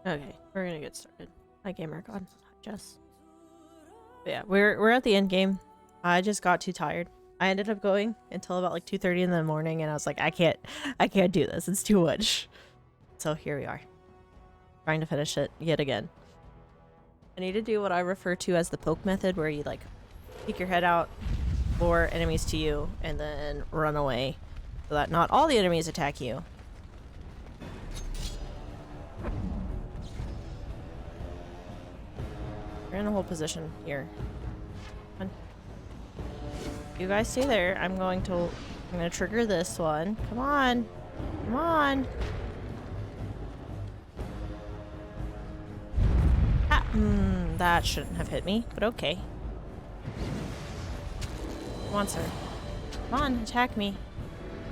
Okay, we're gonna get started. Hi, Gamer God. Hi, Jess. But yeah, we're at the end game. I just got too tired. I ended up going until about like 2:30 in the morning, and I was like, I can't do this. It's too much. So here we are, trying to finish it yet again. I need to do what I refer to as the poke method, where you like peek your head out, lure enemies to you, and then run away, so that not all the enemies attack you. We're in a whole position here. Come on. You guys stay there. I'm gonna trigger this one. Come on. Come on. Ah, that shouldn't have hit me, but okay. Come on, sir. Come on, attack me.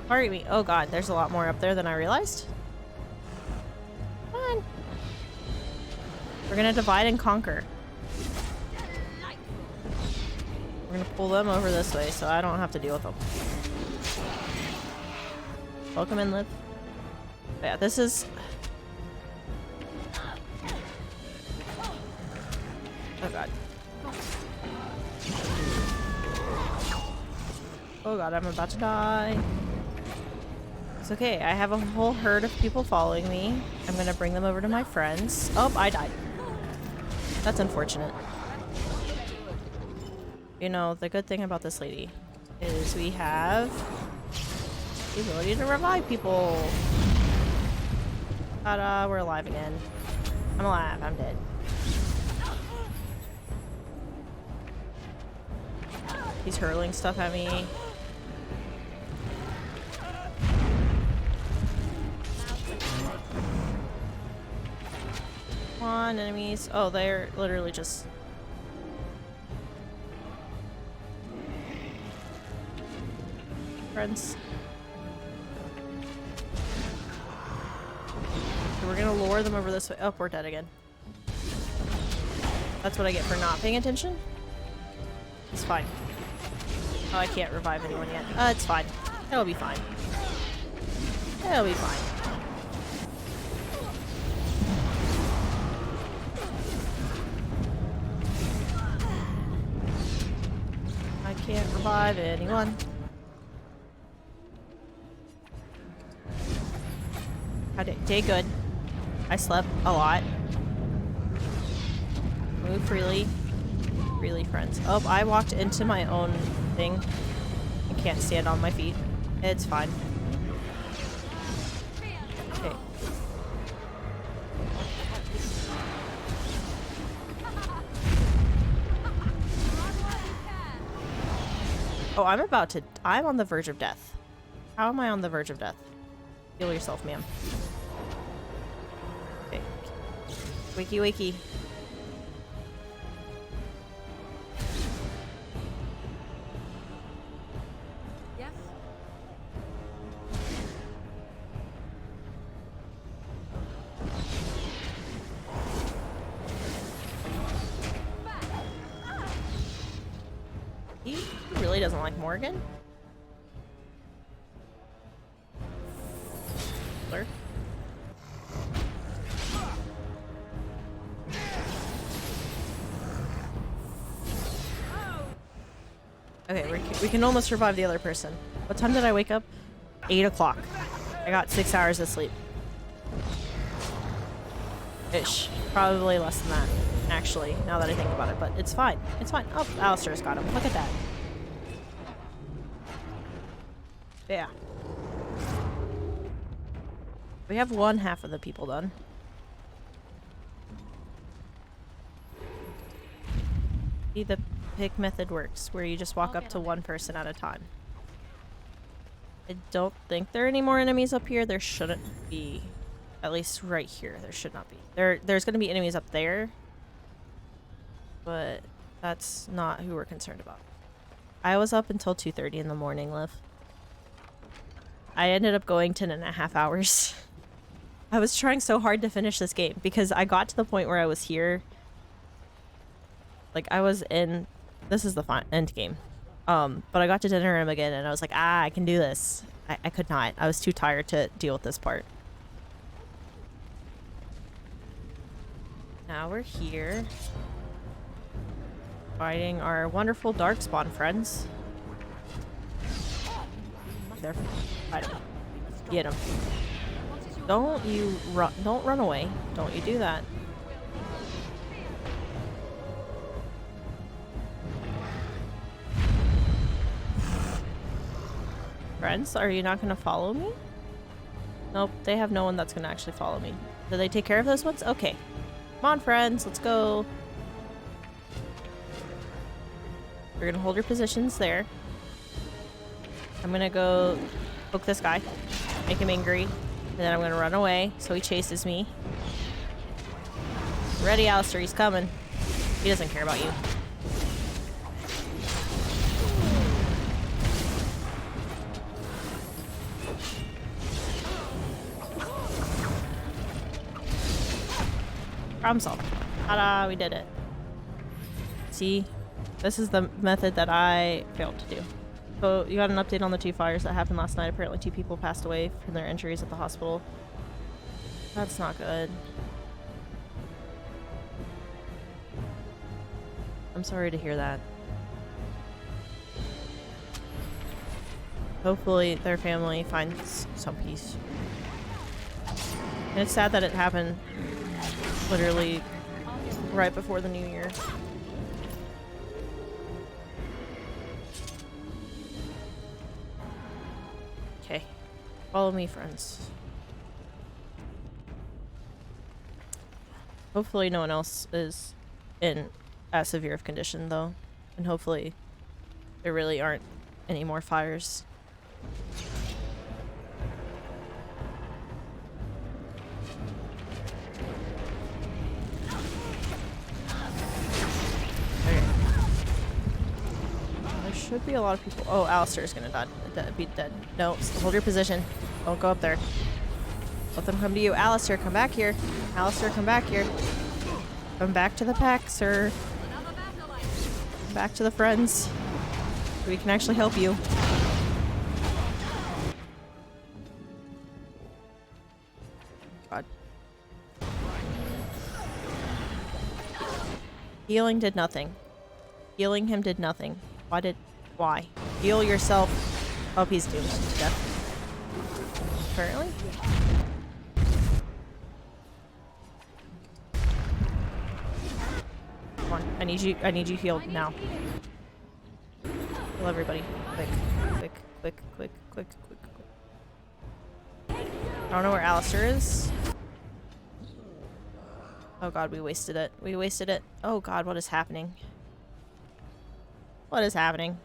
Target me. Oh god, there's a lot more up there than I realized. Come on. We're gonna divide and conquer. We're gonna pull them over this way so I don't have to deal with them. Welcome in, Liv. But yeah, this is... Oh god. Oh god, I'm about to die. It's okay, I have a whole herd of people following me. I'm gonna bring them over to my friends. Oh, I died. That's unfortunate. You know, the good thing about this lady is we have the ability to revive people. Ta-da, we're alive again. I'm alive, I'm dead. He's hurling stuff at me. Come on, enemies. Oh, they're literally just... friends. So we're gonna lure them over this way. Oh, we're dead again. That's what I get for not paying attention? It's fine. Oh, I can't revive anyone yet. It's fine. It'll be fine. It'll be fine. I can't revive anyone. Day good. I slept a lot. Move freely. Freely, friends. Oh, I walked into my own thing. I can't stand on my feet. It's fine. Okay. Oh, I'm on the verge of death. How am I on the verge of death? Heal yourself, ma'am. Okay. Wakey, wakey. Yes. He really doesn't like Morgan. Okay, we can almost revive the other person. What time did I wake up? 8 o'clock. I got 6 hours of sleep. Ish. Probably less than that, actually, now that I think about it, but it's fine. It's fine. Oh, Alistair's got him. Look at that. Yeah. We have one half of the people done. See, the pick method works, where you just walk up to one person at a time. I don't think there are any more enemies up here. There shouldn't be. At least right here, there should not be. There's going to be enemies up there, but that's not who we're concerned about. I was up until 2:30 in the morning, Liv. I ended up going 10.5 hours. I was trying so hard to finish this game because I got to the point where I was here. Like, I was in... This is the end game. But I got to dinner room again and I was like, I can do this. I could not. I was too tired to deal with this part. Now we're here. Fighting our wonderful Darkspawn friends. They're fight 'em. Get them. Don't you run? Don't run away. Don't you do that. Friends, are you not going to follow me? Nope, they have no one that's going to actually follow me. Did they take care of those ones? Okay. Come on, friends, let's go. We're going to hold your positions there. I'm going to go poke this guy, make him angry, and then I'm going to run away so he chases me. Ready, Alistair, he's coming. He doesn't care about you. Problem solved. Ta-da, we did it. See? This is the method that I failed to do. So, you got an update on the 2 fires that happened last night. Apparently 2 people passed away from their injuries at the hospital. That's not good. I'm sorry to hear that. Hopefully their family finds some peace. And it's sad that it happened literally right before the new year. Okay. Follow me, friends. Hopefully no one else is in as severe of condition, though. And hopefully there really aren't any more fires. Should be a lot of people. Oh, Alistair's gonna be dead. No, hold your position. Don't go up there. Let them come to you. Alistair, come back here. Alistair, come back here. Come back to the pack, sir. Come back to the friends. We can actually help you. God. Healing did nothing. Healing him did nothing. Why? Heal yourself. Oh, he's doomed to death. Apparently. Come on. I need you healed now. Heal everybody. Quick. Quick. Quick. Quick. Quick. Quick. Quick. I don't know where Alistair is. Oh god, we wasted it. We wasted it. Oh god, what is happening? What is happening?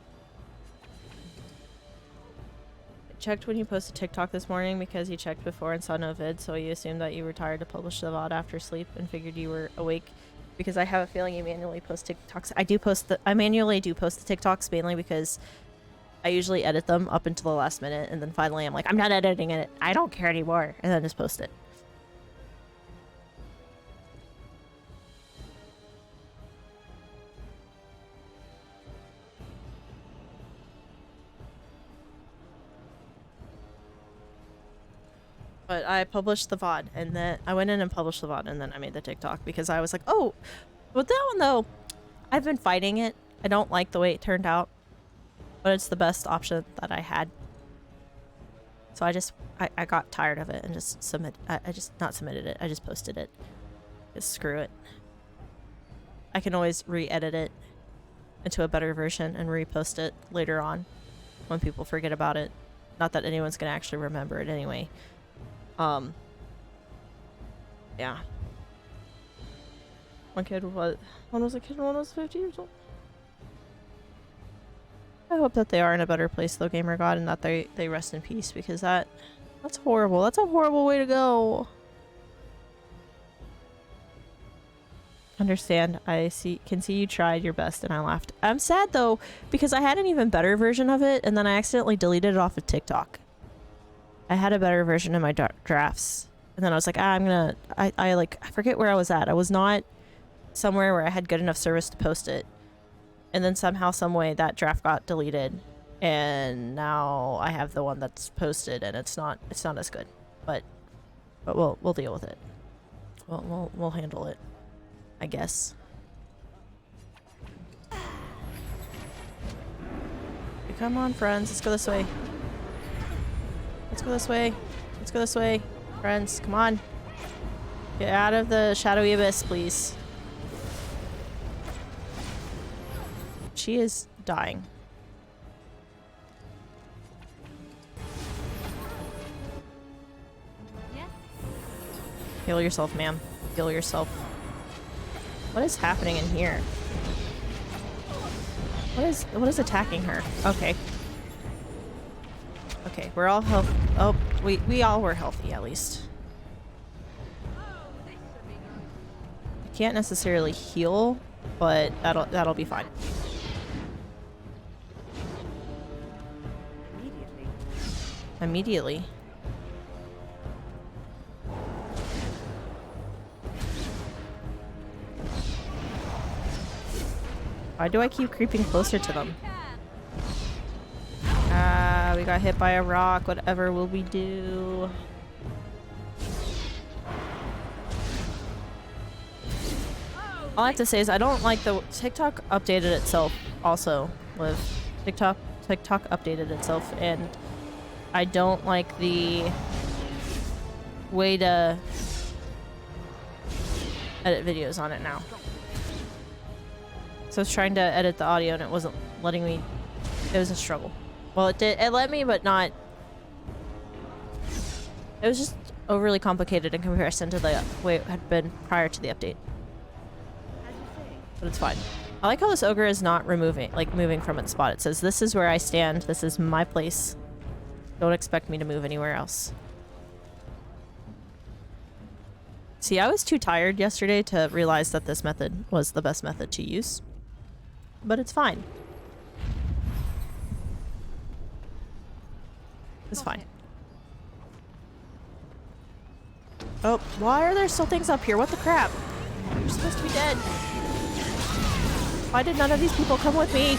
I checked when you posted TikTok this morning because you checked before and saw no vid, so you assumed that you were tired to publish the VOD after sleep and figured you were awake because I have a feeling you manually post TikToks. I manually do post the TikToks mainly because I usually edit them up until the last minute and then finally I'm like, I'm not editing it. I don't care anymore. And then just post it. But I published the VOD, and then I went in and published the VOD, and then I made the TikTok because I was like, oh, but that one though, I've been fighting it. I don't like the way it turned out, but it's the best option that I had. So I got tired of it and just I just not submitted it. I just posted it. Just screw it. I can always re-edit it into a better version and repost it later on when people forget about it. Not that anyone's gonna actually remember it anyway. Yeah. My kid was, one was a kid and one was 50 years old. I hope that they are in a better place though, Gamer God, and that they rest in peace, because that's horrible. That's a horrible way to go. Understand. Can see you tried your best and I laughed. I'm sad though, because I had an even better version of it and then I accidentally deleted it off of TikTok. I had a better version in my drafts. And then I was like, I forget where I was at. I was not somewhere where I had good enough service to post it. And then somehow, some way, that draft got deleted. And now I have the one that's posted and it's not as good. But we'll deal with it. We'll handle it. I guess. Come on, friends. Let's go this way. Let's go this way. Let's go this way. Friends, come on. Get out of the shadowy abyss, please. She is dying. Heal yourself, ma'am. Heal yourself. What is happening in here? What is attacking her? Okay. Okay, we're all health. Oh, we all were healthy at least. I can't necessarily heal, but that'll be fine. Immediately. Why do I keep creeping closer to them? We got hit by a rock. Whatever will we do? All I have to say is I don't like the TikTok updated itself also with TikTok updated itself, and I don't like the way to edit videos on it now. So I was trying to edit the audio and it wasn't letting me. It was a struggle. Well, it did. It let me, but not. It was just overly complicated in comparison to the way it had been prior to the update. But it's fine. I like how this ogre is not moving from its spot. It says, "This is where I stand. This is my place. Don't expect me to move anywhere else." See, I was too tired yesterday to realize that this method was the best method to use. But it's fine. It's fine. Oh, why are there still things up here? What the crap? You're supposed to be dead. Why did none of these people come with me?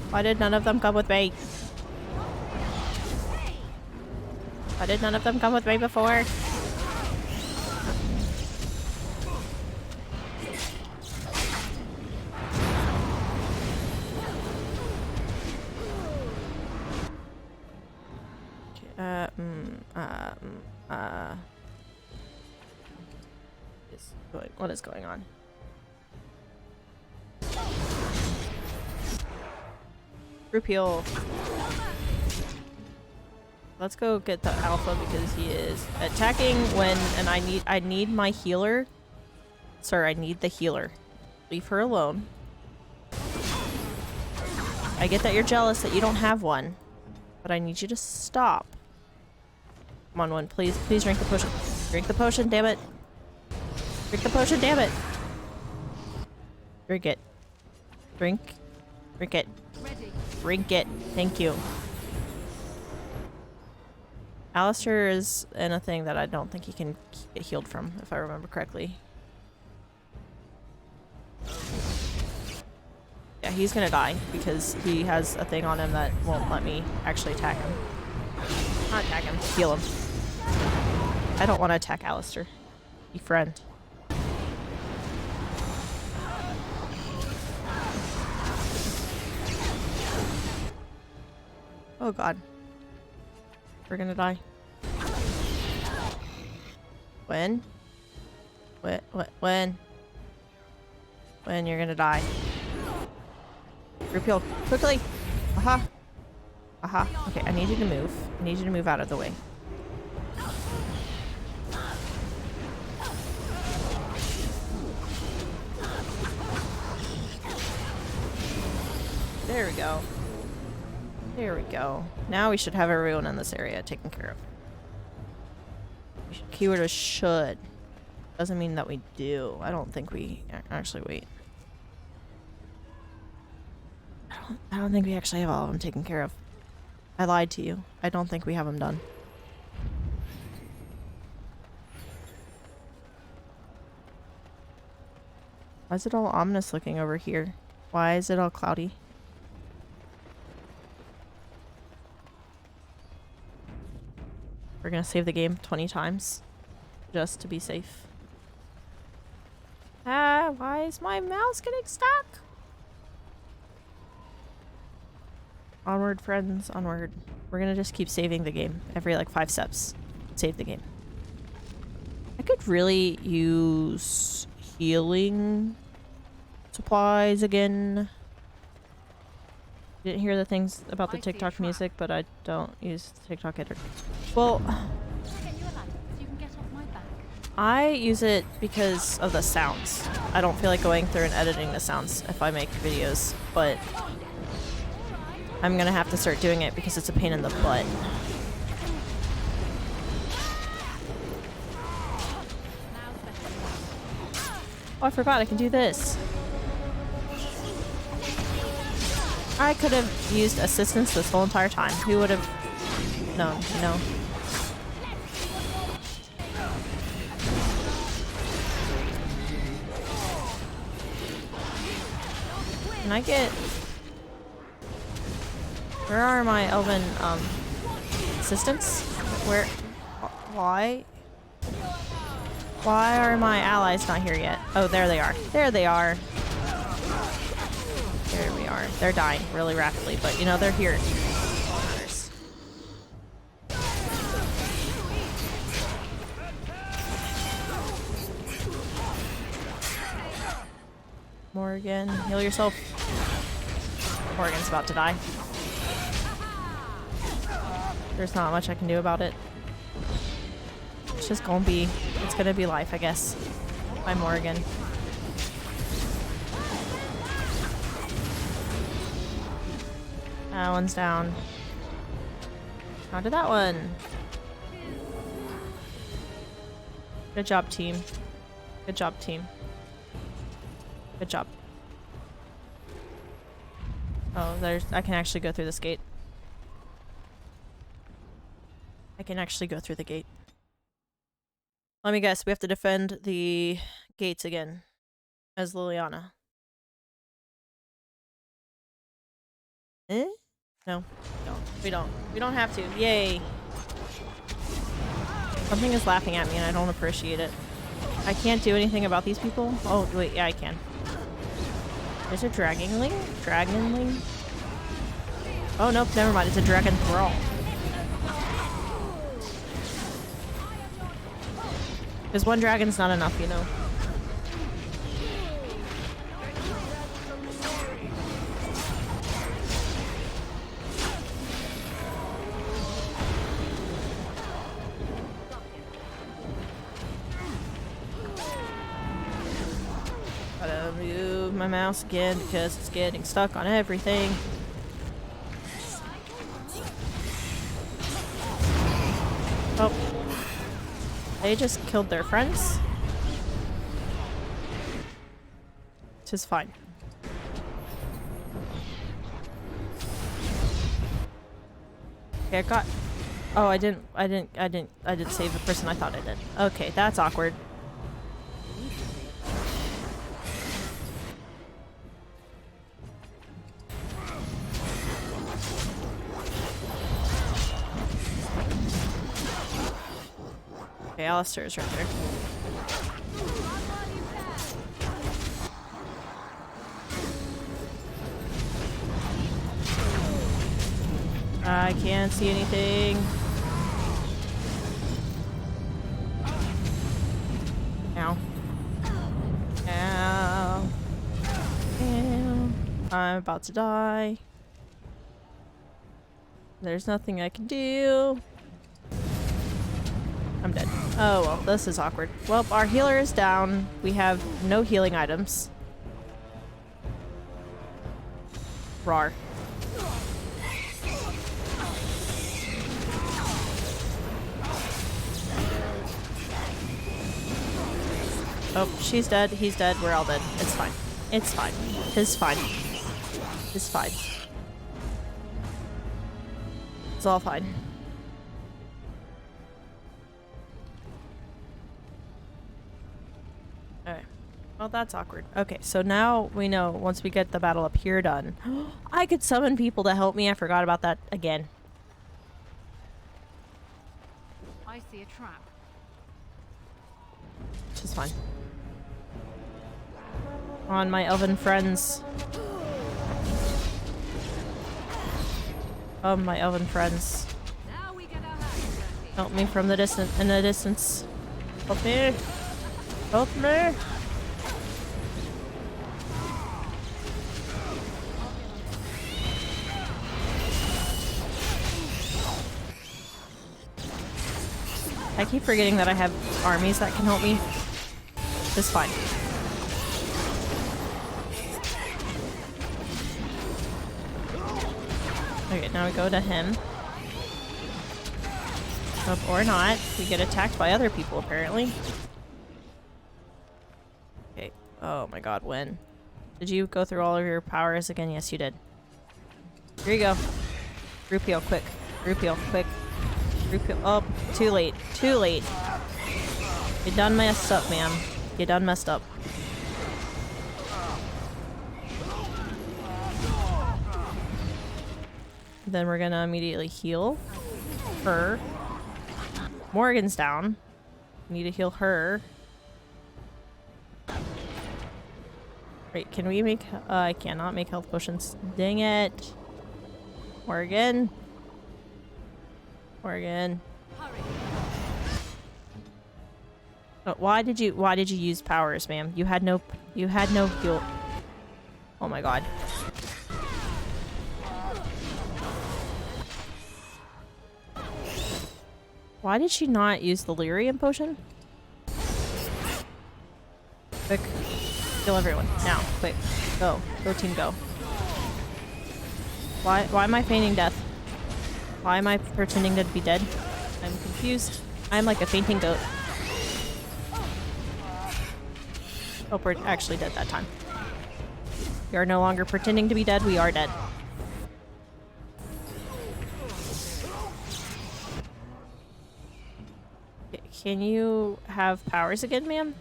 Why did none of them come with me? Why did none of them come with me before? What is going on? Group heal. Let's go get the alpha because he is attacking when, and I need my healer. Sir, I need the healer. Leave her alone. I get that you're jealous that you don't have one, but I need you to stop. Come on, one, please. Please drink the potion. Drink the potion, damn it. Drink the potion, damn it. Drink it. Drink. Drink it. Drink it. Thank you. Alistair is in a thing that I don't think he can get healed from, if I remember correctly. Yeah, he's gonna die because he has a thing on him that won't let me actually attack him. Not attack him, heal him. I don't want to attack Alistair. Be friend. Oh god. We're gonna die. When? When? When you're gonna die. Group heal. Quickly! Aha! Aha. Okay, I need you to move. I need you to move out of the way. There we go. There we go. Now we should have everyone in this area taken care of. Keyword is should. Doesn't mean that we do. I don't think we actually wait. I don't think we actually have all of them taken care of. I lied to you. I don't think we have them done. Why is it all ominous looking over here? Why is it all cloudy? We're gonna save the game 20 times just to be safe. Ah, why is my mouse getting stuck? Onward, friends, onward. We're gonna just keep saving the game. Every like 5 steps. Save the game. I could really use healing supplies again. Didn't hear the things about the TikTok music, but I don't use TikTok editor. Well, I use it because of the sounds. I don't feel like going through and editing the sounds if I make videos, but I'm gonna have to start doing it because it's a pain in the butt. Oh, I forgot I can do this. I could have used assistance this whole entire time. Who would have known, you know? Can I get... Where are my elven, assistants? Where... Why? Why are my allies not here yet? Oh, there they are. There they are. There we are. They're dying really rapidly, but you know, they're here. Morgan, heal yourself. Morgan's about to die. There's not much I can do about it. It's just gonna be, it's gonna be life, I guess. By Morgan. That one's down. How did that one? Good job, team. Good job, team. Good job. Oh, there's... I can actually go through this gate. I can actually go through the gate. Let me guess, we have to defend the gates again. As Liliana. Eh? No. No. We don't. We don't have to. Yay! Something is laughing at me and I don't appreciate it. I can't do anything about these people? Oh, wait, yeah, I can. There's a dragonling? Dragonling? Oh, nope, never mind. It's a dragon thrall. Because one dragon's not enough, you know. Gotta move my mouse again because it's getting stuck on everything. Oh. They just killed their friends. Which is fine. Okay, I got... Oh, I didn't save the person I thought I did. Okay, that's awkward. Okay, Alistair is right there. I can't see anything. Ow. Ow. Ow. I'm about to die. There's nothing I can do. I'm dead. Oh well, this is awkward. Well, our healer is down. We have no healing items. Rawr. Oh, she's dead. He's dead. We're all dead. It's fine. It's fine. It's fine. It's fine. It's all fine. Alright. Well, that's awkward. Okay, so now we know once we get the battle up here done. I could summon people to help me. I forgot about that again. I see a trap. Which is fine. on, my elven friends. Oh, my elven friends. Help me from the in the distance. Help me. Help me. I keep forgetting that I have armies that can help me. It's fine. Okay, now we go to him. Or not. We get attacked by other people, apparently. Okay. Oh my god, when? Did you go through all of your powers again? Yes, you did. Here you go. Group heal, quick. Group heal, quick. Group heal. Oh, too late. Too late. You done messed up, ma'am. You done messed up. Then we're gonna immediately heal her. Morgan's down. Need to heal her. Wait, can we make... I cannot make health potions. Dang it. Morgan. Morgan. Oh, why did you use powers, ma'am? You had no heal. Oh my god. Why did she not use the lyrium potion? Quick. Kill everyone. Now. Quick. Go. Go team go. Why am I feigning death? Why am I pretending to be dead? I'm confused. I'm like a fainting goat. Oh, we're actually dead that time. We are no longer pretending to be dead. We are dead. Can you have powers again, ma'am?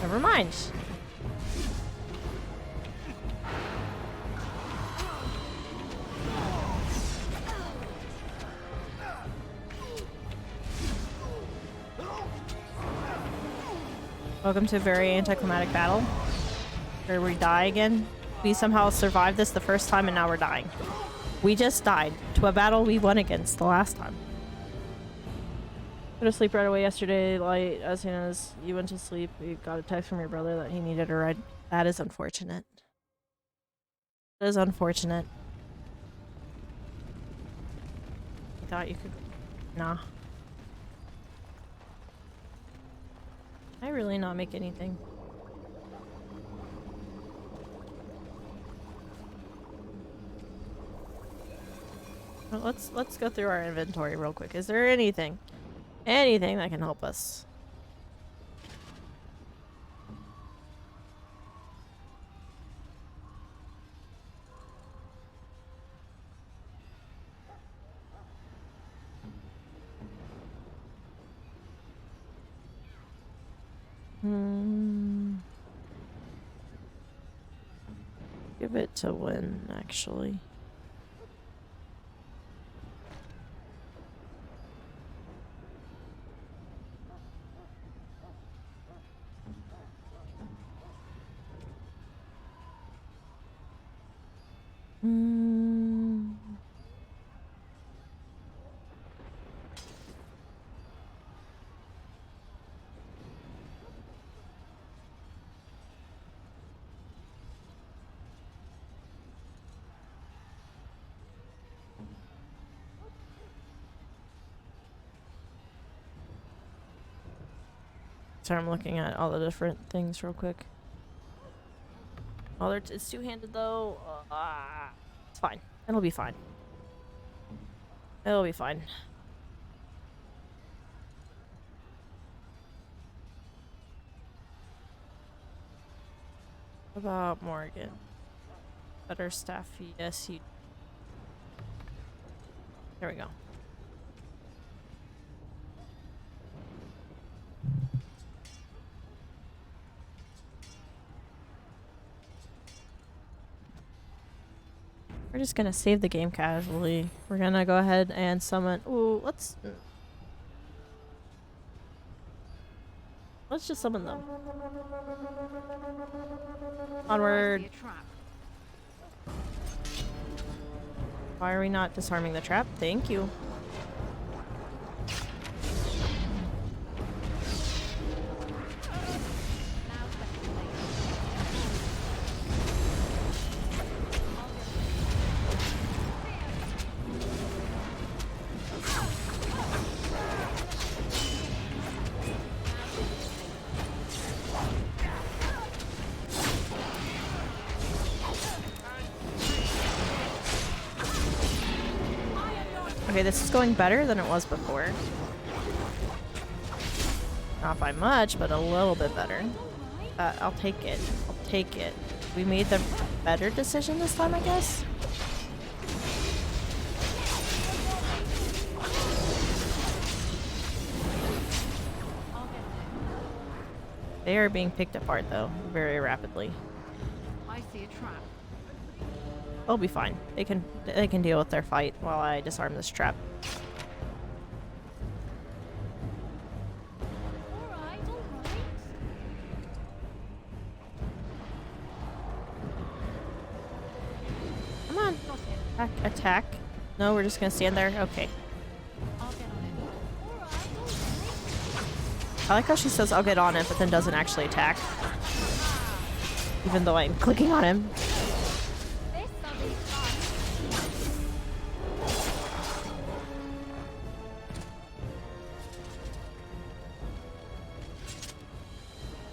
Never mind. Welcome to a very anticlimactic battle. Where we die again. We somehow survived this the first time and now we're dying. We just died to a battle we won against the last time. Go to sleep right away yesterday, Light. As soon as you went to sleep, we got a text from your brother that he needed a ride. That is unfortunate. That is unfortunate. I thought you could... Nah. Can I really not make anything? Well, let's go through our inventory real quick. Is there anything that can help us? Give it to Win, actually. Sorry, I'm looking at all the different things real quick. Oh, it's two-handed though. It's fine. It'll be fine. It'll be fine. What about Morgan? Better staff? Yes, you. There we go. We're just gonna save the game casually. We're gonna go ahead and summon. Ooh, let's. Let's just summon them. I Onward. see a trap. Why are we not disarming the trap? Thank you. Now's better than later. Okay, this is going better than it was before. Not by much, but a little bit better. I'll take it. I'll take it. We made the better decision this time, I guess? They are being picked apart, though, very rapidly. I see a trap. They'll be fine. They can deal with their fight while I disarm this trap. Alright. Come on. Attack, attack. No, we're just gonna stand there? Okay. I'll get on it. Alright. I like how she says I'll get on it, but then doesn't actually attack. Even though I'm clicking on him. This will be fun.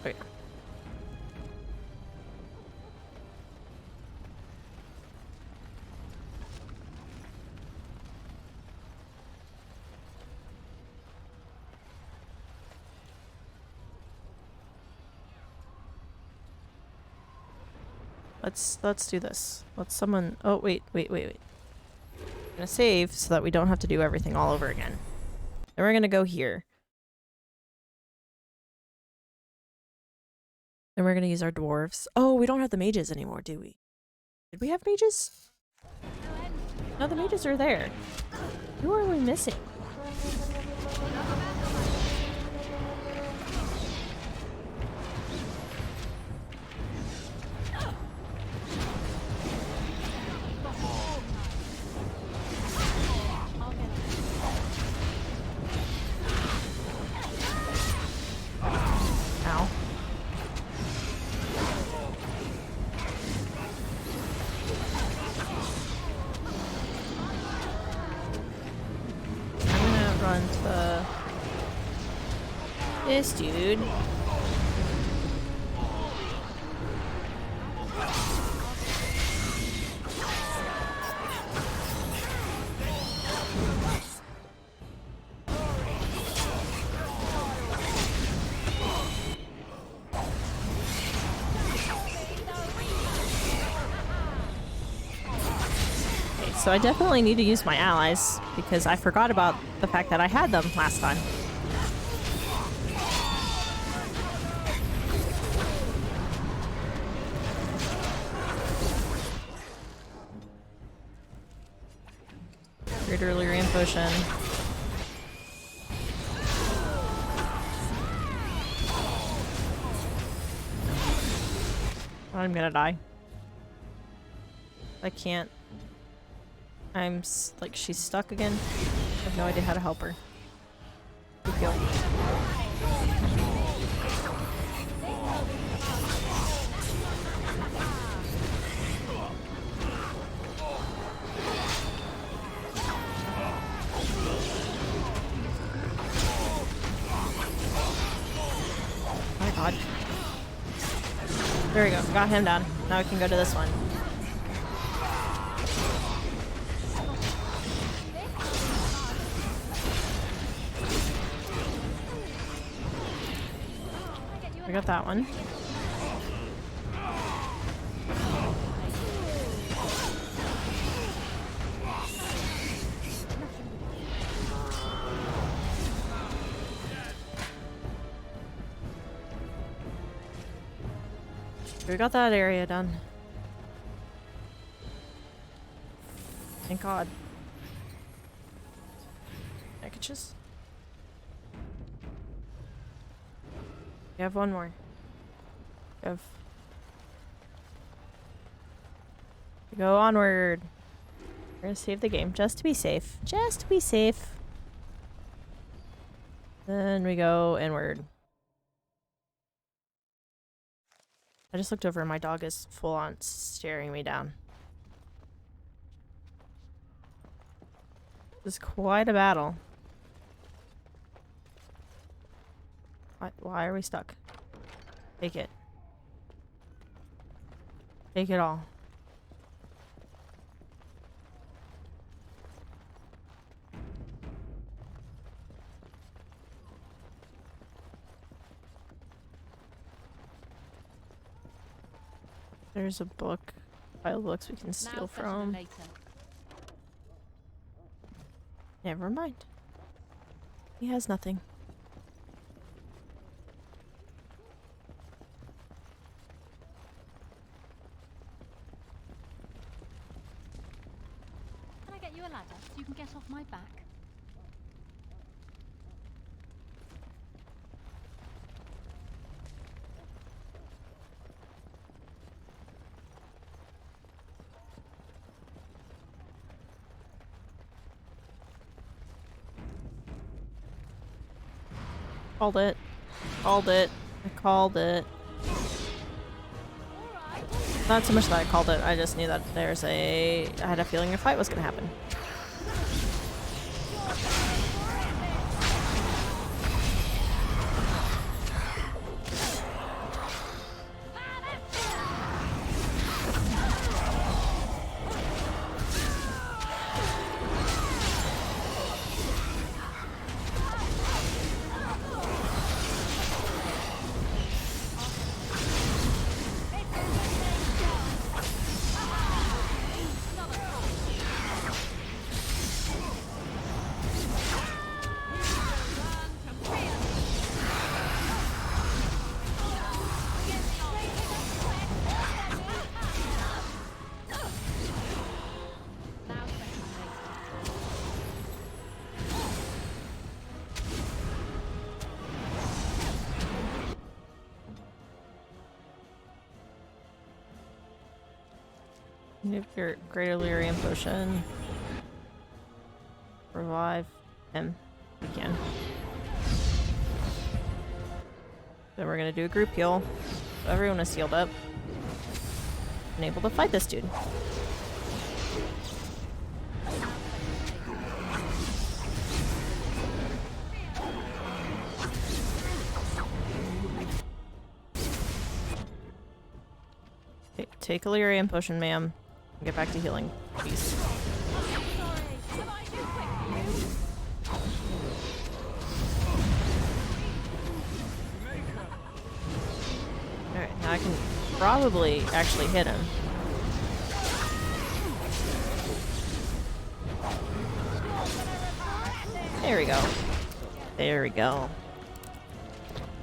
Okay. Let's do this. Let's summon. Oh wait. I'm gonna save so that we don't have to do everything all over again. Then we're gonna go here. Then we're gonna use our dwarves. Oh, we don't have the mages anymore, do we? Did we have mages? No, the mages are there. Who are we missing? Ow. I'm gonna run to this dude. So I definitely need to use my allies because I forgot about the fact that I had them last time. Great early rain potion. I'm gonna die. I can't. Like, she's stuck again. I have no idea how to help her. Good kill. Oh my god. There we go. Got him down. Now we can go to this one. We got that one. We got that area done. Thank God. Packages. We have one more. We have to go onward. We're gonna save the game just to be safe. Just to be safe. Then we go inward. I just looked over and my dog is full on staring me down. This is quite a battle. Why are we stuck? Take it. Take it all. There's a book. Pile of books we can steal Now's better than from. later. Never mind. He has nothing. Can I get you a ladder so you can get off my back? Called it. Called it. I called it. Not so much that I called it, I just knew that I had a feeling a fight was gonna happen. Your Great Illyrian Potion. Revive him. We can. Then we're gonna do a group heal. So everyone is healed up. And able to fight this dude. Take Illyrian Potion, ma'am. Get back to healing. Peace. Alright, now I can probably actually hit him. There we go. There we go.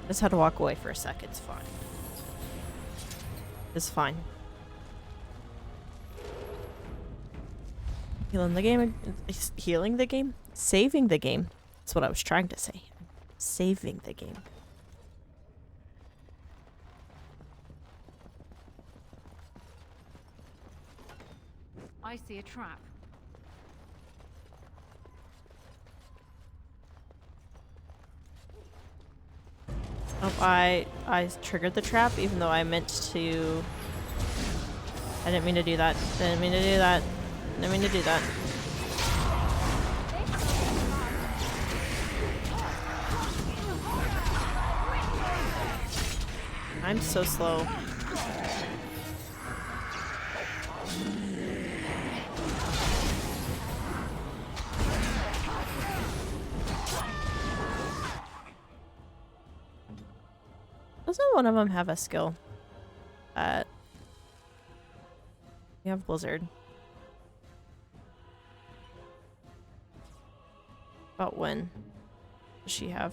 Just had to walk away for a sec. It's fine. It's fine. Healing the game. Healing the game? Saving the game. That's what I was trying to say. Saving the game. I see a trap. Oh, I triggered the trap even though I meant to. I didn't mean to do that. Didn't mean to do that. Didn't mean to do that. I'm so slow. Doesn't one of them have a skill? We have Blizzard. About when does she have?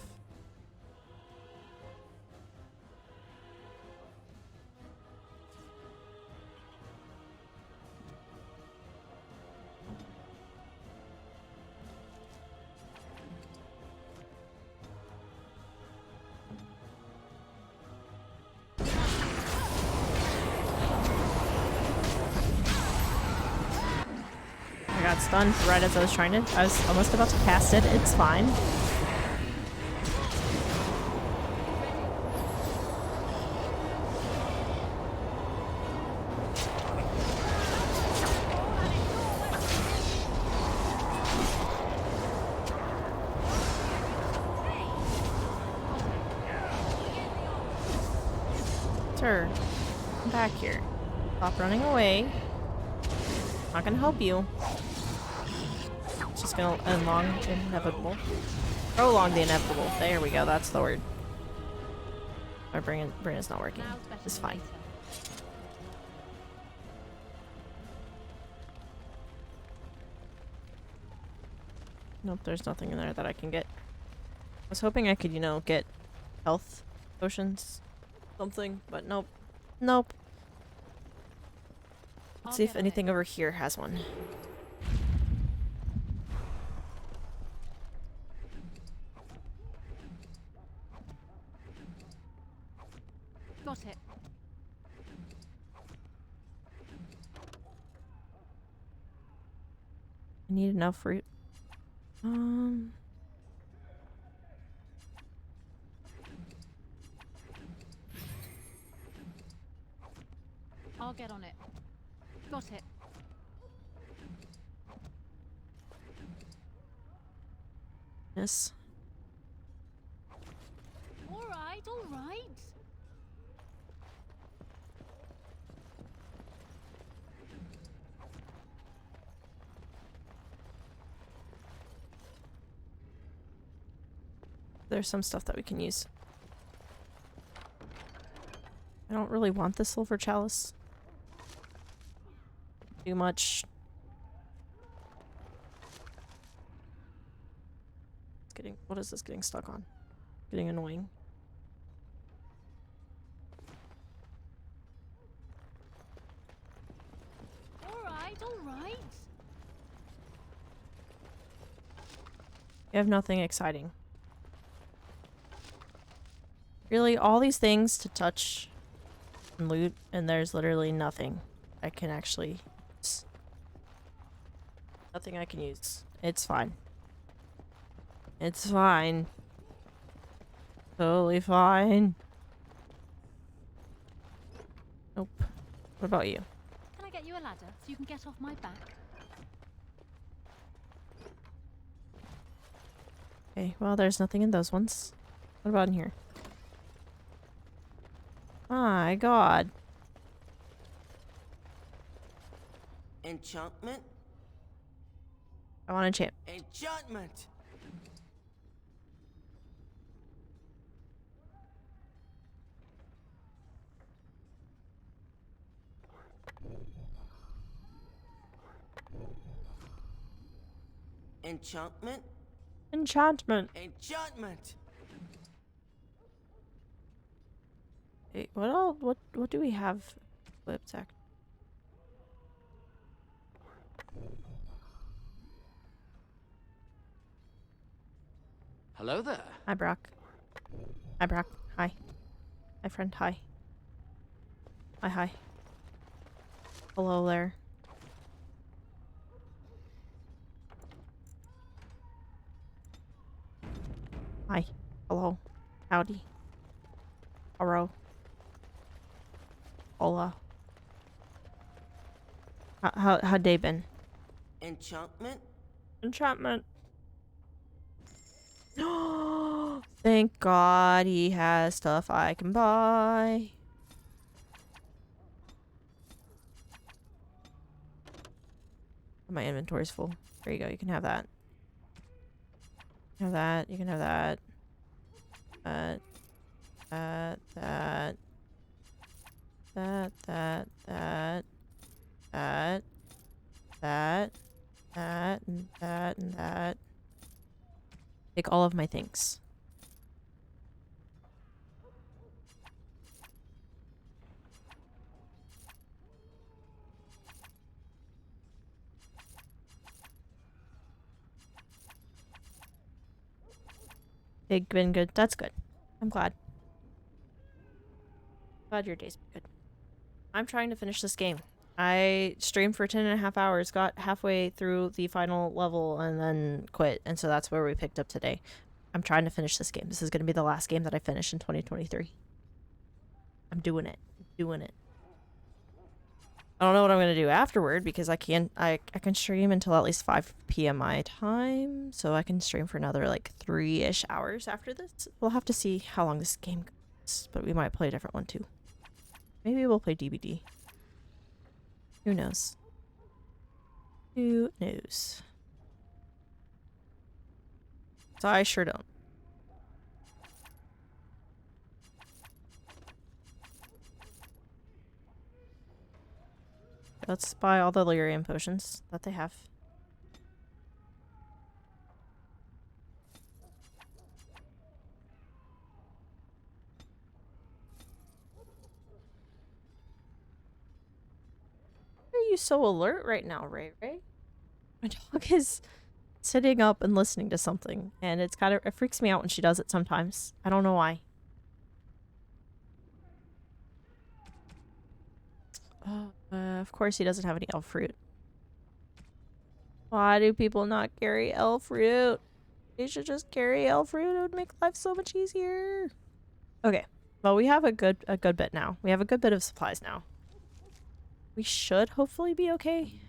got stunned right as I was almost about to cast it. It's fine. Sir, come back here. Stop running away. Not gonna help you. It's just gonna prolong the inevitable. There we go, that's the word. My brain is not working. Now's better It's than fine. later. Nope, there's nothing in there that I can get. I was hoping I could, you know, get health potions. Something, but nope. Nope. Let's I'll see if get on it. anything over here has one. Got it. I need enough fruit. I'll get on it. Got it. Yes. All right, all right. There's some stuff that we can use. I don't really want the silver chalice. Too much. It's getting. What is this getting stuck on? Getting annoying. All right, all right. You have nothing exciting. Really, all these things to touch and loot, and there's literally nothing I can actually use. Nothing I can use. It's fine. It's fine. Totally fine. Nope. What about you? Can I get you a ladder so you can get off my back? Okay, well, there's nothing in those ones. What about in here? My god. Enchantment? I want to enchant. Enchantment! Enchantment? Enchantment. Enchantment! Wait, what all? What do we have equipped? Hello there. Hi, Brock. Hi, Brock. Hi. Hi, friend. Hi. Hi, hi. Hello there. Hi. Hello. Howdy. Hello. Hola. How'd day been? Enchantment? Enchantment. Thank God he has stuff I can buy. My inventory's full. There you go. You can have that. Have that. You can have that. That. That. That. That. That. That. That. That. That. And that. And that. Take all of my things. Been good. That's good. I'm glad. Glad your day's been good. I'm trying to finish this game. I streamed for 10.5 hours, got halfway through the final level, and then quit. And so that's where we picked up today. I'm trying to finish this game. This is going to be the last game that I finish in 2023. I'm doing it. Doing it. I don't know what I'm going to do afterward because I can stream until at least 5 p.m. my time. So I can stream for another like 3-ish hours after this. We'll have to see how long this game goes. But we might play a different one too. Maybe we'll play DBD. Who knows? Who knows? So I sure don't. Let's buy all the lyrium potions that they have. Why are you so alert right now, Ray Ray? My dog is sitting up and listening to something, and it freaks me out when she does it sometimes. I don't know why. Of course he doesn't have any elf fruit. Why do people not carry elf fruit? They should just carry elf fruit. It would make life so much easier. Okay. Well, we have a good bit now. We have a good bit of supplies now. We should hopefully be okay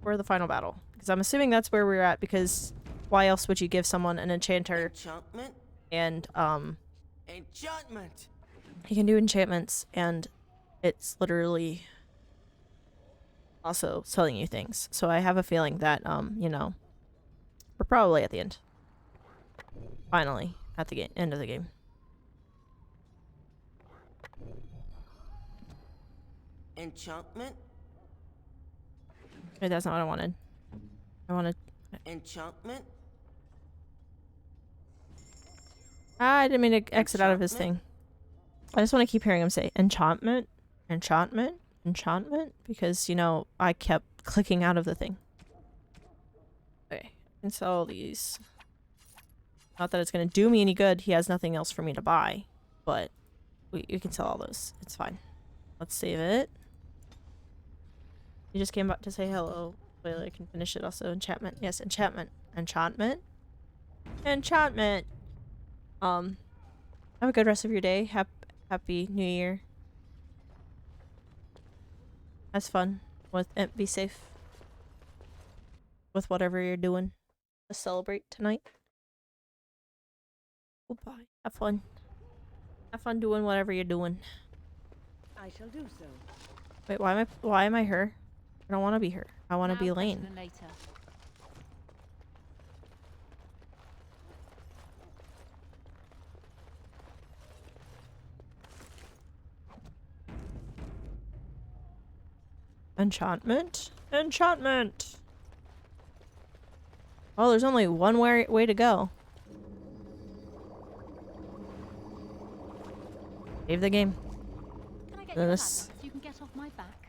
for the final battle. Because I'm assuming that's where we're at, because why else would you give someone an enchanter Enchantment? and Enchantment! he can do enchantments, and it's literally also telling you things. So I have a feeling that, you know, we're probably at the end. Finally, at the end of the game. Enchantment? Wait, that's not what I wanted. I wanted... Enchantment? I didn't mean to exit out of his thing. I just want to keep hearing him say enchantment, enchantment, enchantment, because, you know, I kept clicking out of the thing. Okay, I can sell these. Not that it's going to do me any good. He has nothing else for me to buy, but we can sell all those. It's fine. Let's save it. You just came back to say hello. Wait, I can finish it also. Enchantment. Yes, enchantment. Enchantment. Enchantment. Have a good rest of your day. Happy New Year. Have fun with it. Be safe with whatever you're doing to celebrate tonight. Goodbye. Have fun. Have fun doing whatever you're doing. I shall do so. Wait, why am I her? I don't want to be her. I want to be Now better Lane. than later. Enchantment? Enchantment! Oh, there's only one way to go. Save the game. Can I get Then your this- ladder so you can get off my back?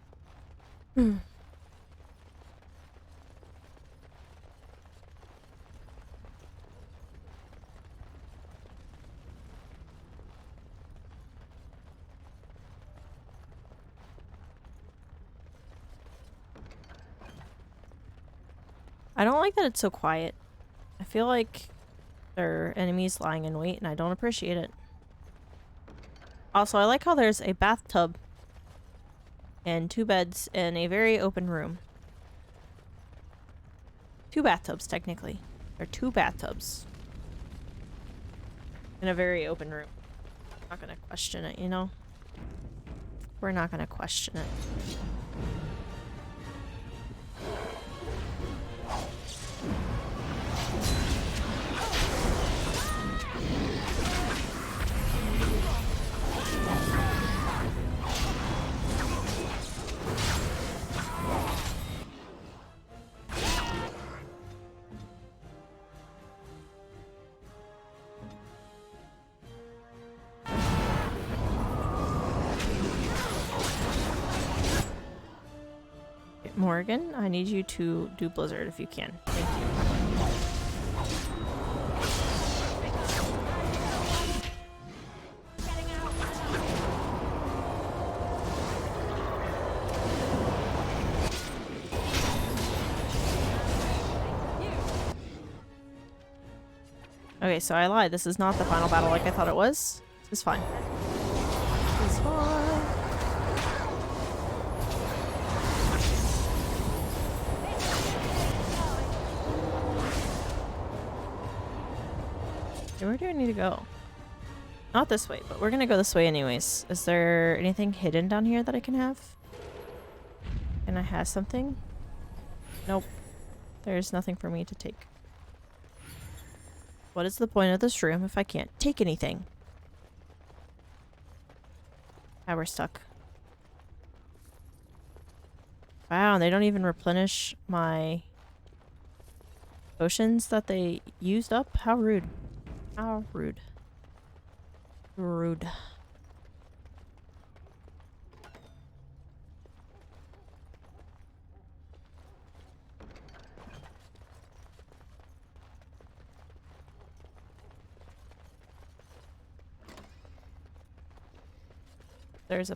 I don't like that it's so quiet. I feel like there are enemies lying in wait, and I don't appreciate it. Also, I like how there's a bathtub and 2 beds in a very open room. 2 bathtubs, technically. There are 2 bathtubs in a very open room. Not gonna question it, you know? We're not gonna question it. Morgan, I need you to do Blizzard if you can. Thank you. Okay, so I lied. This is not the final battle like I thought it was. This is fine. This is fine. Okay, where do I need to go? Not this way, but we're gonna go this way anyways. Is there anything hidden down here that I can have? Can I have something? Nope. There's nothing for me to take. What is the point of this room if I can't take anything? Ah, we're stuck. Wow, they don't even replenish my potions that they used up? How rude. How rude. Rude. There's a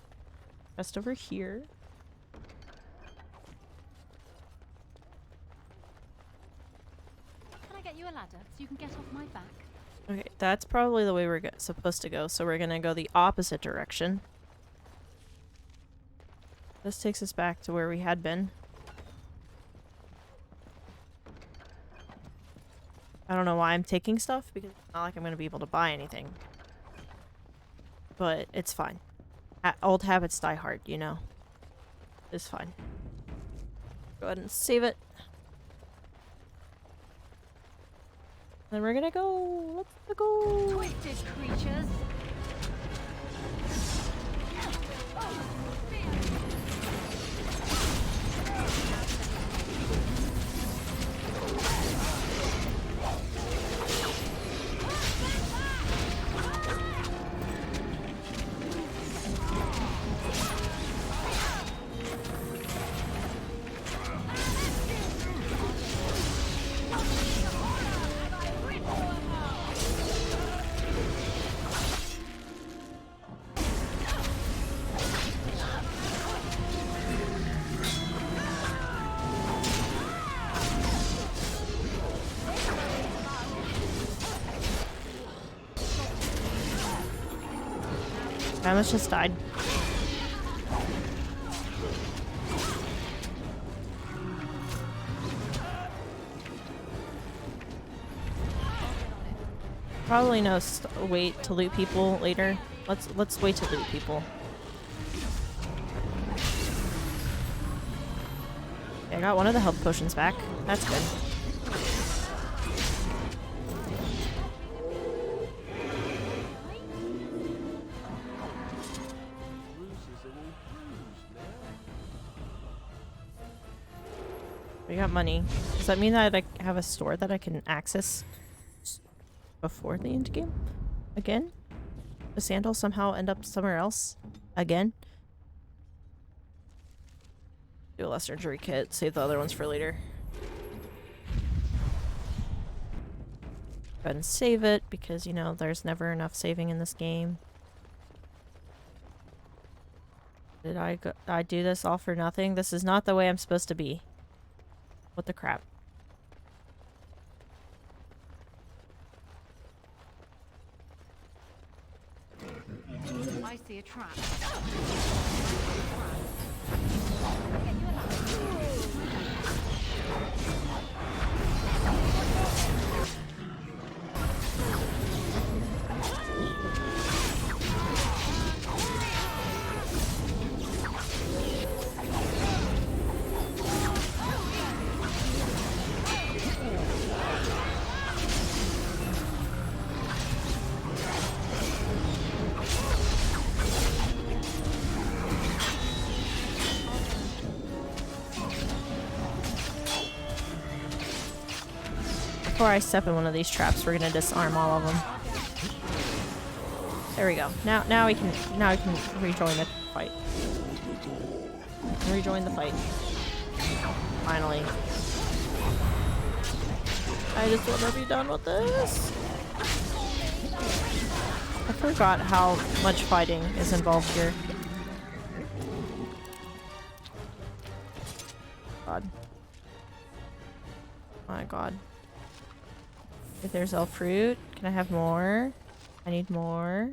chest over here. Can I get you a ladder so you can get off my back? Okay, that's probably the way we're supposed to go, so we're gonna go the opposite direction. This takes us back to where we had been. I don't know why I'm taking stuff, because it's not like I'm gonna be able to buy anything. But it's fine. Old habits die hard, you know. It's fine. Go ahead and save it. Then we're gonna go. Let's go. Twisted creatures. I almost just died. Probably no wait to loot people later. Let's wait to loot people. Okay, I got one of the health potions back. That's good. We got money. Does that mean that I have a store that I can access before the end game? Again? The sandals somehow end up somewhere else? Again? Do a lesser injury kit. Save the other ones for later. Go ahead and save it because, you know, there's never enough saving in this game. Did I do this all for nothing? This is not the way I'm supposed to be. What the crap? I see a trap. Before I step in one of these traps, we're gonna disarm all of them. There we go. Now we can rejoin the fight. Rejoin the fight. Finally. I just want to be done with this. I forgot how much fighting is involved here. God. My God. If there's elf fruit, can I have more? I need more.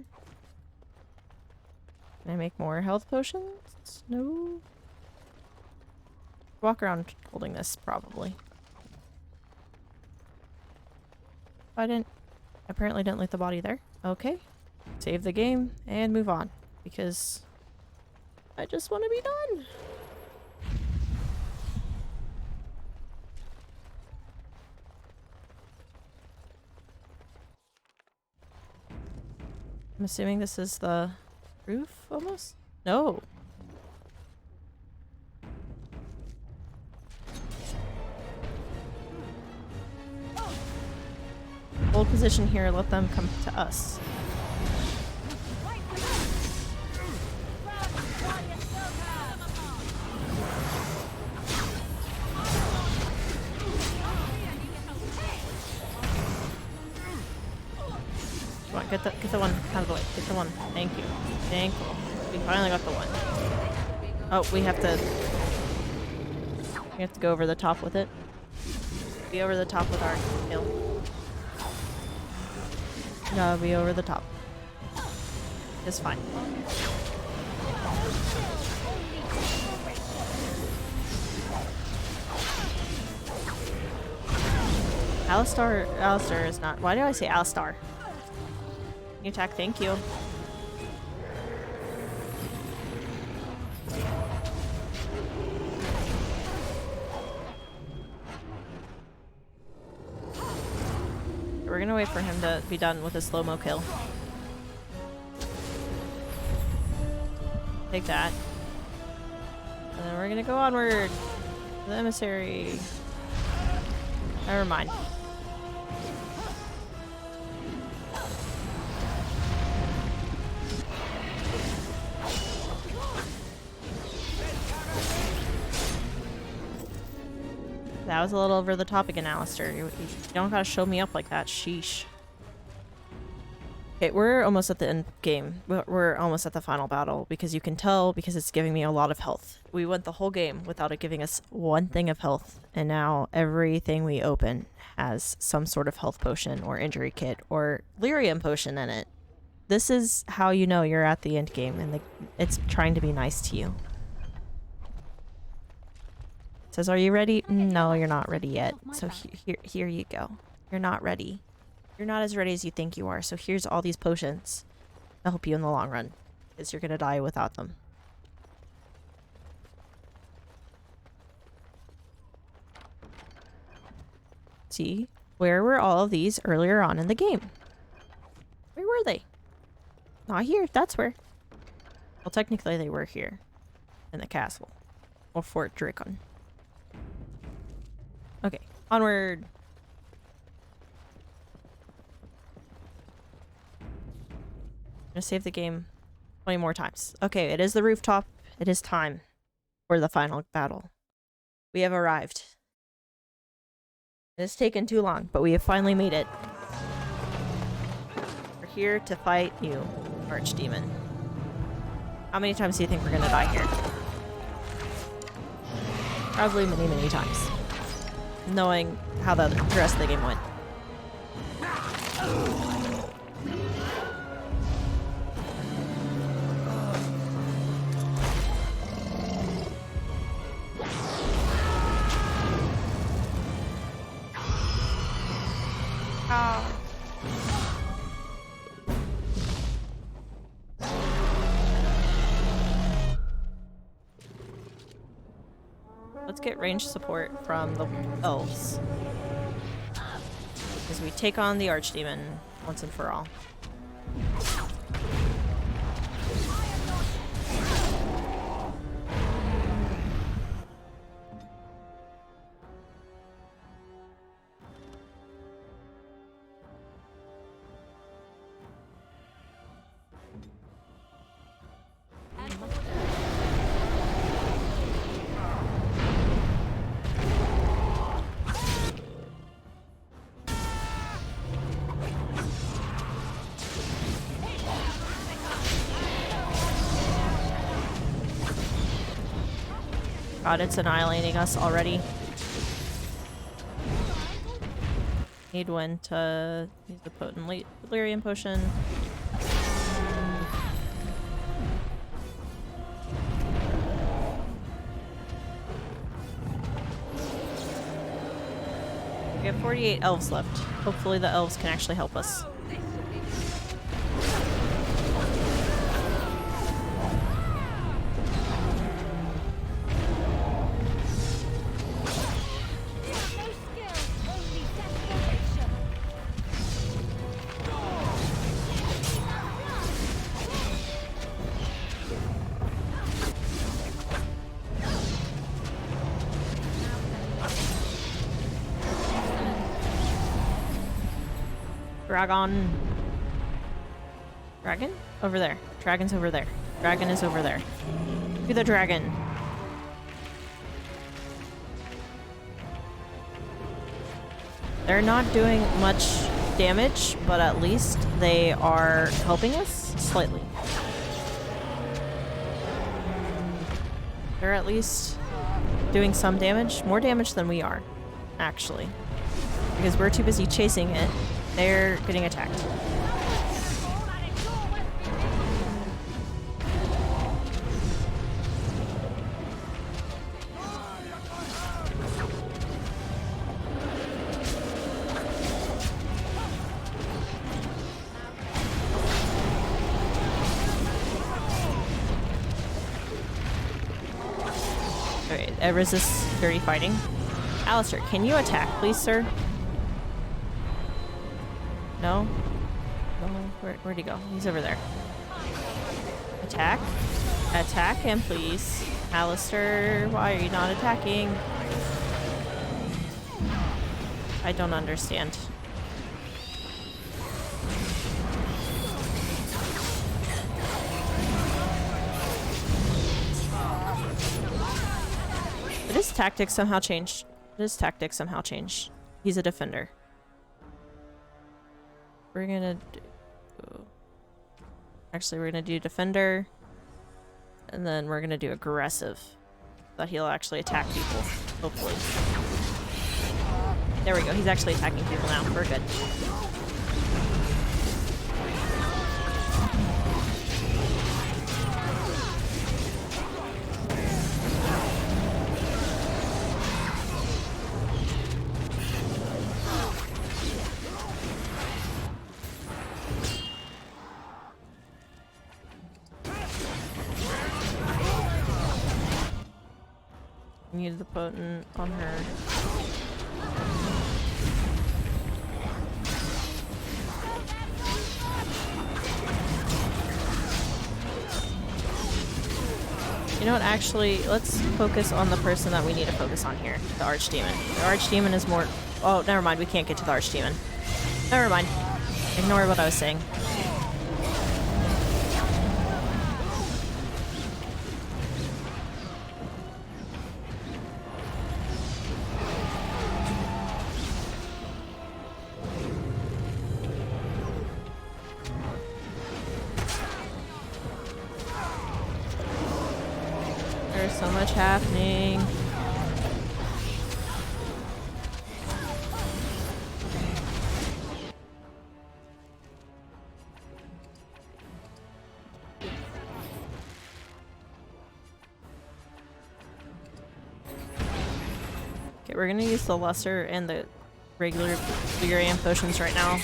Can I make more health potions? No. Walk around holding this, probably. I apparently didn't leave the body there. Okay. Save the game and move on. Because I just want to be done. I'm assuming this is the roof, almost? No. Hold position here, let them come to us. Come on, get the one out of the way. Get the one. Thank you. Thank you. We finally got the one. Oh, we have to go over the top with it. Be over the top with our kill. Gotta be over the top. It's fine. Alistar is not. Why do I say Alistar? New attack, thank you. We're gonna wait for him to be done with a slow-mo kill. Take that. And then we're gonna go onward. The emissary. Never mind. That was a little over the top again, Alistair. You don't gotta show me up like that. Sheesh. Okay, we're almost at the end game. We're almost at the final battle because you can tell because it's giving me a lot of health. We went the whole game without it giving us one thing of health, and now everything we open has some sort of health potion or injury kit or lyrium potion in it. This is how you know you're at the end game and it's trying to be nice to you. It says, are you ready? No, you're not ready yet. So here you go. You're not ready. You're not as ready as you think you are. So here's all these potions. They'll help you in the long run. Because you're going to die without them. See? Where were all of these earlier on in the game? Where were they? Not here. That's where. Well, technically they were here. In the castle. Or Fort Dracon. Okay, onward. I'm gonna save the game 20 more times. Okay, it is the rooftop. It is time for the final battle. We have arrived. It has taken too long, but we have finally made it. We're here to fight you, Archdemon. How many times do you think we're gonna die here? Probably many, many times. Knowing how the rest of the game went. Let's get ranged support from the elves. As we take on the Archdemon once and for all. God, it's annihilating us already. Need one to use the potent delirium potion. We have 48 elves left. Hopefully the elves can actually help us. Dragon. Dragon? Over there. Dragon's over there. Dragon is over there. To the dragon. They're not doing much damage, but at least they are helping us slightly. They're at least doing some damage. More damage than we are, actually. Because we're too busy chasing it. They're getting attacked. Okay, Everest is dirty fighting. Alistair, can you attack, please, sir? No? No? Where'd he go? He's over there. Attack? Attack him, please. Alistair, why are you not attacking? I don't understand. But his tactics somehow changed. His tactics somehow changed. He's a defender. We're gonna do... Actually, we're gonna do defender. And then we're gonna do aggressive. But he'll actually attack people, hopefully. There we go, he's actually attacking people now. We're good. Need the potent on her. You know what, actually, let's focus on the person that we need to focus on here. The Archdemon. The Archdemon is more... Oh, never mind, we can't get to the Archdemon. Never mind. Ignore what I was saying. There's so much happening. Okay, we're gonna use the lesser and the regular delirium potions right now.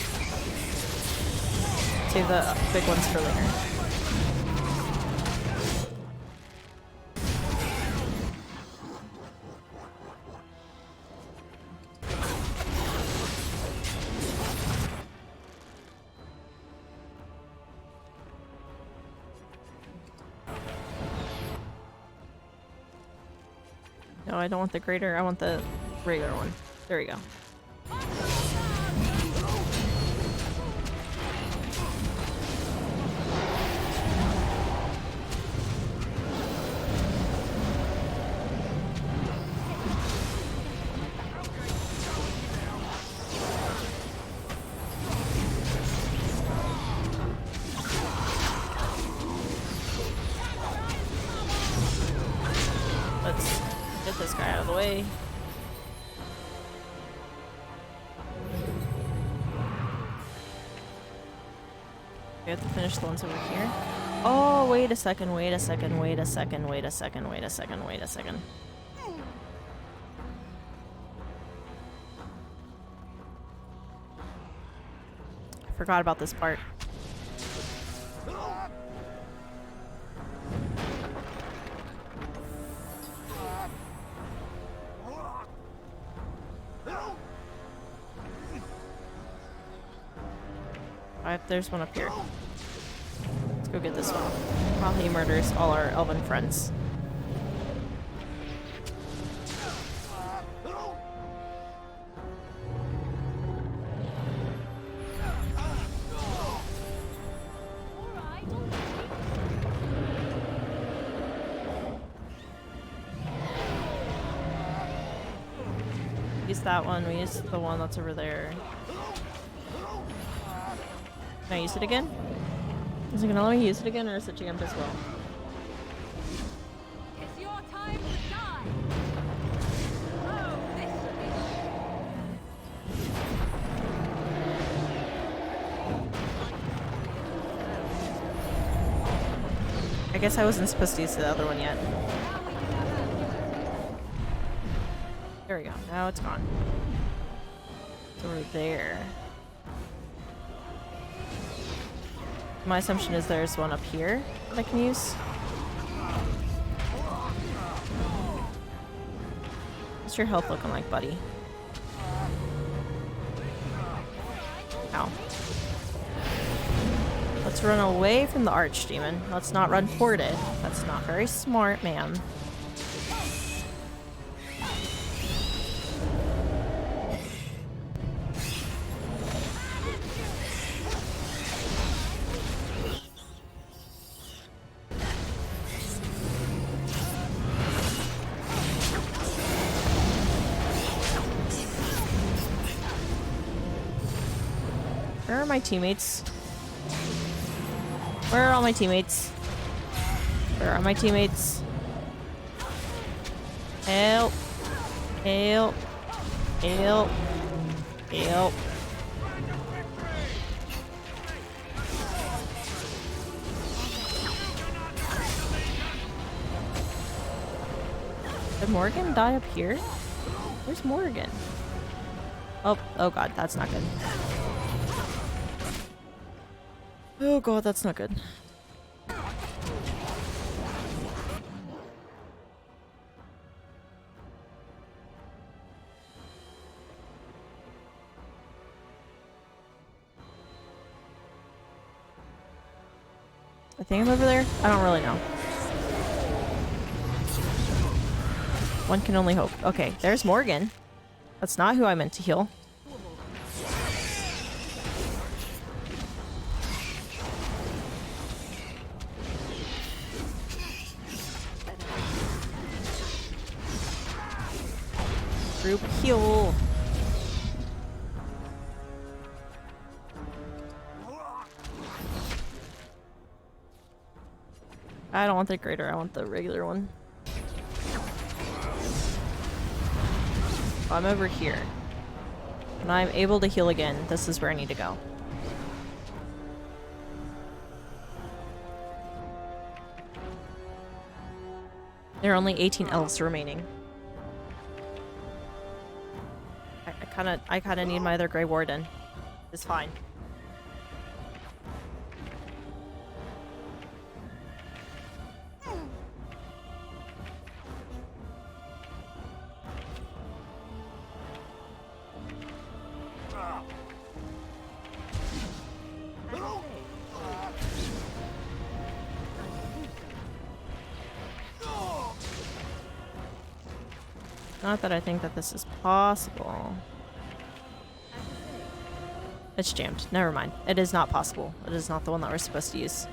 Save the big ones for later. No, I don't want the greater, I want the regular one. There we go. Let's get this guy out of the way. We have to finish the ones over here. Oh, wait a second, wait a second, wait a second, wait a second, wait a second, wait a second. I forgot about this part. Alright, there's one up here. Let's go get this one while he murders all our elven friends. Alright, alright. Use that one, we use the one that's over there. Can I use it again? Is it gonna let me use it again, or is it jammed as well? It's your time to die. Oh, this I guess I wasn't supposed to use the other one yet. There we go. Now it's gone. It's over there. My assumption is there's one up here that I can use. What's your health looking like, buddy? Ow. Let's run away from the archdemon. Let's not run toward it. That's not very smart, ma'am. Where are my teammates? Where are all my teammates? Where are my teammates? Help! Help! Help! Help! Did Morgan die up here? Where's Morgan? Oh, oh god, that's not good. Oh god, that's not good. I think I'm over there? I don't really know. One can only hope. Okay, there's Morgan. That's not who I meant to heal. Group heal. I don't want the greater, I want the regular one. I'm over here. When I'm able to heal again, this is where I need to go. There are only 18 elves remaining. I kinda need my other Grey Warden. It's fine. Not that I think that this is possible. It's jammed. Never mind. It is not possible. It is not the one that we're supposed to use.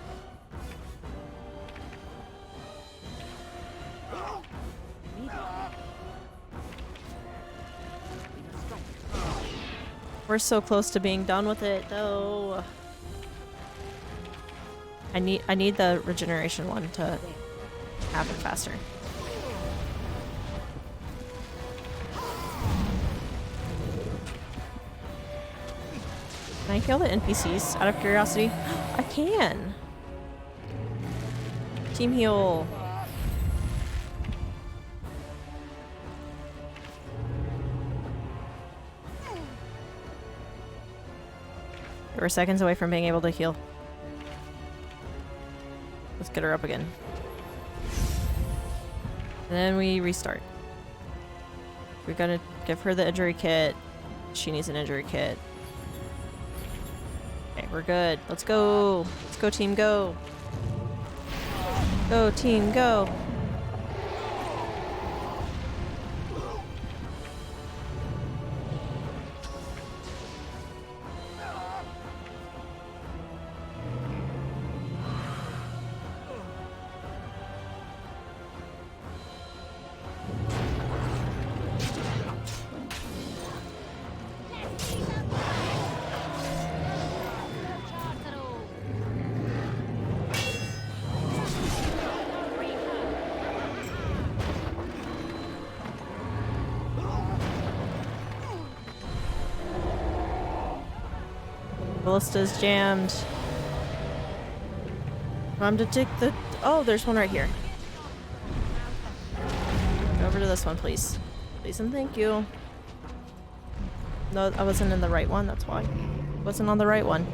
We're so close to being done with it, though. I need the regeneration one to happen faster. Can I kill the NPCs out of curiosity? I can! Team heal. We're seconds away from being able to heal. Let's get her up again. And then we restart. We're gonna give her the injury kit. She needs an injury kit. Okay, we're good. Let's go. Let's go, team, go. Go, team, go. Ballista's jammed. Time to take the... Oh, there's one right here. Go over to this one, please. Please and thank you. No, I wasn't in the right one, that's why. Wasn't on the right one.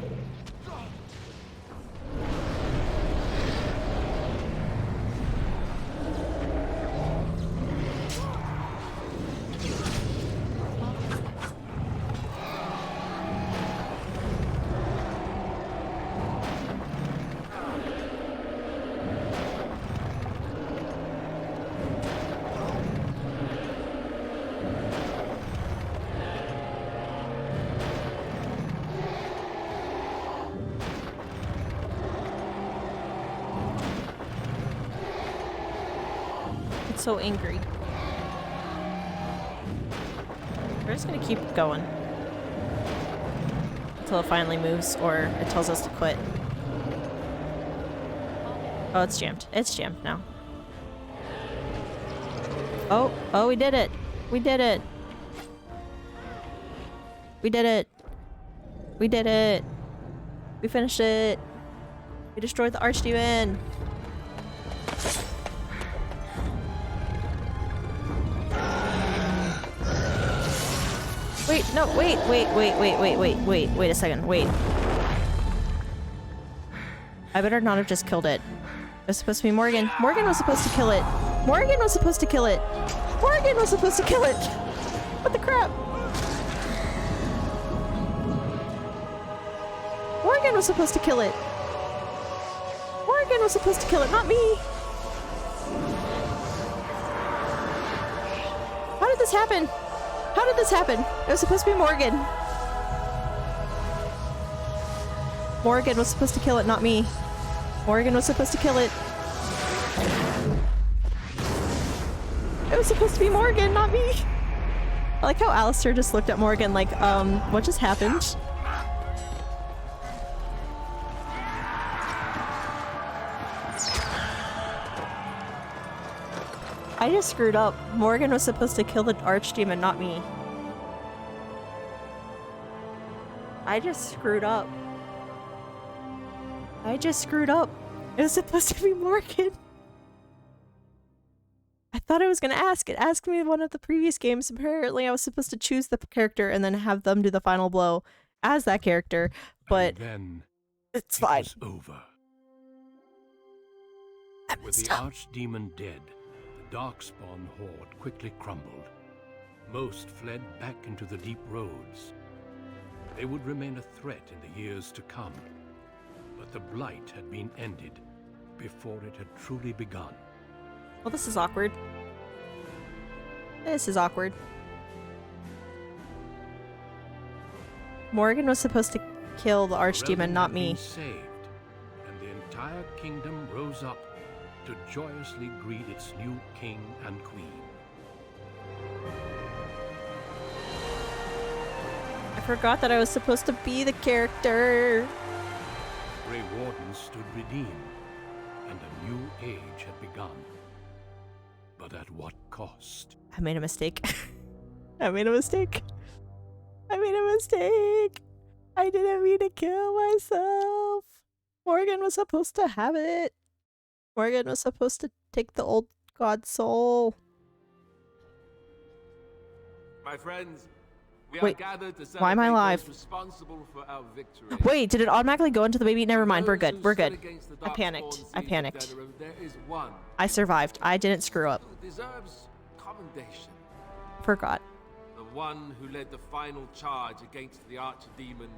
So angry. We're just gonna keep going until it finally moves or it tells us to quit. Oh, it's jammed. It's jammed now. Oh, we did it. We did it. We did it. We did it. We finished it. We destroyed the Archdemon. Wait, no, wait a second, wait. I better not have just killed it. It was supposed to be Morgan. Morgan was supposed to kill it. Morgan was supposed to kill it. Morgan was supposed to kill it. What the crap? Morgan was supposed to kill it. Morgan was supposed to kill it, not me. How did this happen? How did this happen? It was supposed to be Morgan. Morgan was supposed to kill it, not me. Morgan was supposed to kill it. It was supposed to be Morgan, not me. I like how Alistair just looked at Morgan like, what just happened? I just screwed up. Morgan was supposed to kill the Archdemon, not me. I just screwed up. I just screwed up. It was supposed to be Morgan. I thought I was gonna ask. It asked me in one of the previous games. Apparently I was supposed to choose the character and then have them do the final blow as that character, but then it's fine. It was over. I With the messed up. Archdemon dead, the Darkspawn horde quickly crumbled. Most fled back into the deep roads. They would remain a threat in the years to come. But the Blight had been ended before it had truly begun. Well, this is awkward. This is awkward. Morgan was supposed to kill the Archdemon, Realm not had me. been saved, and the entire kingdom rose up to joyously greet its new king and queen. I forgot that I was supposed to be the character. Grey Warden stood redeemed, and a new age had begun. But at what cost? I made a mistake. I made a mistake. I made a mistake. I didn't mean to kill myself. Morgan was supposed to have it. Morgan was supposed to take the old god soul. My friends, we Wait, are gathered to why am I celebrate alive? those responsible for our victory. Wait, did it automatically go into the baby? Never mind, we're Those good. who We're stood good. against the I Darkspawn panicked. I siege of panicked. Denerim, there is one I survived. I didn't screw up. who deserves commendation. Forgot. The one who led the final charge against the archdemon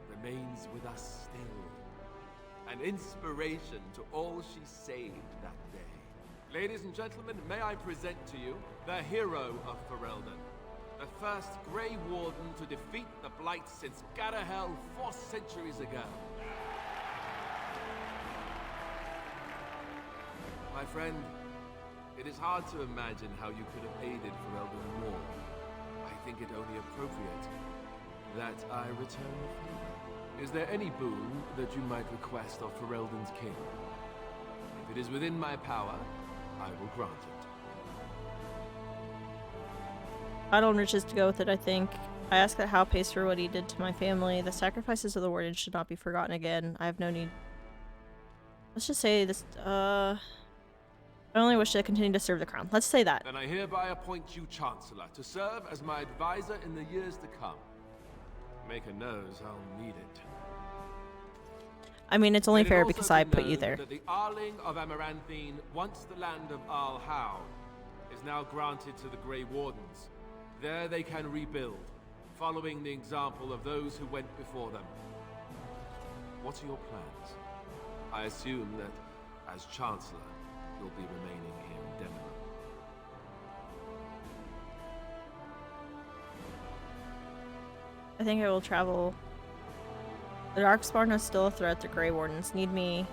remains with us still. An inspiration to all she saved that day. Ladies and gentlemen, may I present to you the hero of Ferelden. The first Grey Warden to defeat the Blight since Garahel 4 centuries ago. My friend, it is hard to imagine how you could have aided Ferelden more. I think it only appropriate that I return the favor. Is there any boon that you might request of Ferelden's king? If it is within my power, I will grant it. Idle riches to go with it, I think. I ask that Hal pays for what he did to my family. The sacrifices of the Warden should not be forgotten again. I have no need. Let's just say this, I only wish to continue to serve the crown. Let's say that. Then I hereby appoint you Chancellor to serve as my advisor in the years to come. Maker knows I'll need it. I mean, it's only Let it fair also because be I put you known there. That the Arling of Amaranthine, once the land of Arl Howe, is now granted to the Grey Wardens. There they can rebuild, following the example of those who went before them. What are your plans? I assume that, as Chancellor, you'll be remaining here in Denerim. I think I will travel. The Darkspawn is still a threat. The Grey Wardens need me.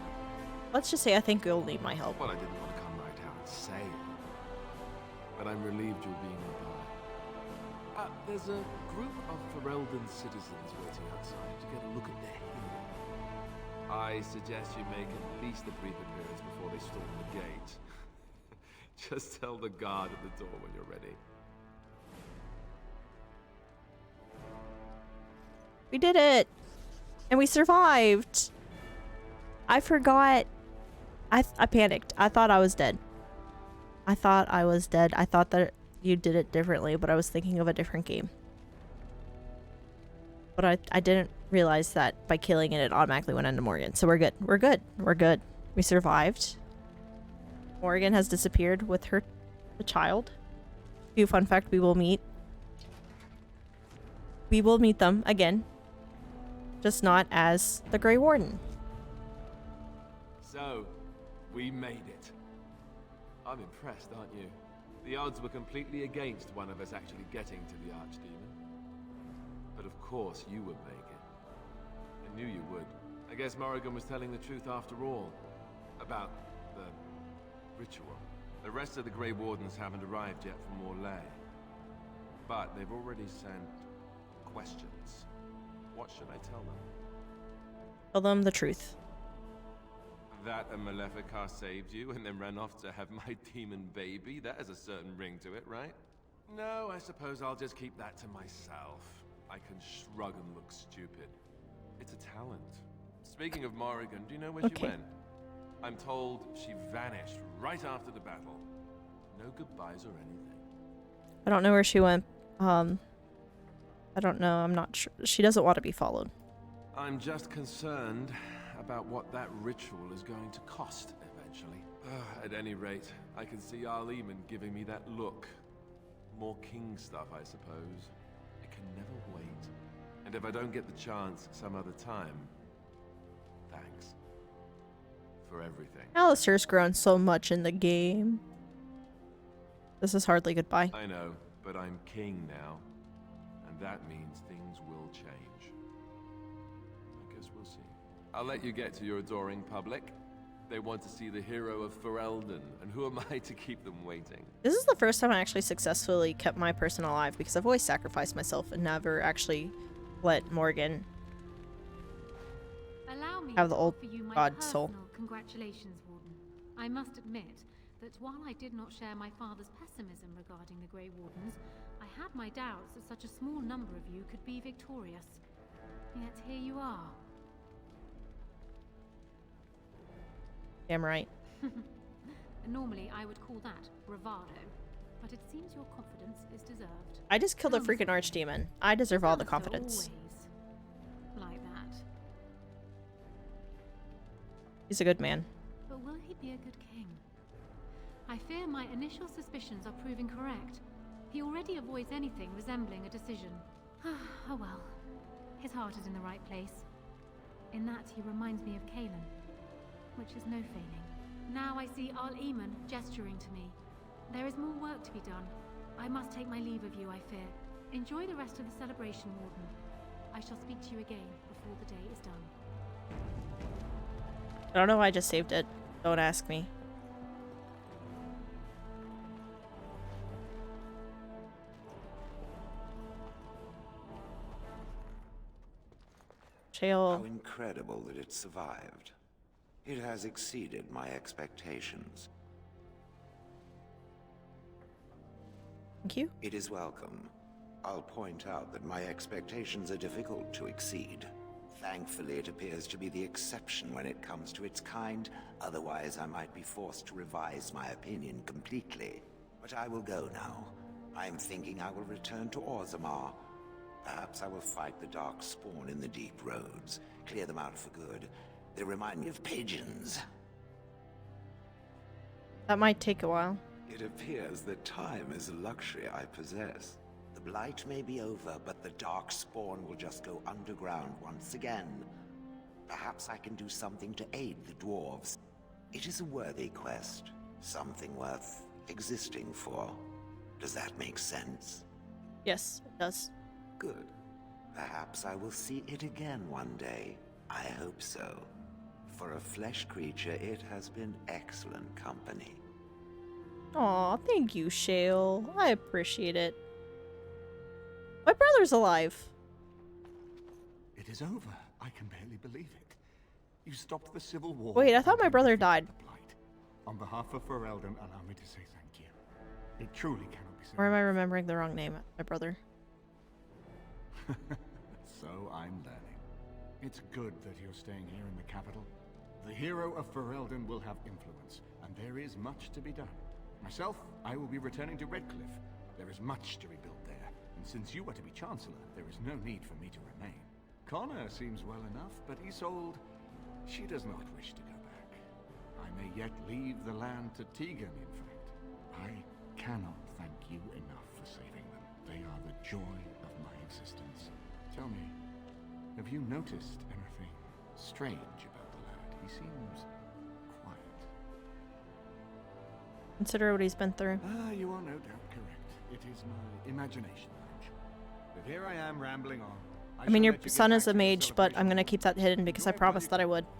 Let's just say I think you'll need my help. Well, I didn't want to come right out and say it, but I'm relieved you'll be nearby. There's a group of Ferelden citizens waiting outside to get a look at their hero. I suggest you make at least a brief appearance before they storm the gate. Just tell the guard at the door when you're ready. We did it! And we survived! I forgot. I panicked. I thought I was dead. I thought I was dead. I thought that you did it differently, but I was thinking of a different game. But I didn't realize that by killing it, it automatically went into Morgan. So we're good. We're good. We're good. We survived. Morgan has disappeared with the child. Few fun fact, we will meet. We will meet them again. Just not as the Grey Warden. So, we made it. I'm impressed, aren't you? The odds were completely against one of us actually getting to the Archdemon. But of course you would make it. I knew you would. I guess Morrigan was telling the truth after all. About the ritual. The rest of the Grey Wardens haven't arrived yet from Morlaix. But they've already sent questions. What should I tell them? Tell them the truth. That a Maleficar saved you and then ran off to have my demon baby? That has a certain ring to it, right? No, I suppose I'll just keep that to myself. I can shrug and look stupid. It's a talent. Speaking of Morrigan, do you know where she went? I'm told she vanished right after the battle. No goodbyes or anything. I don't know where she went. I don't know. I'm not sure. She doesn't want to be followed. I'm just concerned about what that ritual is going to cost eventually. At any rate, I can see Arleman giving me that look. More king stuff, I suppose. It can never wait. And if I don't get the chance some other time, thanks. For everything. Alistair's grown so much in the game. This is hardly goodbye. I know, but I'm king now. And that means things will change. I guess we'll see. I'll let you get to your adoring public. They want to see the hero of Ferelden, and who am I to keep them waiting? This is the first time I actually successfully kept my person alive, because I've always sacrificed myself and never actually let Morgan Allow me have the to old offer you my god soul. personal congratulations, Warden. I must admit that while I did not share my father's pessimism regarding the Grey Wardens, I had my doubts that such a small number of you could be victorious. Yet here you are. Damn right. Normally, I would call that bravado, but it seems your confidence is deserved. I just killed a Come, freaking Sir. archdemon. I deserve all the Master confidence. always like that. He's a good man. But will he be a good king? I fear my initial suspicions are proving correct. He already avoids anything resembling a decision. Oh well. His heart is in the right place. In that he reminds me of Kaelin, which is no failing. Now I see Arl Eamon gesturing to me. There is more work to be done. I must take my leave of you, I fear. Enjoy the rest of the celebration, Warden. I shall speak to you again before the day is done. I don't know why I just saved it. Don't ask me. How Shale. incredible that it survived. It has exceeded my expectations. Thank you. It is welcome. I'll point out that my expectations are difficult to exceed. Thankfully, it appears to be the exception when it comes to its kind. Otherwise, I might be forced to revise my opinion completely. But I will go now. I'm thinking I will return to Orzammar. Perhaps I will fight the Dark Spawn in the Deep Roads. Clear them out for good. They remind me of pigeons. That might take a while. It appears that time is a luxury I possess. The Blight may be over, but the Dark Spawn will just go underground once again. Perhaps I can do something to aid the dwarves. It is a worthy quest. Something worth existing for. Does that make sense? Yes, it does. Good. Perhaps I will see it again one day. I hope so. For a flesh creature, it has been excellent company. Aw, thank you, Shale. I appreciate it. My brother's alive. It is over. I can barely believe it. You stopped the civil war. Wait, I thought my and brother defeated died. the Blight. On behalf of Ferelden, allow me to say thank you. It truly cannot be said. Or am I remembering the wrong name? My brother. So I'm learning. It's good that you're staying here in the capital. The hero of Ferelden will have influence, and there is much to be done. Myself, I will be returning to Redcliffe. There is much to rebuild there, and since you are to be Chancellor, there is no need for me to remain. Connor seems well enough, but Isolde, she does not wish to go back. I may yet leave the land to Tegan, in fact. I cannot thank you enough for saving them. They are the joy of my existence. Tell me, have you noticed anything strange about the lad? He seems quiet. Consider what he's been through. You are no doubt correct. It is my imagination, I'm sure. But here I am rambling on. I mean, shall your let you get son back is to a the mage, but I'm celebration. gonna keep that hidden because I Enjoy promised that I bloody- would.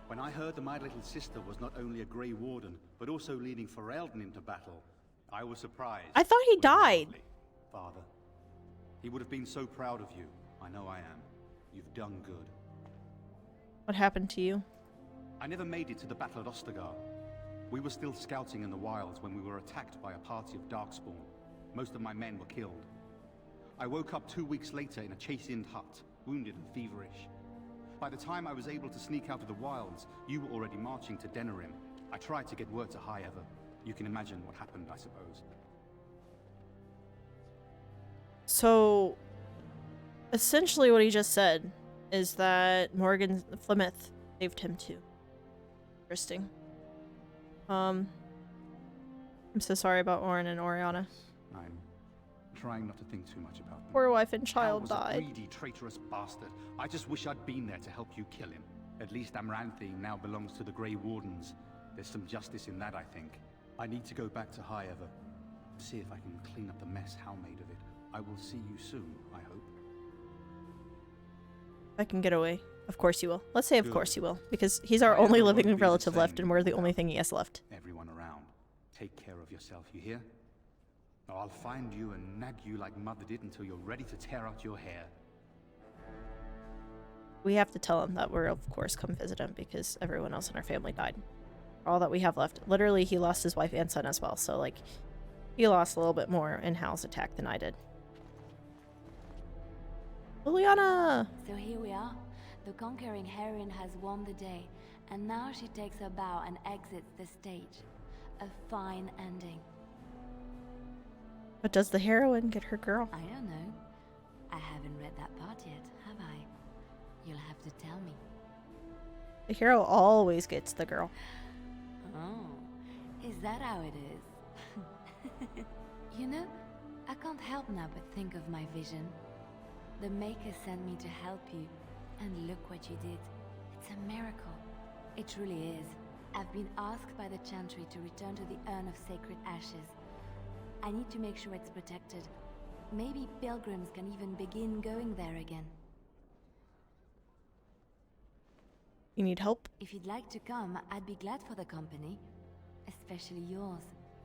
When I heard that my little sister was not only a Grey Warden, but also leading Ferelden into battle, I was surprised. I thought he but died. lovely. Father, he would have been so proud of you. I know I am. You've done good. What happened to you? I never made it to the Battle of Ostagar. We were still scouting in the wilds when we were attacked by a party of Darkspawn. Most of my men were killed. I woke up 2 weeks later in a chastened hut, wounded and feverish. By the time I was able to sneak out of the wilds, you were already marching to Denerim. I tried to get word to High Ever. You can imagine what happened, I suppose. So, essentially what he just said is that Morgan Flemeth saved him too. Interesting. I'm so sorry about Orin and Oriana. I'm trying not to think too much about them. Poor wife and Hal child was a died. greedy, traitorous bastard. I just wish I'd been there to help you kill him. At least Amaranthi now belongs to the Grey Wardens. There's some justice in that, I think. I need to go back to High Ever. See if I can clean up the mess Hal made of it. I will see you soon, I hope. I can get away. Of course you will. Let's say of Good. course you will, because he's our High only Ever won't living be the relative left, same and we're the only without thing he has left. Everyone around. Take care of yourself, you hear? Or I'll find you and nag you like Mother did until you're ready to tear out your hair. We have to tell him that we're of course come visit him because everyone else in our family died. All that we have left. Literally, he lost his wife and son as well, so like, he lost a little bit more in Hal's attack than I did. Liliana! So here we are. The conquering heroine has won the day, and now she takes her bow and exits the stage. A fine ending. But does the heroine get her girl? I don't know. I haven't read that part yet, have I? You'll have to tell me. The hero always gets the girl. Oh, is that how it is? You know, I can't help now but think of my vision. The Maker sent me to help you, and look what you did. It's a miracle. It truly is. I've been asked by the Chantry to return to the Urn of Sacred Ashes. I need to make sure it's protected. Maybe pilgrims can even begin going there again. You need help? If you'd like to come, I'd be glad for the company. Especially yours.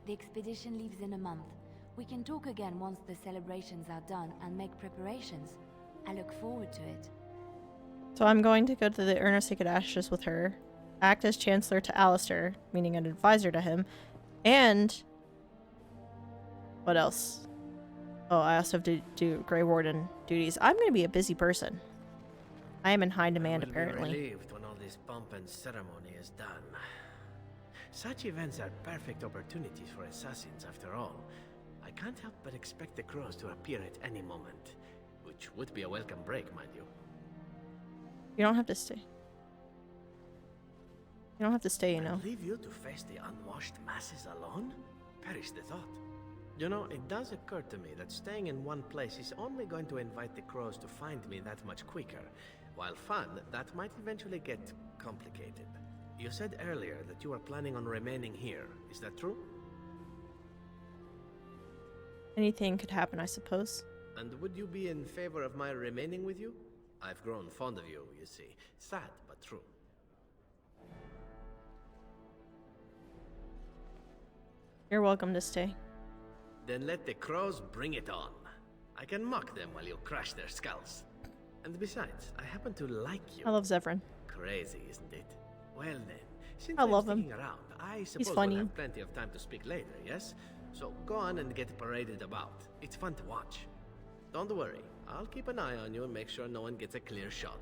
The expedition leaves in a month. We can talk again once the celebrations are done and make preparations. I look forward to it. So I'm going to go to the Urn of Sacred Ashes with her, act as Chancellor to Alistair, meaning an advisor to him, and... what else? Oh, I also have to do Grey Warden duties. I'm going to be a busy person. I am in high demand, apparently. Be relieved when all this pomp and ceremony is done. Such events are perfect opportunities for assassins, after all. I can't help but expect the crows to appear at any moment, which would be a welcome break, mind you. You don't have to stay. You don't have to stay, you know. And leave you to face the unwashed masses alone? Perish the thought. You know, it does occur to me that staying in one place is only going to invite the crows to find me that much quicker. While fun, that might eventually get complicated. You said earlier that you are planning on remaining here. Is that true? Anything could happen, I suppose. And would you be in favor of my remaining with you? I've grown fond of you, you see. Sad, but true. You're welcome to stay. Then let the crows bring it on. I can mock them while you crush their skulls. And besides, I happen to like you. I love Zevran. Crazy, isn't it? Well then, since I I'm love him. sticking around, I suppose He's we'll funny. have plenty of time to speak later, yes? So go on and get paraded about. It's fun to watch. Don't worry, I'll keep an eye on you and make sure no one gets a clear shot.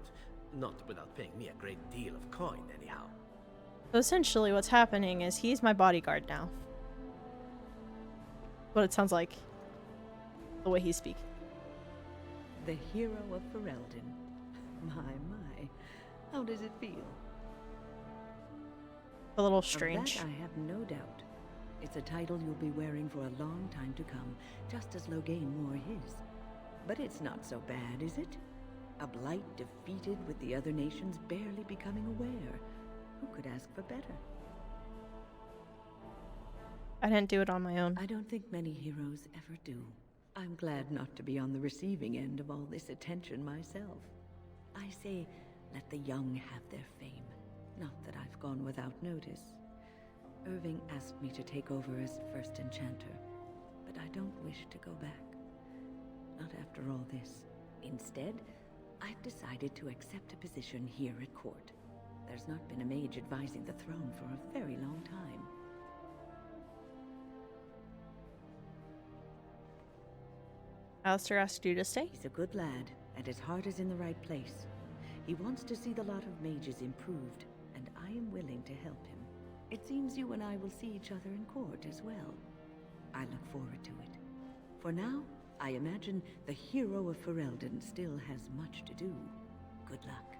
Not without paying me a great deal of coin, anyhow. So essentially what's happening is he's my bodyguard now. What it sounds like. The way he's speaking. The hero of Ferelden. My. How does it feel? A little Of strange. that I have no doubt. It's a title you'll be wearing for a long time to come, just as Loghain wore his. But it's not so bad, is it? A blight defeated with the other nations barely becoming aware. Who could ask for better? I didn't do it on my own. I don't think many heroes ever do. I'm glad not to be on the receiving end of all this attention myself. I say, let the young have their fame. Not that I've gone without notice. Irving asked me to take over as first enchanter, but I don't wish to go back. Not after all this. Instead, I've decided to accept a position here at court. There's not been a mage advising the throne for a very long time. Alistair asked you to stay? He's a good lad, and his heart is in the right place. He wants to see the lot of mages improved, and I am willing to help him. It seems you and I will see each other in court as well. I look forward to it. For now, I imagine the hero of Ferelden still has much to do. Good luck.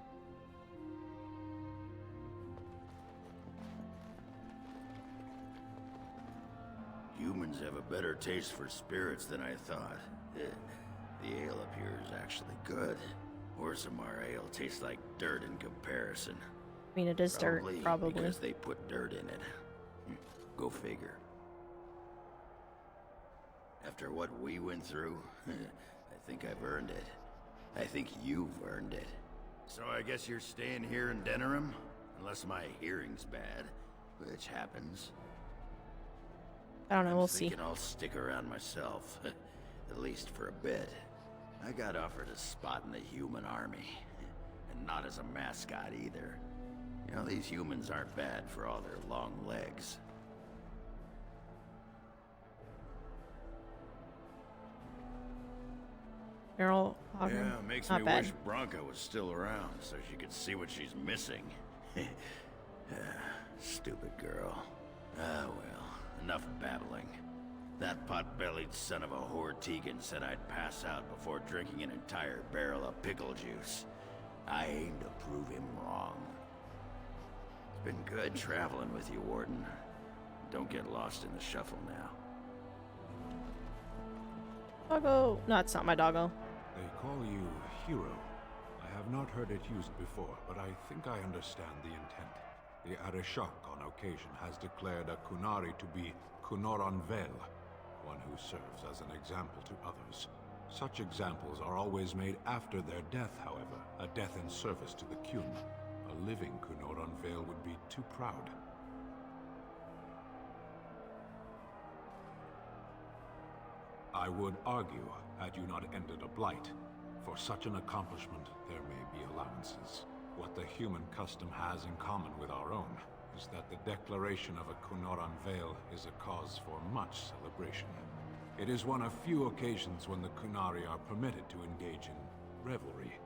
Humans have a better taste for spirits than I thought. The ale up here is actually good. Orzammar ale tastes like dirt in comparison. I mean, it is dirt, probably. Because they put dirt in it. Go figure. After what we went through, I think I've earned it. I think you've earned it. So I guess you're staying here in Denerim? Unless my hearing's bad, which happens. I don't know, we'll see. I'm thinking I'll stick around myself, at least for a bit. I got offered a spot in the human army, and not as a mascot either. You know, these humans aren't bad for all their long legs. Earl Hogren. Yeah, makes Not me bad. wish Bronca was still around so she could see what she's missing. Stupid girl. Ah, well, enough babbling. That pot-bellied son of a whore Tegan said I'd pass out before drinking an entire barrel of pickle juice. I aim to prove him wrong. It's been good traveling with you, Warden. Don't get lost in the shuffle now. Doggo. No, it's not my doggo. They call you Hero. I have not heard it used before, but I think I understand the intent. The Arishok on occasion has declared a Kunari to be Kunoran Vel, one who serves as an example to others. Such examples are always made after their death, however, a death in service to the Kyun. A living Kunoran Vel would be too proud. I would argue, had you not ended a blight, for such an accomplishment there may be allowances. What the human custom has in common with our own is that the declaration of a Kunoran Vel is a cause for much celebration. It is one of few occasions when the Kunari are permitted to engage in revelry.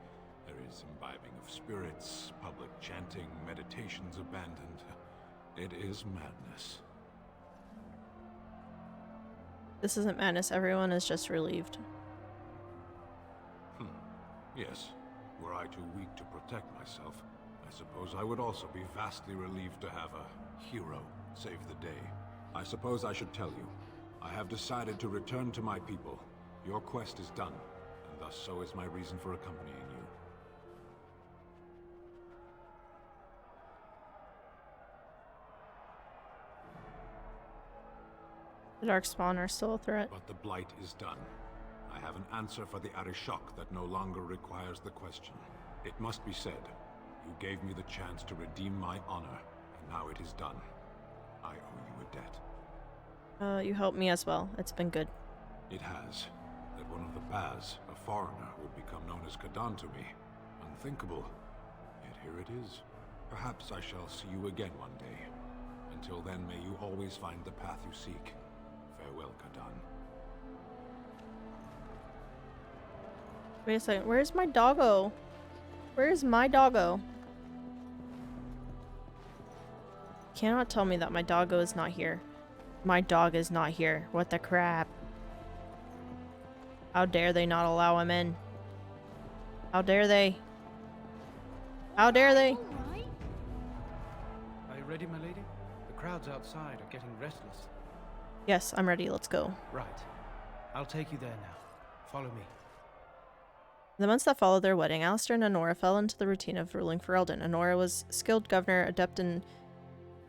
There is imbibing of spirits, public chanting, meditations abandoned. It is madness. This isn't madness. Everyone is just relieved. Yes. Were I too weak to protect myself, I suppose I would also be vastly relieved to have a hero save the day. I suppose I should tell you. I have decided to return to my people. Your quest is done, and thus so is my reason for accompanying you. The Darkspawn are still a threat. But the Blight is done. I have an answer for the Arishok that no longer requires the question. It must be said, you gave me the chance to redeem my honor, and now it is done. I owe you a debt. You helped me as well. It's been good. It has. That one of the Baz, a foreigner, would become known as Kadan to me. Unthinkable. Yet here it is. Perhaps I shall see you again one day. Until then, may you always find the path you seek. Farewell, Kadan. Wait a second. Where's my doggo? Where's my doggo? Cannot tell me that my doggo is not here. My dog is not here. What the crap? How dare they not allow him in? How dare they? How dare they? Are you ready, my lady? The crowds outside are getting restless. Yes, I'm ready. Let's go. Right. I'll take you there now. Follow me. In the months that followed their wedding, Alistair and Honora fell into the routine of ruling Ferelden. Honora was a skilled governor, adept in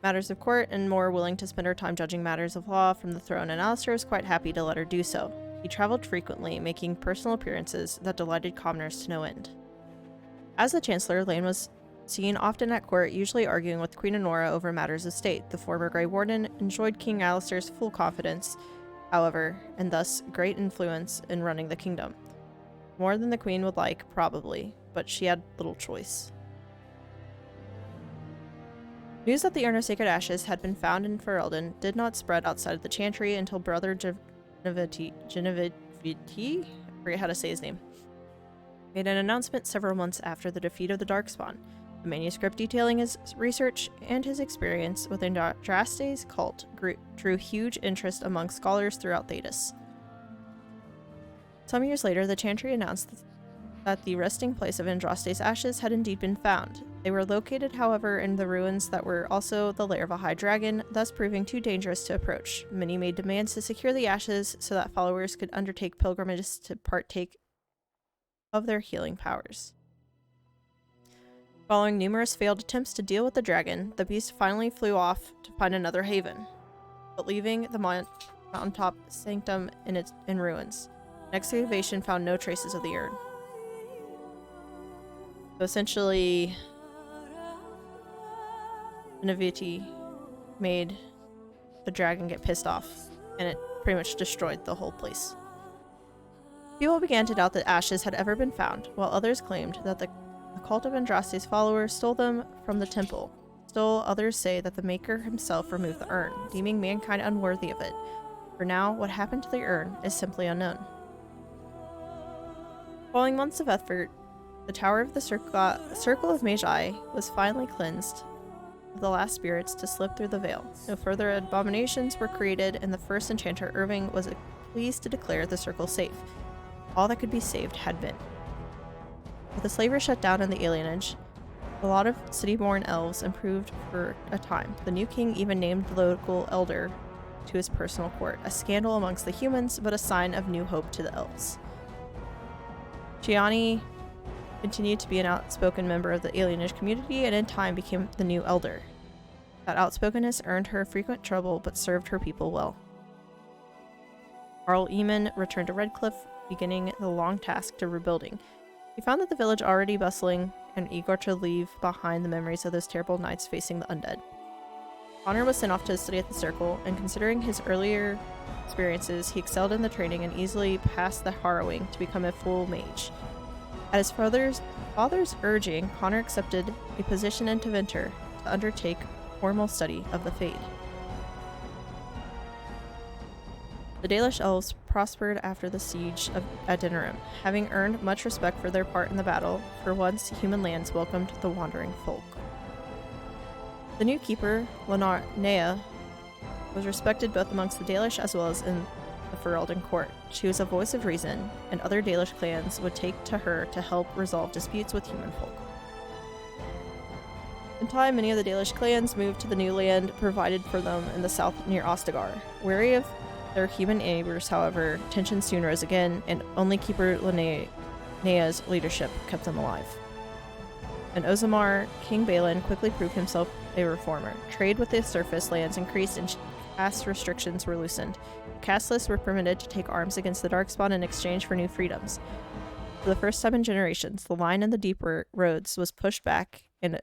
matters of court, and more willing to spend her time judging matters of law from the throne, and Alistair was quite happy to let her do so. He traveled frequently, making personal appearances that delighted commoners to no end. As the Chancellor, Lane was seen often at court, usually arguing with Queen Honora over matters of state. The former Grey Warden enjoyed King Alistair's full confidence, however, and thus great influence in running the kingdom. More than the Queen would like, probably, but she had little choice. News that the Urn of Sacred Ashes had been found in Ferelden did not spread outside of the Chantry until Brother Geneviti, I forget how to say his name, made an announcement several months after the defeat of the Darkspawn. A manuscript detailing his research and his experience with Andraste's cult drew huge interest among scholars throughout Thedas. Some years later, the Chantry announced that the resting place of Andraste's ashes had indeed been found. They were located, however, in the ruins that were also the lair of a high dragon, thus proving too dangerous to approach. Many made demands to secure the ashes so that followers could undertake pilgrimages to partake of their healing powers. Following numerous failed attempts to deal with the dragon, the beast finally flew off to find another haven, but leaving the mountaintop sanctum in ruins. An excavation found no traces of the urn. So essentially, Geneviti made the dragon get pissed off, and it pretty much destroyed the whole place. People began to doubt that ashes had ever been found, while others claimed that the cult of Andraste's followers stole them from the temple. Still, others say that the Maker himself removed the urn, deeming mankind unworthy of it. For now, what happened to the urn is simply unknown. Following months of effort, the Tower of the Circle of Magi was finally cleansed of the last spirits to slip through the veil. No further abominations were created, and the first enchanter, Irving, was pleased to declare the circle safe. All that could be saved had been. With the slavery shut down in the alienage, a lot of city-born elves improved for a time. The new king even named the local elder to his personal court, a scandal amongst the humans, but a sign of new hope to the elves. Gianni continued to be an outspoken member of the alienage community, and in time became the new elder. That outspokenness earned her frequent trouble, but served her people well. Jarl Eamon returned to Redcliffe, beginning the long task to rebuilding. He found that the village already bustling and eager to leave behind the memories of those terrible nights facing the undead. Connor was sent off to study at the Circle, and considering his earlier experiences, he excelled in the training and easily passed the harrowing to become a full mage. At his father's urging, Connor accepted a position in Tevinter to undertake formal study of the Fade. The Dalish elves prospered after the siege of Adeniram, having earned much respect for their part in the battle. For once, human lands welcomed the wandering folk. The new keeper, Linnea, was respected both amongst the Dalish as well as in the Ferelden court. She was a voice of reason, and other Dalish clans would take to her to help resolve disputes with human folk. In time, many of the Dalish clans moved to the new land provided for them in the south near Ostagar. Wary of their human neighbors, however, tensions soon rose again, and only keeper Linnea's leadership kept them alive. In Ozamar, King Balin quickly proved himself a reformer. Trade with the surface lands increased, and caste restrictions were loosened. Casteless were permitted to take arms against the Darkspawn in exchange for new freedoms. For the first time in generations, the line in the deep roads was pushed back, and a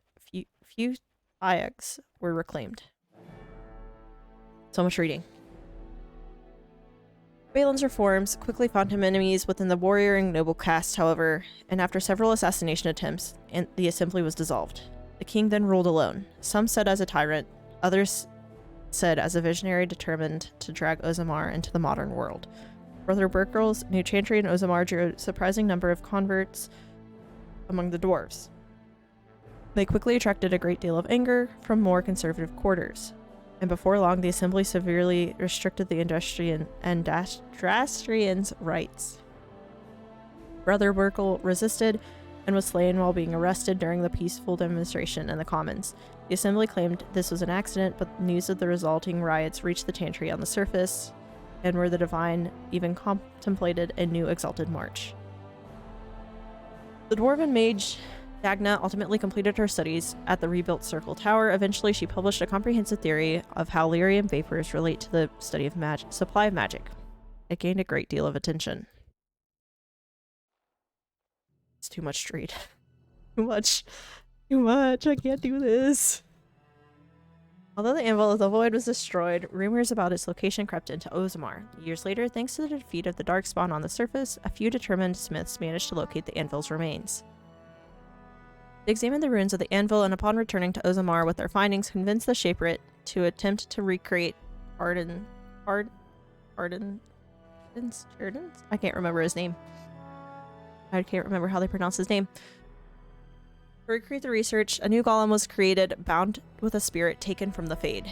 few Ayags were reclaimed. So much reading. Balin's reforms quickly found him enemies within the warrioring noble caste, however, and after several assassination attempts, the assembly was dissolved. The king then ruled alone. Some said as a tyrant, others said as a visionary determined to drag Ozamar into the modern world. Brother Berkel's new chantry in Ozamar drew a surprising number of converts among the dwarves. They quickly attracted a great deal of anger from more conservative quarters, and before long the assembly severely restricted the Andrastrians' rights. Brother Berkel resisted and was slain while being arrested during the peaceful demonstration in the Commons. The assembly claimed this was an accident, but news of the resulting riots reached the chantry on the surface, and where the divine even contemplated a new exalted march. The dwarven mage Dagna ultimately completed her studies at the rebuilt Circle Tower. Eventually, she published a comprehensive theory of how lyrium vapors relate to the study of supply of magic. It gained a great deal of attention. It's too much to read. Too much. I can't do this. Although the Anvil of the Void was destroyed, rumors about its location crept into Ozamar. Years later, thanks to the defeat of the Darkspawn on the surface, a few determined smiths managed to locate the Anvil's remains. They examined the ruins of the Anvil, and upon returning to Ozamar with their findings, convinced the Shaperate to attempt to recreate Ardens? I can't remember his name. I can't remember how they pronounce his name. To recreate the research, a new golem was created, bound with a spirit taken from the Fade.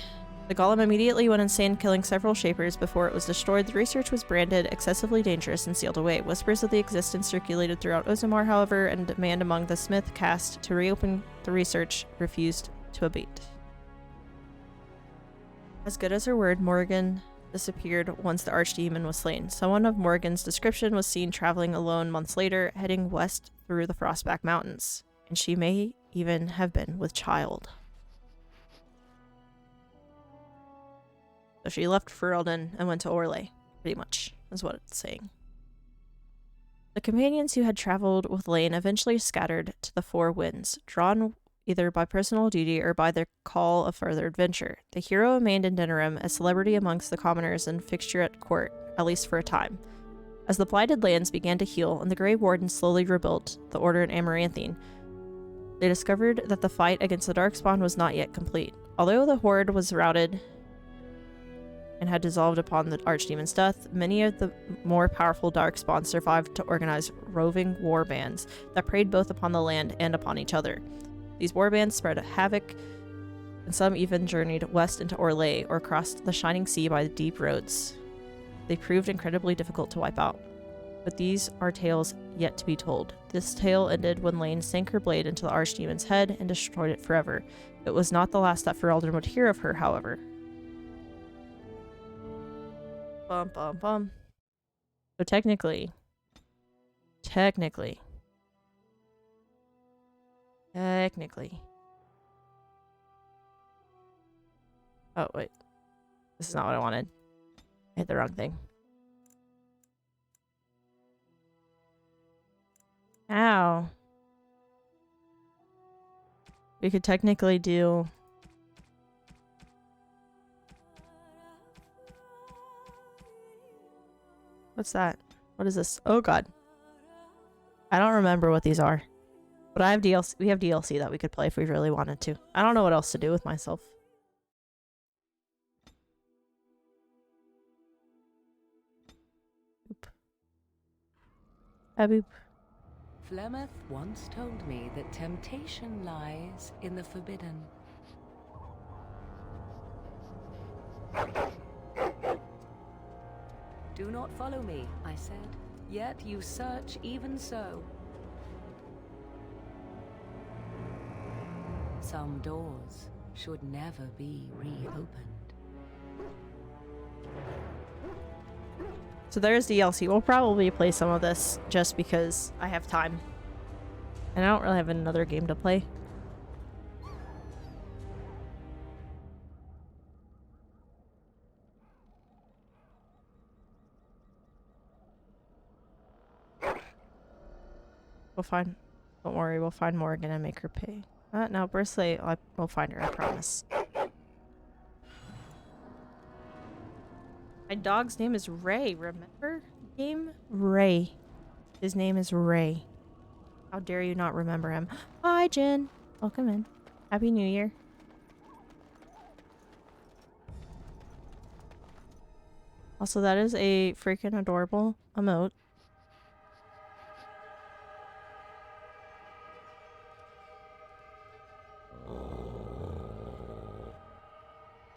The golem immediately went insane, killing several Shapers before it was destroyed. The research was branded excessively dangerous and sealed away. Whispers of the existence circulated throughout Ozamar, however, and demand among the Smith caste to reopen the research refused to abate. As good as her word, Morrigan disappeared once the archdemon was slain. Someone of Morrigan's description was seen traveling alone months later, heading west through the Frostback Mountains, and she may even have been with child. So she left Ferelden and went to Orlais, pretty much, is what it's saying. The companions who had traveled with Lane eventually scattered to the Four Winds, drawn either by personal duty or by their call of further adventure. The hero remained in Denerim, a celebrity amongst the commoners and fixture at court, at least for a time. As the blighted lands began to heal and the Grey Warden slowly rebuilt the Order in Amaranthine, they discovered that the fight against the Darkspawn was not yet complete. Although the Horde was routed, and had dissolved upon the archdemon's death, many of the more powerful Darkspawn survived to organize roving war bands that preyed both upon the land and upon each other. These war bands spread havoc, and some even journeyed west into Orlais or crossed the shining sea by the deep roads. They proved incredibly difficult to wipe out. But these are tales yet to be told. This tale ended when Lane sank her blade into the archdemon's head and destroyed it forever. It was not the last that Ferelden would hear of her, however. Bum bum bum. So technically. Oh, wait. This is not what I wanted. I hit the wrong thing. Ow. We could technically do... What's that? What is this? Oh god. I don't remember what these are. But I have DLC. We have DLC that we could play if we really wanted to. I don't know what else to do with myself. Boop. Boop. Flemeth once told me that temptation lies in the forbidden. Do not follow me, I said, yet you search even so. Some doors should never be reopened. So there's DLC. We'll probably play some of this just because I have time. And I don't really have another game to play. We'll find... Don't worry, we'll find Morrigan and make her pay. No, Bursley, we'll find her, I promise. My dog's name is Ray, remember? Game? Ray. His name is Ray. How dare you not remember him? Hi, Jen. Welcome in. Happy New Year. Also, that is a freaking adorable emote.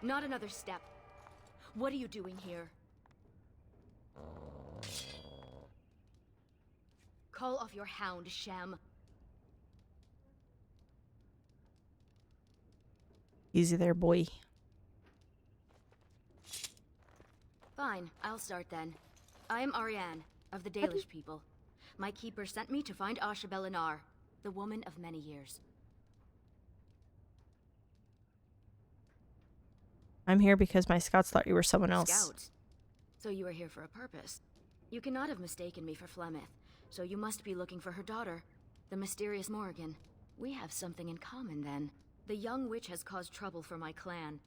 Not another step. What are you doing here? Call off your hound, Shem. Easy there, boy. Fine, I'll start then. I am Ariane, of the Dalish people. My keeper sent me to find Asha Belinar, the woman of many years. I'm here because my scouts thought you were someone else. Scouts? So you are here for a purpose. You cannot have mistaken me for Flemeth, so you must be looking for her daughter, the mysterious Morrigan. We have something in common then. The young witch has caused trouble for my clan.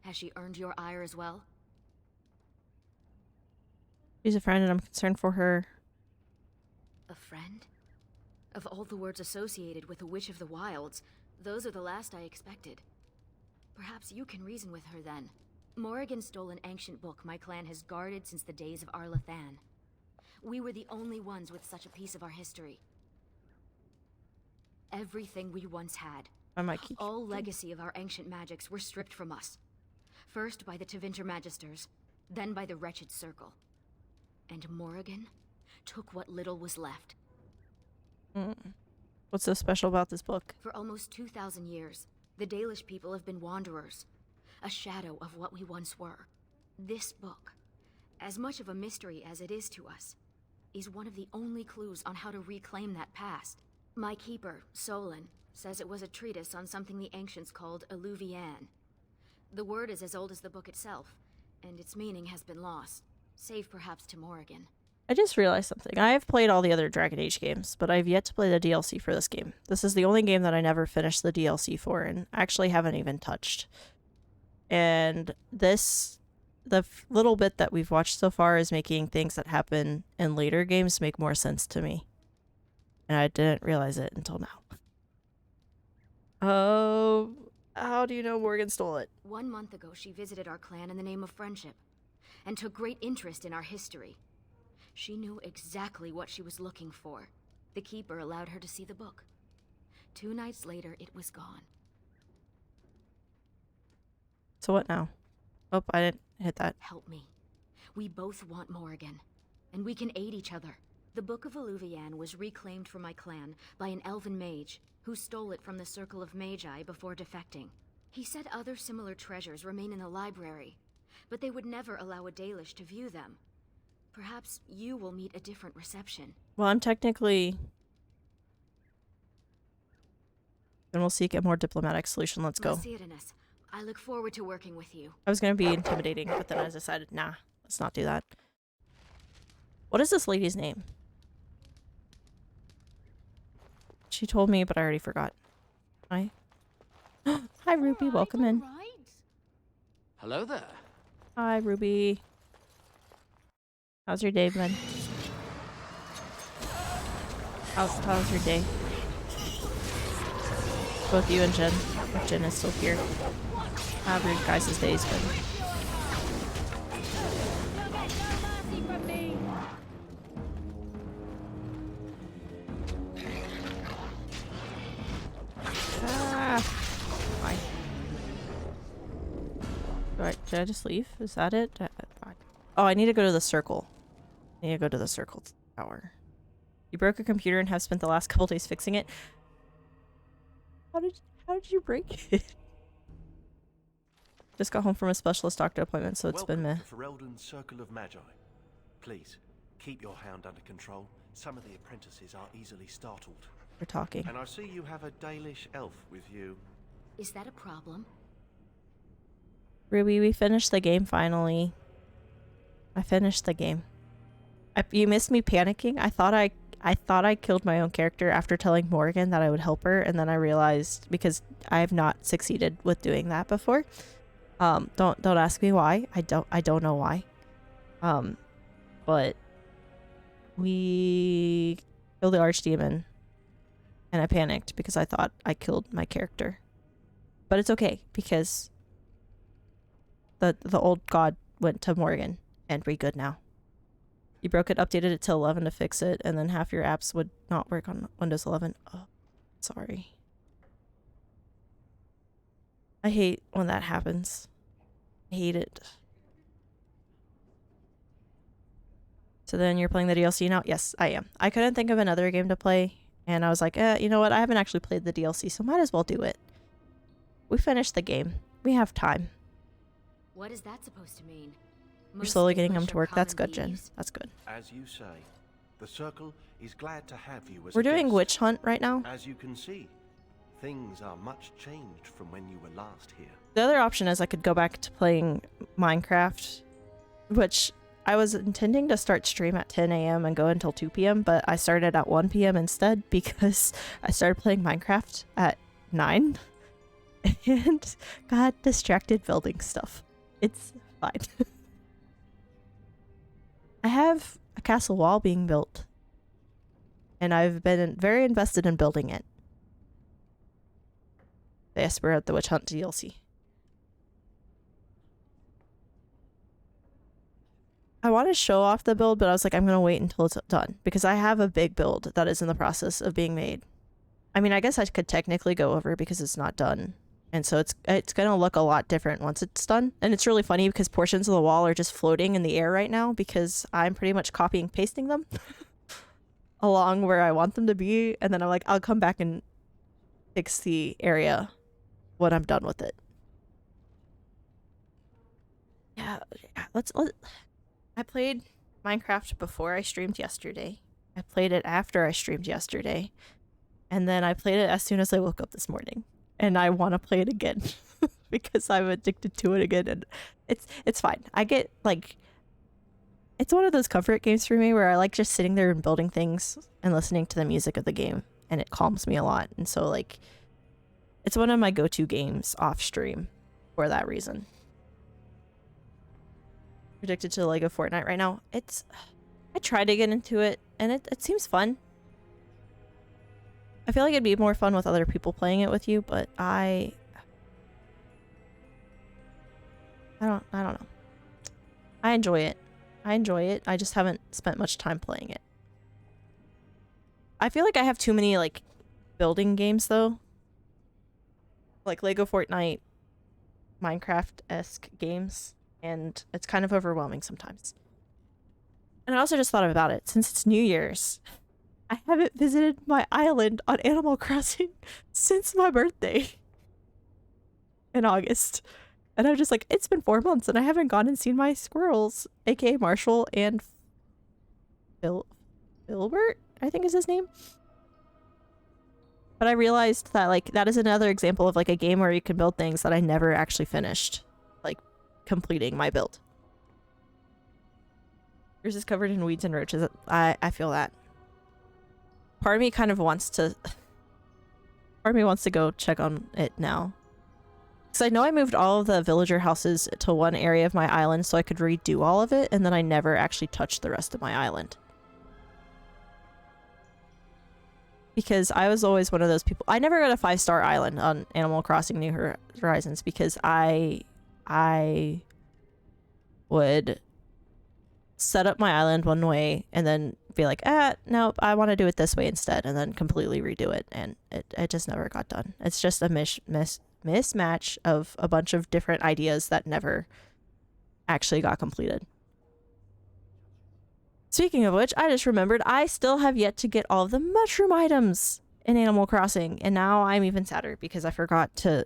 Has she earned your ire as well? She's a friend and I'm concerned for her. A friend? Of all the words associated with a witch of the wilds, those are the last I expected. Perhaps you can reason with her then. Morrigan stole an ancient book my clan has guarded since the days of Arlathan. We were the only ones with such a piece of our history. Everything we once had, all legacy of our ancient magics were stripped from us. First by the Tevinter Magisters, then by the Wretched Circle. And Morrigan took what little was left. What's so special about this book? For almost 2,000 years, the Dalish people have been wanderers, a shadow of what we once were. This book, as much of a mystery as it is to us, is one of the only clues on how to reclaim that past. My keeper, Solon, says it was a treatise on something the ancients called Alluvian. The word is as old as the book itself, and its meaning has been lost, save perhaps to Morrigan. I just realized something. I have played all the other Dragon Age games, but I've yet to play the DLC for this game. This is the only game that I never finished the DLC for and actually haven't even touched. And this, the little bit that we've watched so far is making things that happen in later games make more sense to me. And I didn't realize it until now. Oh, How do you know Morgan stole it? 1 month ago, she visited our clan in the name of friendship, and took great interest in our history. She knew exactly what she was looking for. The Keeper allowed her to see the book. 2 nights later, it was gone. So what now? Oh, I didn't hit that. Help me. We both want Morrigan, and we can aid each other. The Book of Eluvian was reclaimed for my clan by an elven mage who stole it from the Circle of Magi before defecting. He said other similar treasures remain in the library, but they would never allow a Dalish to view them. Perhaps you will meet a different reception. Well, I'm technically... Then we'll seek a more diplomatic solution. Let's go. Lycidanis, I look forward to working with you. I was going to be intimidating, but then I decided, nah, let's not do that. What is this lady's name? She told me, but I already forgot. Hi. Hi, Ruby. Welcome in. Hello there. Hi, Ruby. How's your day, bud? How's your day? Both you and Jen. If Jen is still here. How have your guys' days been? Why? Did I just leave? Is that it? Oh, I need to go to the circle. I need to go to the circle tower. You broke a computer and have spent the last couple days fixing it. How did you break it? Just got home from a specialist doctor appointment, so it's been meh. Welcome to Ferelden's Circle of Magi. Please, keep your hound under control. Some of the apprentices are easily startled. We're talking. And I see you have a Dalish elf with you. Is that a problem? Ruby, we finished the game finally. I finished the game. You missed me panicking. I thought I killed my own character after telling Morgan that I would help her, and then I realized, because I have not succeeded with doing that before. Don't ask me why. I don't know why. But we killed the archdemon, and I panicked because I thought I killed my character. But it's okay because the old god went to Morgan, and we're good now. You broke it, updated it to 11 to fix it, and then half your apps would not work on Windows 11. Oh, sorry. I hate when that happens. I hate it. So then you're playing the DLC now? Yes, I am. I couldn't think of another game to play, and I was like, you know what? I haven't actually played the DLC, so might as well do it. We finished the game. We have time. What is that supposed to mean? You're slowly getting him to work. That's good, Jen. That's good. As you say, the Circle is glad to have you as We're a doing guest. Witch Hunt right now. As you can see, things are much changed from when you were last here. The other option is I could go back to playing Minecraft, which I was intending to start stream at 10 a.m. and go until 2 p.m., but I started at 1 p.m. instead because I started playing Minecraft at 9 and got distracted building stuff. It's fine. I have a castle wall being built, and I've been very invested in building it. Yes, we're at the Witch Hunt DLC. I want to show off the build, but I was like, I'm going to wait until it's done, because I have a big build that is in the process of being made. I mean, I guess I could technically go over because it's not done. And so it's going to look a lot different once it's done. And it's really funny because portions of the wall are just floating in the air right now because I'm pretty much copying pasting them along where I want them to be. And then I'm like, I'll come back and fix the area when I'm done with it. Yeah, I played Minecraft before I streamed yesterday. I played it after I streamed yesterday. And then I played it as soon as I woke up this morning. And I want to play it again because I'm addicted to it again, and it's fine. I get like, it's one of those comfort games for me where I like just sitting there and building things and listening to the music of the game, and it calms me a lot. And so like, it's one of my go-to games off stream for that reason. Addicted to Lego Fortnite right now. I tried to get into it, and it seems fun. I feel like it'd be more fun with other people playing it with you, but I I don't know. I enjoy it. I just haven't spent much time playing it. I feel like I have too many like building games though. Like Lego Fortnite, Minecraft-esque games, and it's kind of overwhelming sometimes. And I also just thought about it. Since it's New Year's, I haven't visited my island on Animal Crossing since my birthday in August. And I'm just like, it's been 4 months and I haven't gone and seen my squirrels, aka Marshall and Filbert, I think is his name. But I realized that like that is another example of like a game where you can build things that I never actually finished, like completing my build. Yours is covered in weeds and roaches. I feel that. Part of me kind of wants to go check on it now. Because I know I moved all of the villager houses to one area of my island so I could redo all of it, and then I never actually touched the rest of my island. Because I was always one of those people. I never got a 5-star island on Animal Crossing New Horizons because I would set up my island one way and then be like, nope, I want to do it this way instead, and then completely redo it, and it just never got done. It's just a mismatch of a bunch of different ideas that never actually got completed. Speaking of which, I just remembered I still have yet to get all of the mushroom items in Animal Crossing, and now I'm even sadder because I forgot to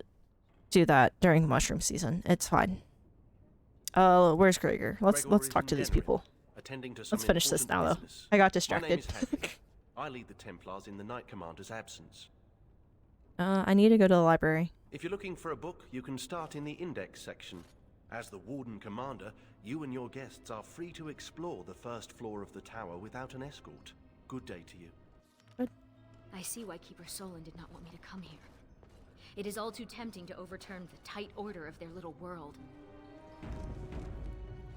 do that during mushroom season. It's fine. Where's Gregor? Let's talk to these people. Let's finish this now, though. I got distracted. I lead the Templars in the Knight Commander's absence. I need to go to the library. If you're looking for a book, you can start in the index section. As the Warden Commander, you and your guests are free to explore the first floor of the tower without an escort. Good day to you. Good. I see why Keeper Solon did not want me to come here. It is all too tempting to overturn the tight order of their little world.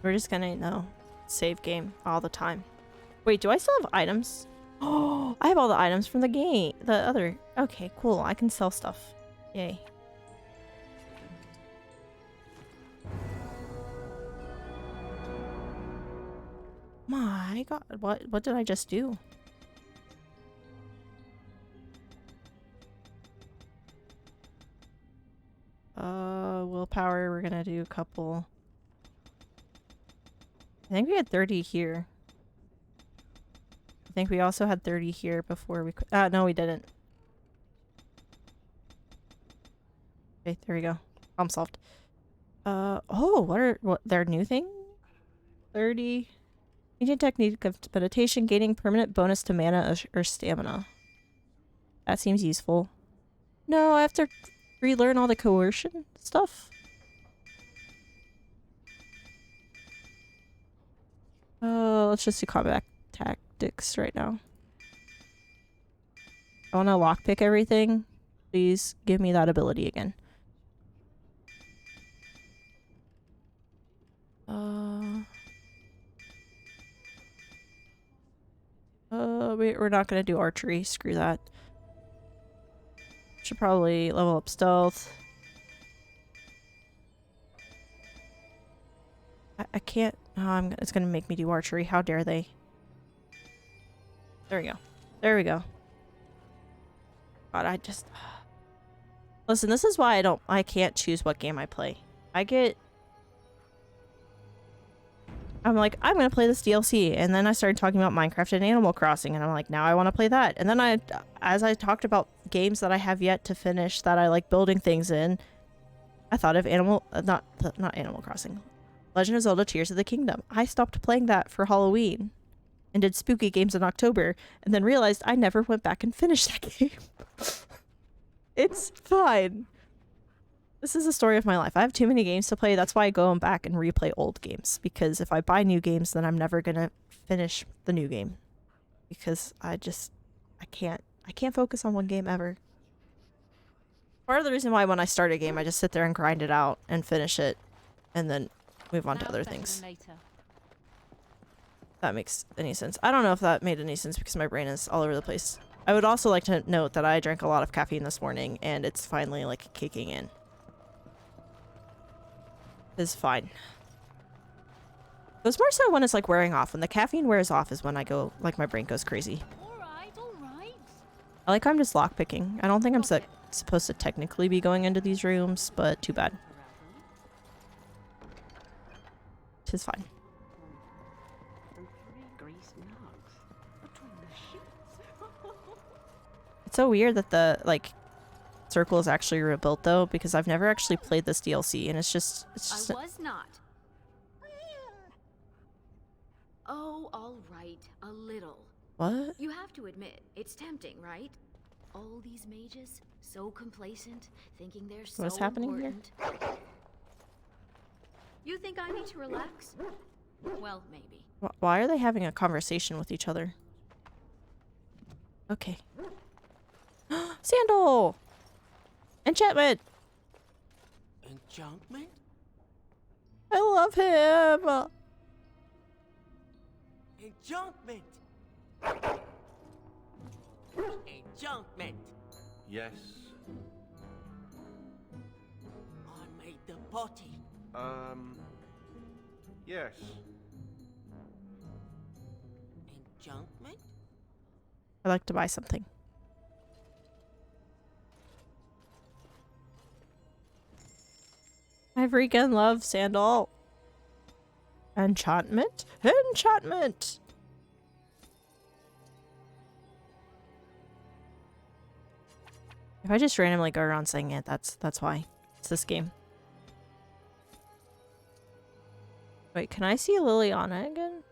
We're just gonna, save game all the time. Wait, do I still have items? Oh, I have all the items from the game. The other. Okay, cool. I can sell stuff. Yay. My god, what did I just do? Willpower, we're gonna do a couple. I think we had 30 here. I think we also had 30 here before we no, we didn't. Okay, there we go. Problem solved. What their new thing? 30. Ancient technique of meditation, gaining permanent bonus to mana or stamina. That seems useful. No, I have to relearn all the coercion stuff. Let's just do combat tactics right now. I want to lockpick everything. Please give me that ability again. We're not gonna do archery. Screw that. Should probably level up stealth. I can't. Oh, it's gonna make me do archery. How dare they? There we go. There we go. God, I just... Listen, this is why I can't choose what game I play. I'm like, I'm gonna play this DLC, and then I started talking about Minecraft and Animal Crossing, and I'm like, now I want to play that. And then as I talked about games that I have yet to finish that I like building things in, I thought of not Animal Crossing, Legend of Zelda: Tears of the Kingdom. I stopped playing that for Halloween, and did spooky games in October, and then realized I never went back and finished that game. It's fine. This is the story of my life. I have too many games to play. That's why I go back and replay old games. Because if I buy new games, then I'm never gonna finish the new game. Because I can't focus on one game ever. Part of the reason why when I start a game, I just sit there and grind it out and finish it. And then move on to other things. That makes any sense. I don't know if that made any sense because my brain is all over the place. I would also like to note that I drank a lot of caffeine this morning and it's finally like kicking in. is fine. It was more so when it's like wearing off. When the caffeine wears off is when I go, like my brain goes crazy. I like how I'm just lockpicking. I don't think I'm supposed to technically be going into these rooms, but too bad. Tis fine. It's so weird that the, like, circle is actually rebuilt though, because I've never actually played this DLC, and it's just I was not. Oh, all right, a little. What? You have to admit, it's tempting, right? All these mages, so complacent, thinking they're so What's happening important. You think I need to relax? Well, maybe. Why are they having a conversation with each other? Okay. Sandal! Enchantment! Enchantment? I love him! Enchantment! Enchantment! Yes. I made the potty. Yes. Enchantment? I'd like to buy something. I freaking love Sandal. Enchantment? Enchantment! If I just randomly go around saying it, that's why. It's this game. Wait, can I see Liliana again?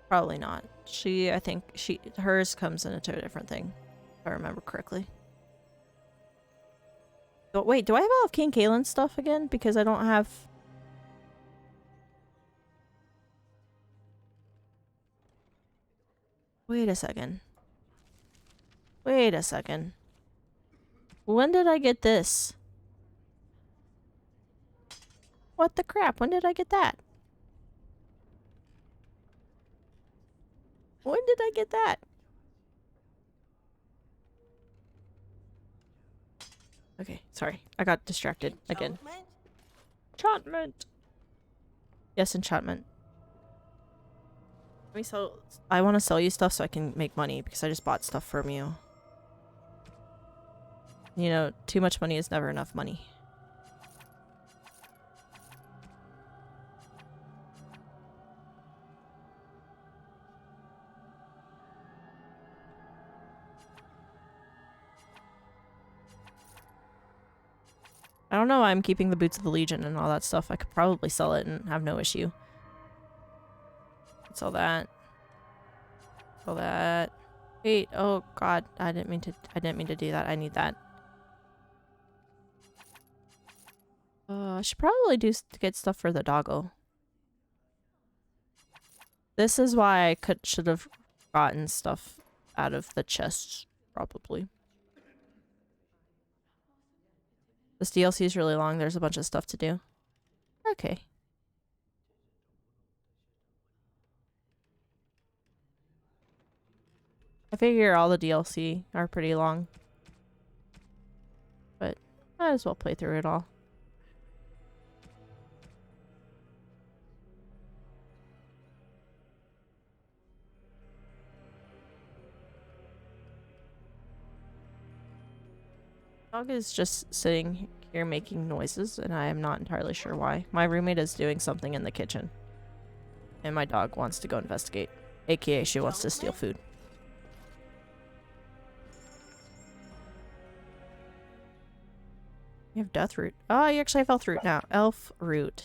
Probably not. I think hers comes into a different thing, if I remember correctly. But wait, do I have all of King Kaelin's stuff again? Because I don't have... Wait a second. Wait a second. When did I get this? What the crap? When did I get that? When did I get that? Okay, sorry. I got distracted again. Enchantment! Yes, enchantment. Let me sell... I want to sell you stuff so I can make money because I just bought stuff from you. You know, too much money is never enough money. I don't know why I'm keeping the Boots of the Legion and all that stuff. I could probably sell it and have no issue. Sell that. Sell that. Wait, oh god, I didn't mean to do that. I need that. I should probably get stuff for the doggo. This is why I should have gotten stuff out of the chests, probably. This DLC is really long. There's a bunch of stuff to do. Okay. I figure all the DLC are pretty long. But might as well play through it all. Dog is just sitting here making noises, and I am not entirely sure why. My roommate is doing something in the kitchen, and my dog wants to go investigate. AKA, she wants to steal food. You have death root. Oh, you actually have elf root now. Elf root.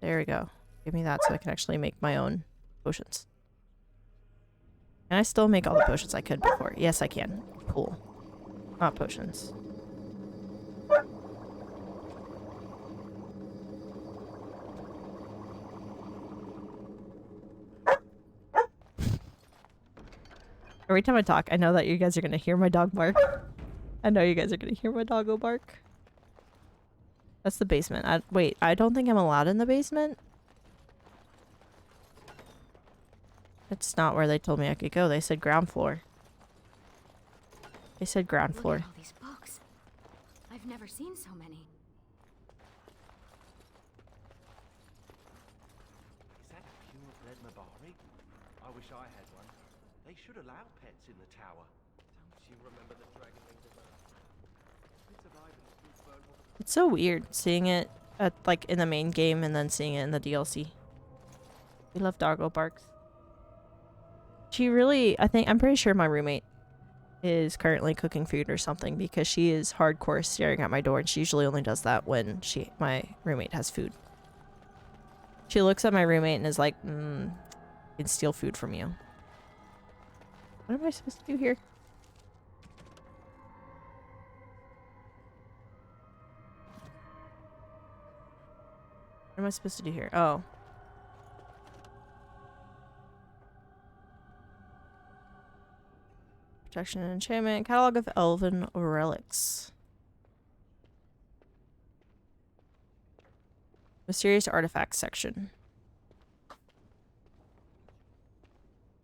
There we go. Give me that so I can actually make my own potions. Can I still make all the potions I could before? Yes, I can. Cool. Not potions. Every time I talk, I know that you guys are going to hear my dog bark. I know you guys are going to hear my doggo bark. That's the basement. Wait, I don't think I'm allowed in the basement. It's not where they told me I could go. They said ground floor. They said ground floor. Look at all these books. I've never seen so many. Medmabari. I wish I had one. They should allow pets in the tower. Don't you remember the dragonlings about? It's so weird seeing it at like in the main game and then seeing it in the DLC. We love doggo barks. She really, I'm pretty sure my roommate is currently cooking food or something because she is hardcore staring at my door, and she usually only does that when my roommate has food. She looks at my roommate and is like, I can steal food from you. What am I supposed to do here? What am I supposed to do here? Oh. Protection and enchantment. Catalog of elven relics. Mysterious artifacts section.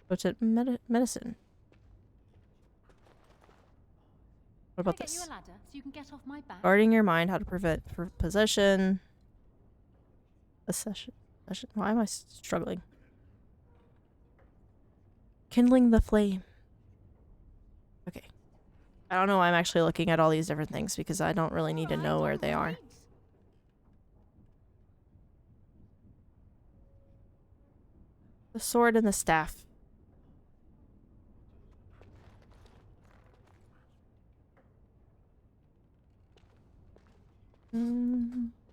What's it? Medicine. What about this? Can I get you a ladder so you can get off my back? Guarding your mind, how to prevent possession. Possession. Why am I struggling? Kindling the flame. Okay. I don't know why I'm actually looking at all these different things because I don't really need to know where they are. The sword and the staff.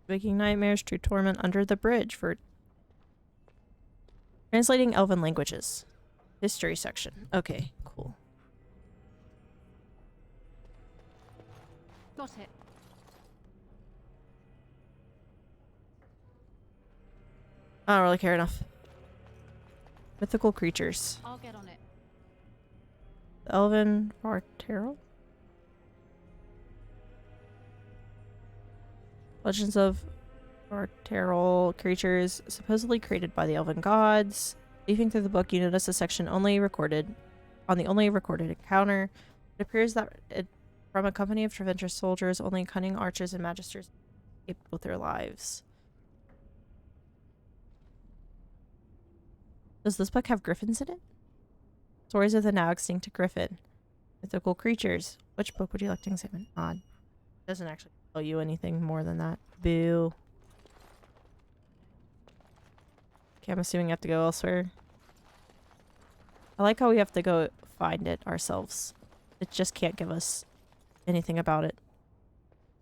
Waking nightmares, true torment under the bridge for translating elven languages. History section. Okay, cool. Got it. I don't really care enough. Mythical creatures. I'll get on it. The elven Vartero? Legends of Vartero creatures supposedly created by the elven gods. Leafing through the book, you notice a section only recorded encounter. It appears that from a company of Treventress soldiers, only cunning archers and magisters escaped with their lives. Does this book have griffins in it? Stories of the now extinct griffin. Mythical creatures. Which book would you like to examine? Odd. Doesn't actually tell you anything more than that. Boo. Okay, I'm assuming you have to go elsewhere. I like how we have to go find it ourselves. It just can't give us anything about it.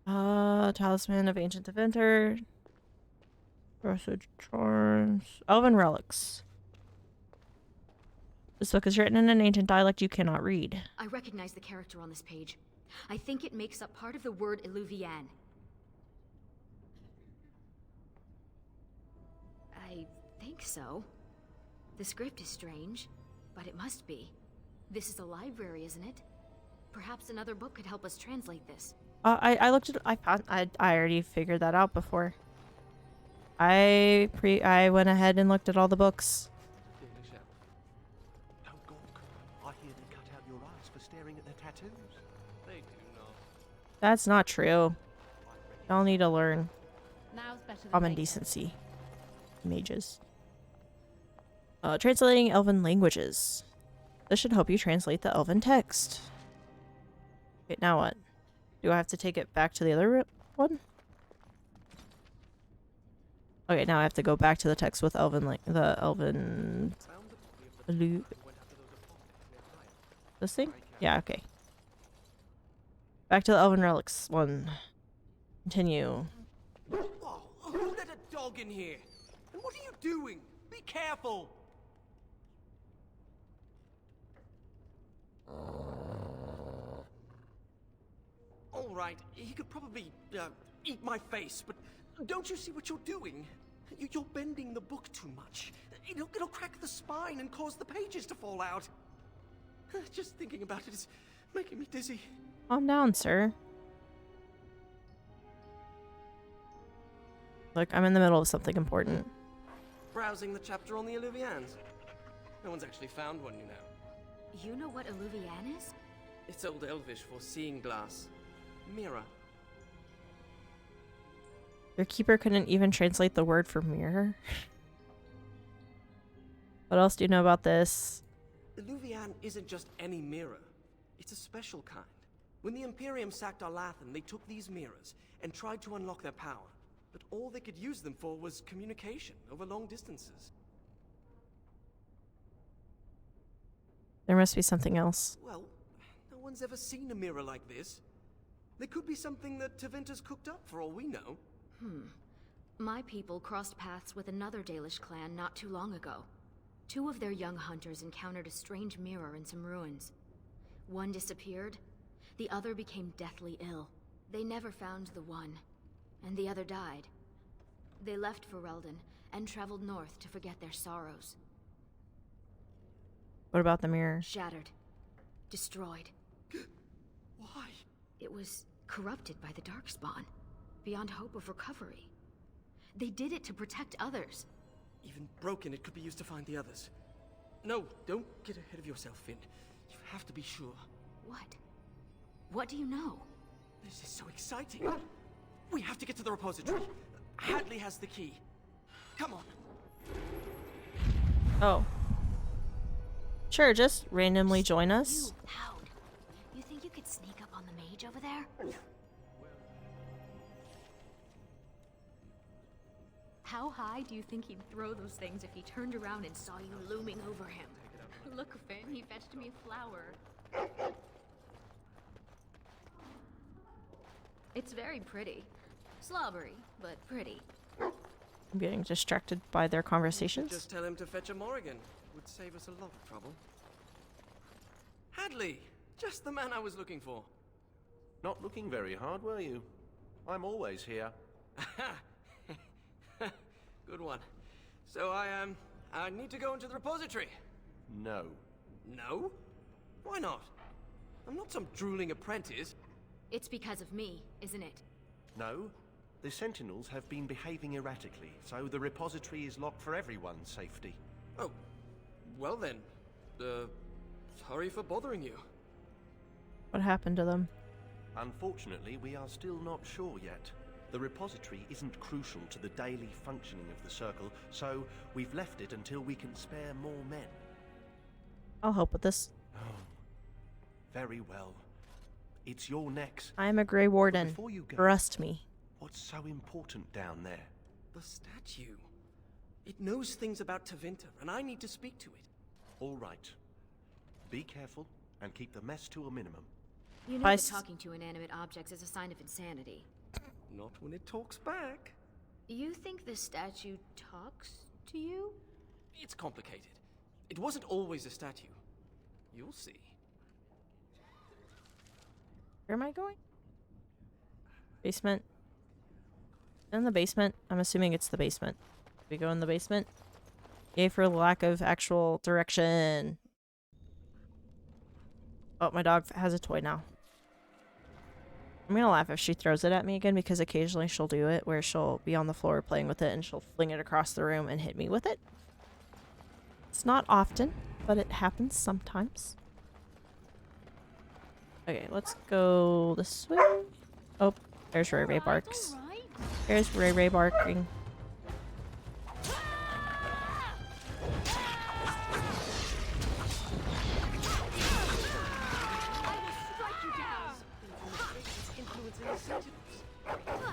Talisman of Ancient Avenger. Presage Charms. Elven Relics. This book is written in an ancient dialect you cannot read. I recognize the character on this page. I think it makes up part of the word Illuvian. I think so. The script is strange, but it must be. This is a library, isn't it? Perhaps another book could help us translate this. I looked at I already figured that out before. I went ahead and looked at all the books. I hear they cut out your eyes for staring at their tattoos. They do not. That's not true. Y'all need to learn Now's better than common later. decency. Mages. Translating elven languages. This should help you translate the elven text. Okay, now what? Do I have to take it back to the other one? Okay, now I have to go back to the text with elven, the elven... This thing? Yeah, okay. Back to the elven relics one. Continue. Whoa, who let a dog in here? And what are you doing? Be careful! All right, he could probably eat my face, but don't you see what you're doing? You're bending the book too much. It'll crack the spine and cause the pages to fall out. Just thinking about it is making me dizzy. Calm down, sir. Look, I'm in the middle of something important. Browsing the chapter on the Illuvians. No one's actually found one, you know. You know what Illuvian is? It's Old Elvish for seeing glass. Mirror. Your keeper couldn't even translate the word for mirror. What else do you know about this? The Luvian isn't just any mirror. It's a special kind. When the Imperium sacked Arlathan, they took these mirrors and tried to unlock their power. But all they could use them for was communication over long distances. There must be something else. Well, no one's ever seen a mirror like this. There could be something that Tevinter's cooked up for all we know. My people crossed paths with another Dalish clan not too long ago. 2 of their young hunters encountered a strange mirror in some ruins. One disappeared, the other became deathly ill. They never found the one, and the other died. They left Ferelden and traveled north to forget their sorrows. What about the mirror? Shattered. Destroyed. Why? It was corrupted by the Darkspawn, beyond hope of recovery. They did it to protect others. Even broken, it could be used to find the others. No, don't get ahead of yourself, Finn. You have to be sure. What? What do you know? This is so exciting. We have to get to the repository. Hadley has the key. Come on. Oh. Sure, just randomly join us. You, Hound. You think you could sneak up on the mage over there? How high do you think he'd throw those things if he turned around and saw you looming over him? Look, Finn, he fetched me a flower. It's very pretty. Slobbery, but pretty. I'm getting distracted by their conversations. Just tell him to fetch a Morrigan. Would save us a lot of trouble. Hadley! Just the man I was looking for. Not looking very hard, were you? I'm always here. Good one. So I need to go into the repository. No. No? Why not? I'm not some drooling apprentice. It's because of me, isn't it? No. The Sentinels have been behaving erratically, so the repository is locked for everyone's safety. Oh. Well then. Sorry for bothering you. What happened to them? Unfortunately, we are still not sure yet. The repository isn't crucial to the daily functioning of the Circle, so we've left it until we can spare more men. I'll help with this. Oh, very well. It's your next. I'm a Grey Warden. Before you go, Trust me. what's so important down there? The statue. It knows things about Tevinter, and I need to speak to it. All right. Be careful and keep the mess to a minimum. You know that talking to inanimate objects is a sign of insanity. Not when it talks back. You think the statue talks to you? It's complicated. It wasn't always a statue. You'll see. Where am I going? Basement. In the basement? I'm assuming it's the basement. We go in the basement? Yay for lack of actual direction. Oh, my dog has a toy now. I'm gonna laugh if she throws it at me again, because occasionally she'll do it where she'll be on the floor playing with it and she'll fling it across the room and hit me with it. It's not often, but it happens sometimes. Okay, let's go this way. Oh, there's Ray Ray barks. There's Ray Ray barking.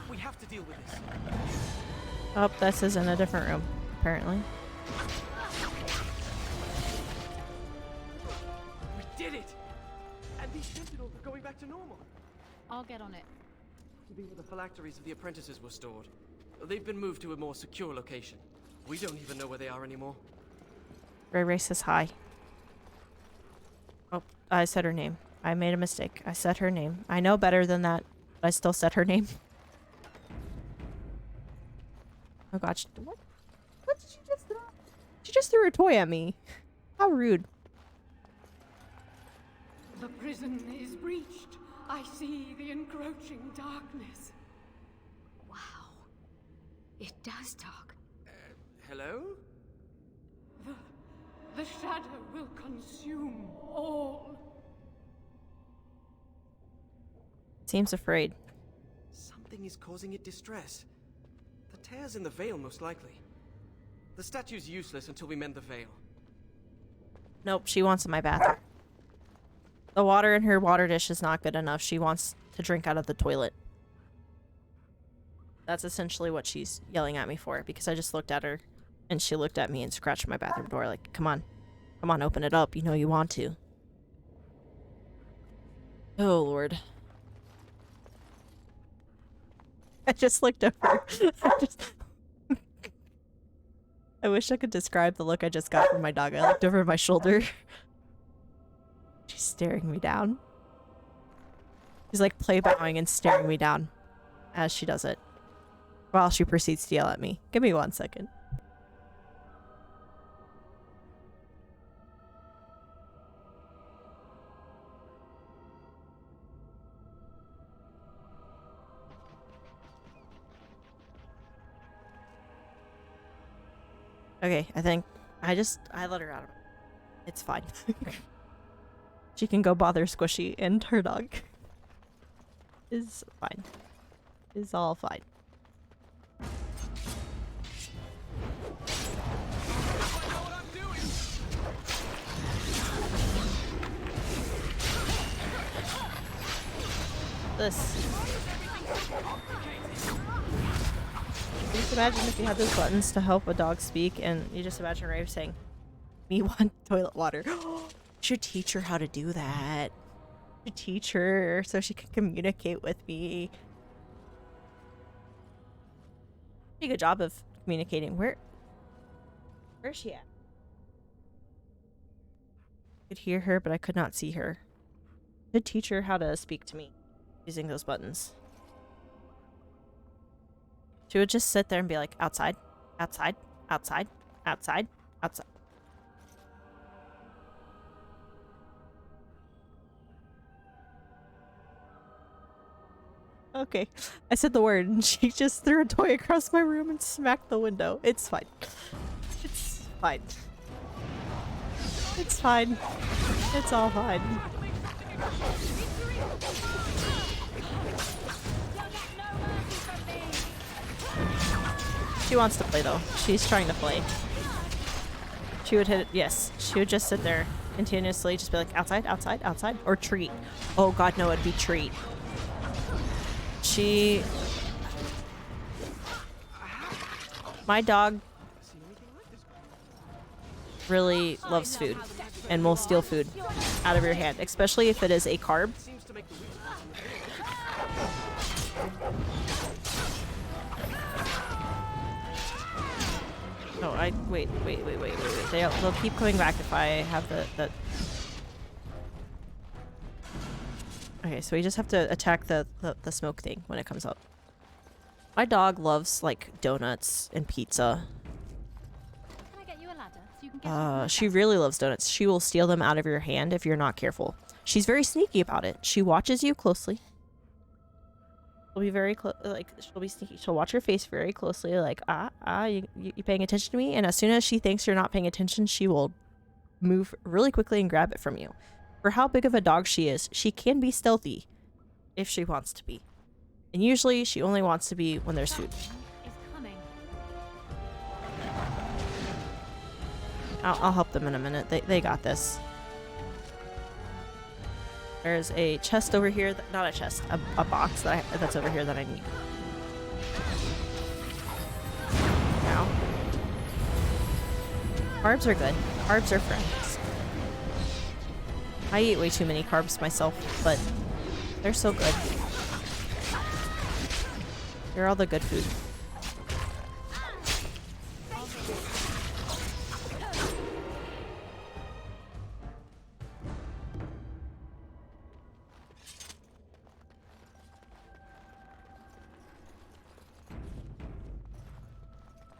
We have to deal with this. Oh, this is in a different room, apparently. We did it! And these sentinels are going back to normal. I'll get on it. To be where the phylacteries of the apprentices were stored. They've been moved to a more secure location. We don't even know where they are anymore. Ray Ray says hi. Oh, I said her name. I made a mistake. I said her name. I know better than that, but I still said her name. Oh god, what did she just throw? She just threw her toy at me. How rude. The prison is breached. I see the encroaching darkness. Wow. It does talk. Hello? The shadow will consume all. Seems afraid. Something is causing it distress. The tears in the veil, most likely. The statue's useless until we mend the veil. Nope, she wants in my bathroom. The water in her water dish is not good enough. She wants to drink out of the toilet. That's essentially what she's yelling at me for, because I just looked at her and she looked at me and scratched my bathroom door like, come on. Come on, open it up. You know you want to. Oh, Lord. I just looked over. I wish I could describe the look I just got from my dog. I looked over my shoulder. She's staring me down. She's like play bowing and staring me down as she does it, while she proceeds to yell at me. Give me 1 second. Okay, I think I let her out of it. It's fine. She can go bother Squishy, and her dog is fine. Is all fine. This. Just imagine if you had those buttons to help a dog speak, and you just imagine Ray saying, "Me want toilet water." Should teach her how to do that. Should teach her so she can communicate with me. Pretty good job of communicating. Where is she at? I could hear her, but I could not see her. Should teach her how to speak to me using those buttons. She would just sit there and be like, outside, outside, outside, outside, outside. Okay, I said the word and she just threw a toy across my room and smacked the window. It's fine. It's fine. It's fine. It's all fine. She wants to play though. She's trying to play. She would hit it. Yes, she would just sit there continuously, just be like, outside, outside, outside, or treat. Oh god, no, it'd be treat. My dog really loves food and will steal food out of your hand, especially if it is a carb. No, wait. They'll keep coming back if I have the... Okay, so we just have to attack the smoke thing when it comes up. My dog loves, like, donuts and pizza. Can I get you a ladder so you can get She really loves donuts. She will steal them out of your hand if you're not careful. She's very sneaky about it. She watches you closely. She'll be very she'll be sneaky. She'll watch your face very closely, like, you paying attention to me? And as soon as she thinks you're not paying attention, she will move really quickly and grab it from you. For how big of a dog she is, she can be stealthy if she wants to be. And usually she only wants to be when there's food. I'll help them in a minute. They got this. There's a chest over here, not a chest, a box that's over here that I need. Now. Carbs are good. Carbs are friends. I eat way too many carbs myself, but they're so good. They're all the good food.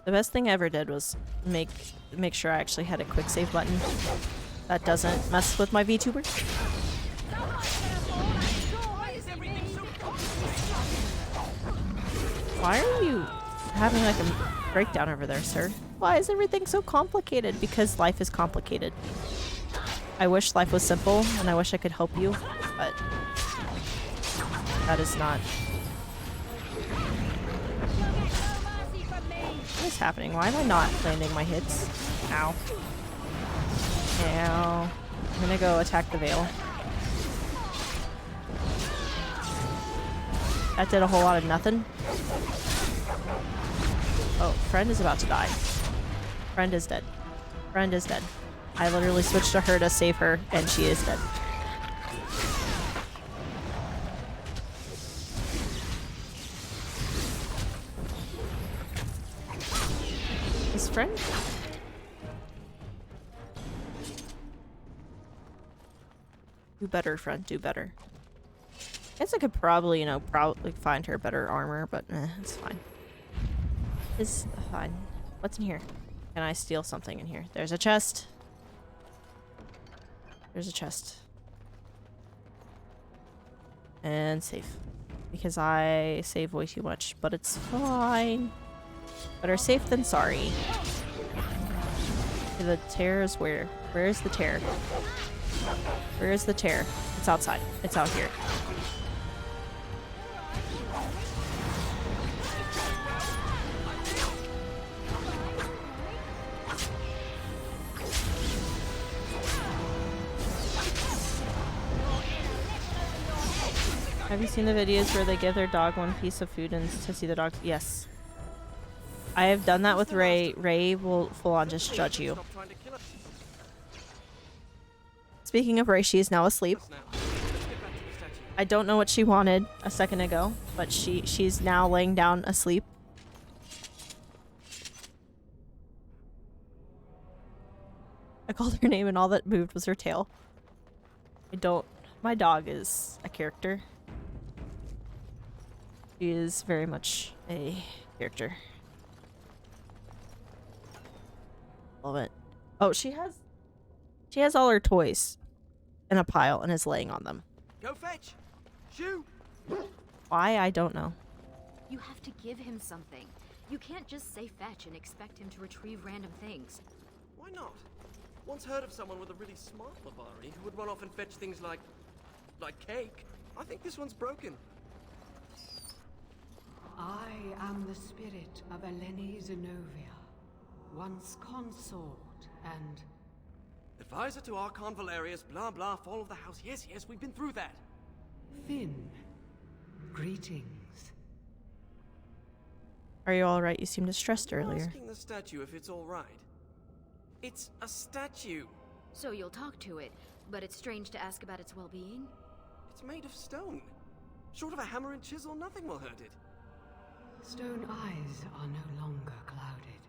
The best thing I ever did was make sure I actually had a quick save button that doesn't mess with my VTuber. Why are you having like a breakdown over there, sir? Why is everything so complicated? Because life is complicated. I wish life was simple and I wish I could help you, but that is not. What is happening? Why am I not landing my hits? Ow. Now, I'm gonna go attack the Veil. That did a whole lot of nothing. Oh, friend is about to die. Friend is dead. Friend is dead. I literally switched to her to save her, and she is dead. His friend? Do better, friend. Do better. Guess I could probably, you know, probably find her better armor, but it's fine. It's fine. What's in here? Can I steal something in here? There's a chest. There's a chest. And save. Because I save way too much, but it's fine. Better safe than sorry. Okay, the tear is where? Where is the tear? Where is the tear? It's outside. It's out here. Have you seen the videos where they give their dog one piece of food and to see the dog? Yes. I have done that with Ray. Ray will full on just judge you. Speaking of Ray, she is now asleep. I don't know what she wanted a second ago, but she's now laying down asleep. I called her name and all that moved was her tail. My dog is a character. She is very much a character. Love it. Oh, she has all her toys in a pile and is laying on them. Go fetch! Shoo! Why? I don't know. You have to give him something. You can't just say fetch and expect him to retrieve random things. Why not? Once heard of someone with a really smart Lavari who would run off and fetch things like cake. I think this one's broken. I am the spirit of Eleni Zenobia, once consort and... Advisor to Archon Valerius, blah blah, fall of the house. Yes, we've been through that. Finn, greetings. Are you alright? You seemed distressed I'm earlier. asking the statue if it's alright. It's a statue. So you'll talk to it, but it's strange to ask about its well-being? It's made of stone. Short of a hammer and chisel, nothing will hurt it. Stone eyes are no longer clouded.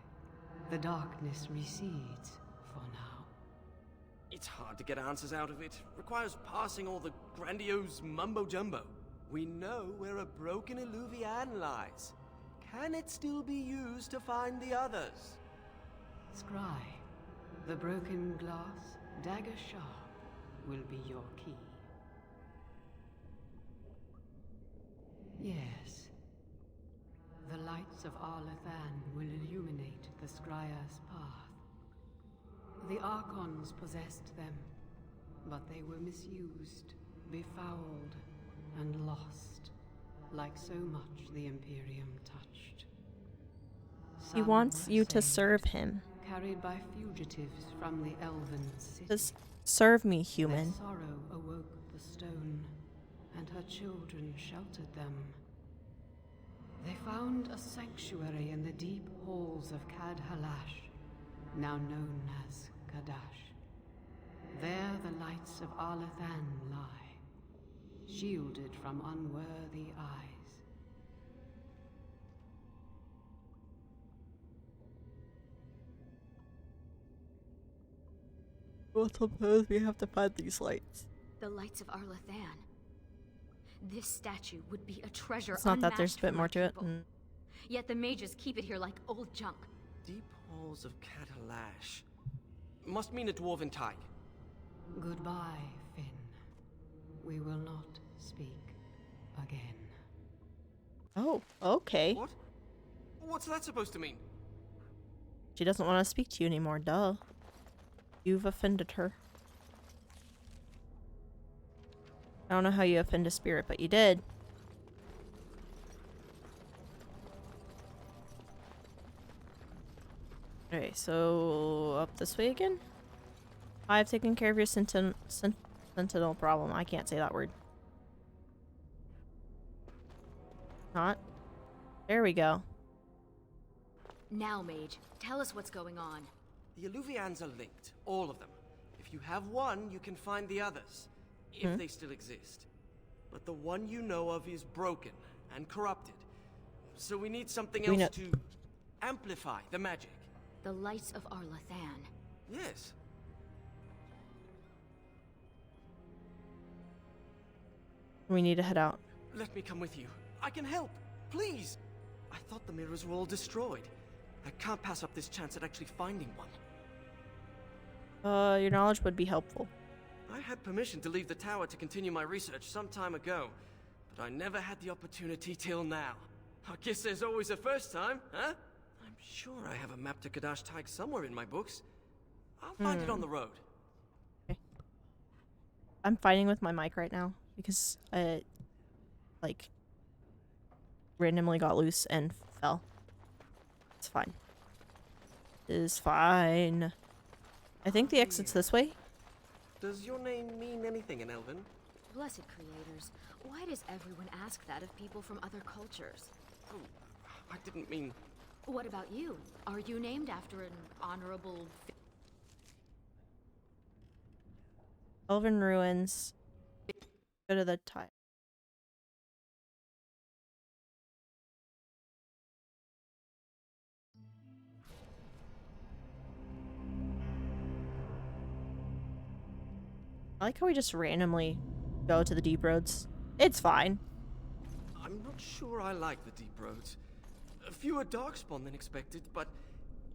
The darkness recedes for now. It's hard to get answers out of it. Requires parsing all the grandiose mumbo-jumbo. We know where a broken Eluvian lies. Can it still be used to find the others? Scry, the broken glass, dagger sharp, will be your key. Yes. The lights of Arlathan will illuminate the Scrya's path. The Archons possessed them, but they were misused, befouled, and lost, like so much the Imperium touched. He Some wants were you to saved, serve him. carried by fugitives from the Elven city. Just serve me, Their human. sorrow awoke the stone, and her children sheltered them. They found a sanctuary in the deep halls of Cad Halash, now known as Kadash. There the lights of Arlathan lie, shielded from unworthy eyes. Well, suppose we have to find these lights. The lights of Arlathan. This statue would be a treasure. It's not that there's a unmatched bit for more my to it. people. Yet the mages keep it here like old junk. Deep halls of Catalash. Must mean a dwarven type. Goodbye, Finn. We will not speak again. Oh, okay. What? What's that supposed to mean? She doesn't want to speak to you anymore, duh. You've offended her. I don't know how you offend a spirit, but you did. Okay, so up this way again? I've taken care of your sentinel problem. I can't say that word. Not. There we go. Now, Mage, tell us what's going on. The Eluvians are linked, all of them. If you have one, you can find the others, if they still exist. But the one you know of is broken and corrupted. So we need something else to amplify the magic. The lights of Arlathan. Yes. We need to head out. Let me come with you. I can help. Please. I thought the mirrors were all destroyed. I can't pass up this chance at actually finding one. Your knowledge would be helpful. I had permission to leave the tower to continue my research some time ago, but I never had the opportunity till now. I guess there's always a first time, huh? I'm sure I have a map to Kadash Taig somewhere in my books. I'll find it on the road. Okay. I'm fighting with my mic right now because I, like, randomly got loose and fell. It's fine. It is fine. I think the exit's this way. Does your name mean anything in Elven? Blessed creators, why does everyone ask that of people from other cultures? Oh, I didn't mean... What about you? Are you named after an honorable... Elven ruins. Go to the tile. I like how we just randomly go to the deep roads. It's fine. I'm not sure I like the deep roads. Fewer darkspawn than expected, but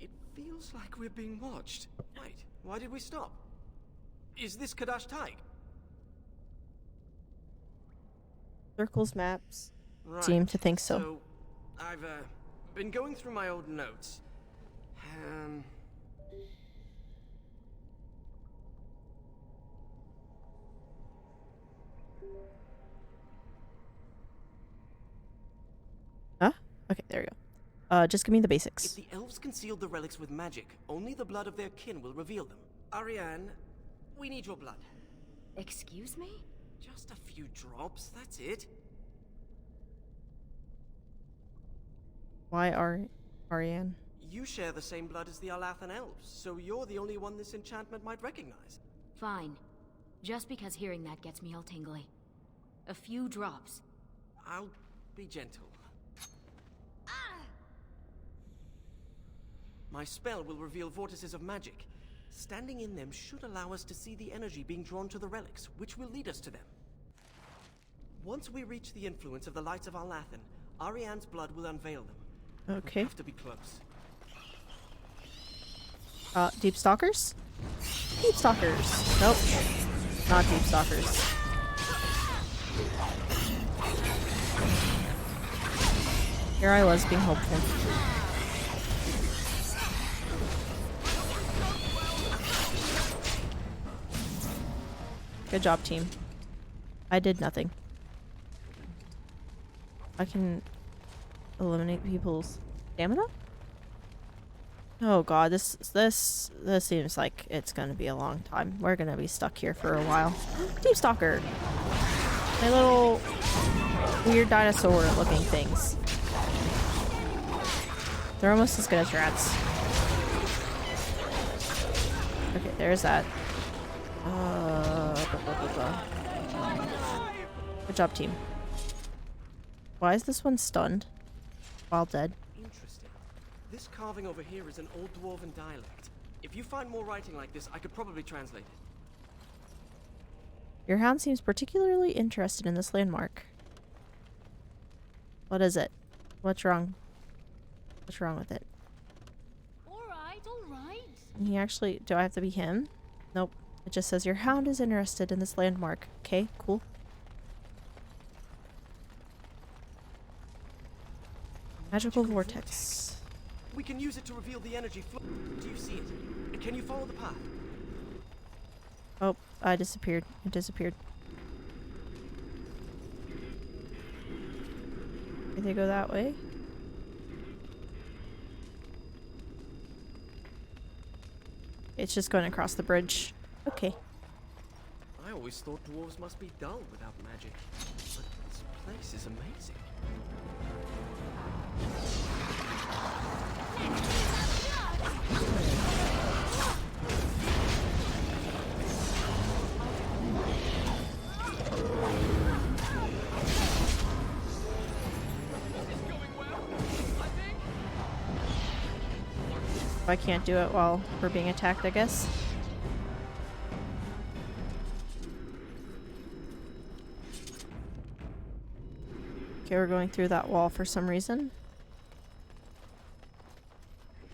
it feels like we're being watched. Wait, why did we stop? Is this Kadash Taig? Circles maps Right. seem to think so. So, I've been going through my old notes. Huh? Okay, there we go. Just give me the basics. If the elves concealed the relics with magic, only the blood of their kin will reveal them. Ariane, we need your blood. Excuse me? Just a few drops, that's it. Why Ariane? You share the same blood as the Alathan elves, so you're the only one this enchantment might recognize. Fine. Just because hearing that gets me all tingly. A few drops. I'll be gentle. My spell will reveal vortices of magic. Standing in them should allow us to see the energy being drawn to the relics, which will lead us to them. Once we reach the influence of the lights of Arlathan, Ariane's blood will unveil them. Okay. We have to be close. Deep stalkers? Deep stalkers. Nope. Not deep stalkers. Here I was being hopeful. Good job, team. I did nothing. I can eliminate people's stamina? Oh god, this seems like it's gonna be a long time. We're gonna be stuck here for a while. Deep Stalker! My little weird dinosaur looking things. They're almost as good as rats. Okay, there's that. Good job, team. Why is this one stunned while dead? Interesting. This carving over here is an old dwarven dialect. If you find more writing like this, I could probably translate it. Your hound seems particularly interested in this landmark. What is it? What's wrong? What's wrong with it? Alright, alright. He actually... Do I have to be him? Nope. It just says your hound is interested in this landmark. Okay, cool. Magical vortex. We can use it to reveal the energy flow. Do you see it? Can you follow the path? Oh, I disappeared. It disappeared. Did they go that way? It's just going across the bridge. Okay. I always thought dwarves must be dull without magic, but this place is amazing. I can't do it while we're being attacked, I guess. Okay, we're going through that wall for some reason.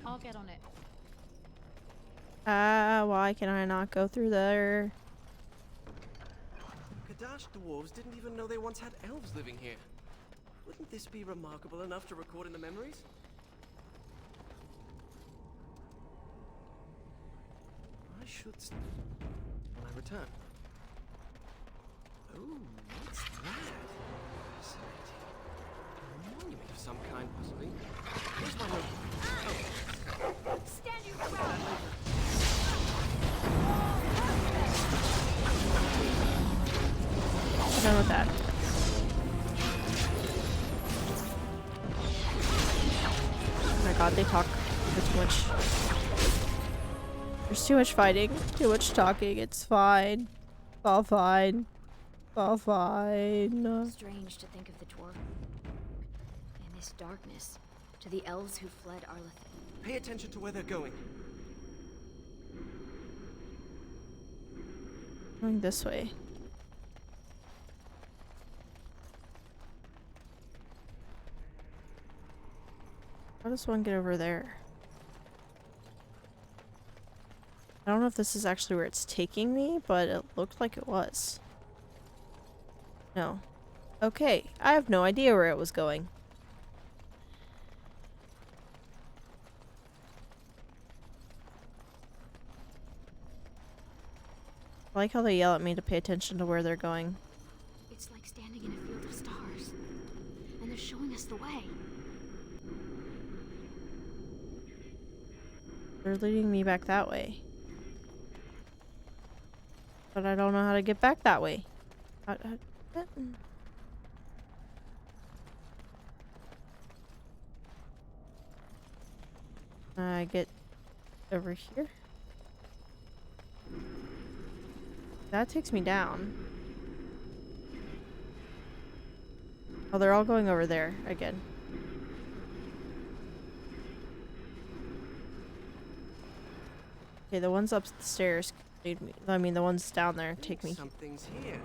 I'll get on it. Why can I not go through there? Kadash dwarves didn't even know they once had elves living here. Wouldn't this be remarkable enough to record in the memories? I should when I return. Oh, what's that? Fascinating. A monument of some kind, possibly. Where's my notebook? Stand your ground! Done with that. Oh my god, they talk too much. There's too much fighting, too much talking. It's fine. It's all fine. It's all fine. Strange to think of the dwarf in this darkness, to the elves who fled Arlathan. Pay attention to where they're going. Going this way. How does one get over there? I don't know if this is actually where it's taking me, but it looked like it was. No. Okay, I have no idea where it was going. I like how they yell at me to pay attention to where they're going. It's like standing in a field of stars, and they're showing us the way. They're leading me back that way. But I don't know how to get back that way. I get over here. That takes me down. Oh, they're all going over there again. Okay, the ones up the stairs lead me. I mean, the ones down there take me. Something's here.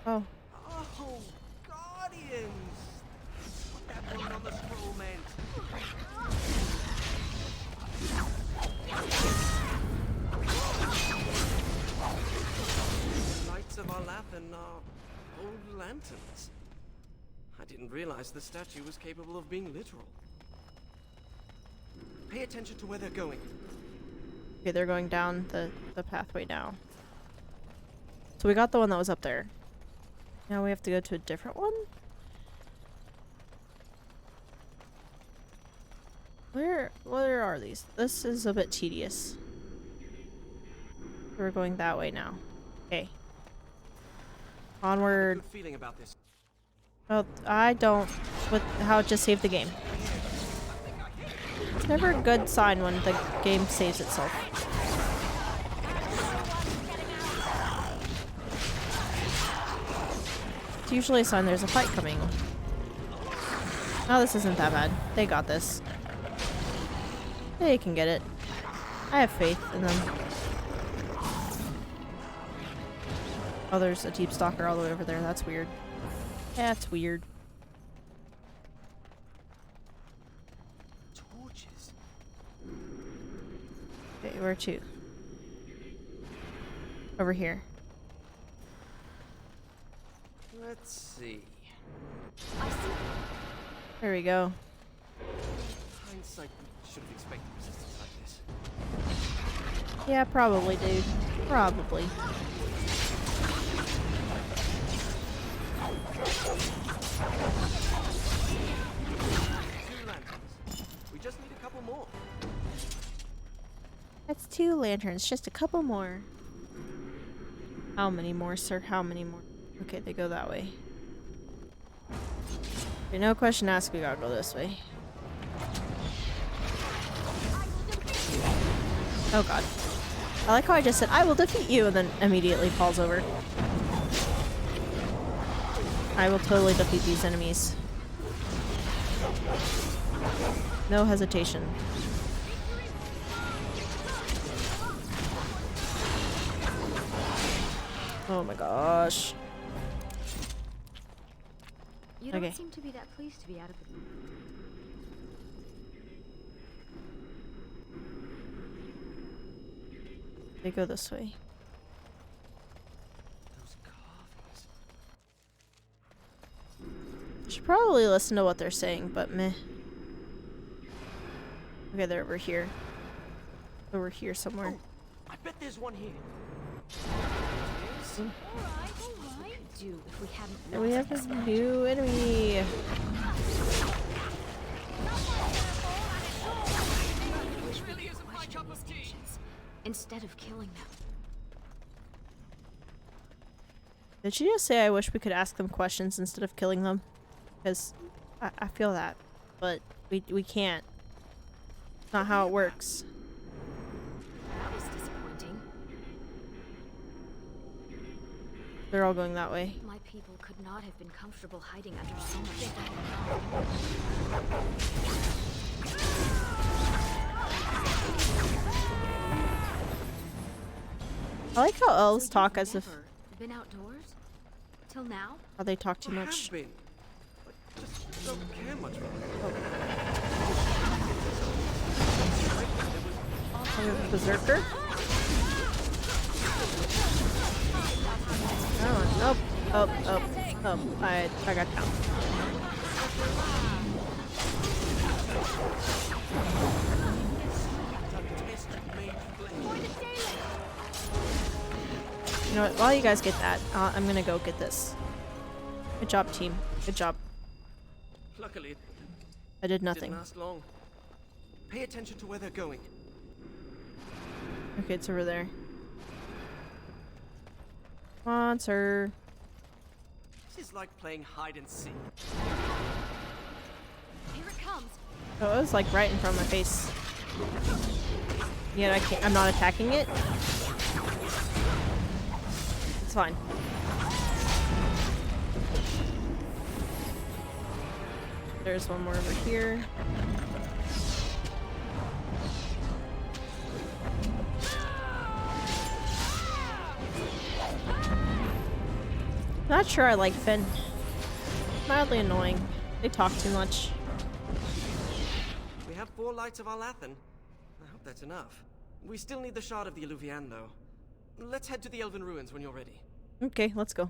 Oh. Oh, guardians! What that note on the scroll meant. The Knights of Arlathan are old lanterns. I didn't realize the statue was capable of being literal. Pay attention to where they're going. Okay, they're going down the pathway now. So we got the one that was up there. Now we have to go to a different one? Where are these? This is a bit tedious. We're going that way now. Okay. Onward. Good feeling about this. Oh, I don't. With how it just saved the game. It's never a good sign when the game saves itself. It's usually a sign there's a fight coming. No, this isn't that bad. They got this. They can get it. I have faith in them. Oh, there's a deep stalker all the way over there. That's weird. Yeah, it's weird. Torches. Okay, where to? Over here. Let's see. There we go. Hindsight, we should have expected resistance like this. Yeah, probably, dude. Probably. We just need a couple more. That's 2 lanterns. Just a couple more. How many more, sir? How many more? Okay, they go that way. Okay, no question asked. We gotta go this way. Oh god. I like how I just said, I will defeat you, and then immediately falls over. I will totally defeat these enemies. No hesitation. Oh my gosh. You don't Okay. seem to be that pleased to be out of the... They go this way. Should probably listen to what they're saying, but meh. Okay, they're over here. Over here somewhere. I bet there's one here. Do if we hadn't And we have a new enemy. instead of killing them. Did she just say I wish we could ask them questions instead of killing them? Because I feel that, but we can't. It's not how it works. That was disappointing. They're all going that way. My people could not have been comfortable hiding under so much I like how elves talk as if been outdoors till now. how they talk too much. Have been. I just don't care much for Oh, berserker. Oh, nope. Oh. I got down. You know what? While you guys get that, I'm gonna go get this. Good job, team. Good job. Luckily, I did nothing. didn't last long. Pay attention to where they're going. Okay, it's over there. Come on, sir. This is like playing hide and seek. Here it comes. Oh, it was like right in front of my face. Yet I'm not attacking it. It's fine. There's one more over here. Not sure I like Finn. Mildly annoying. They talk too much. We have 4 lights of Alathan. I hope that's enough. We still need the shard of the Eluvian, though. Let's head to the Elven Ruins when you're ready. Okay, let's go.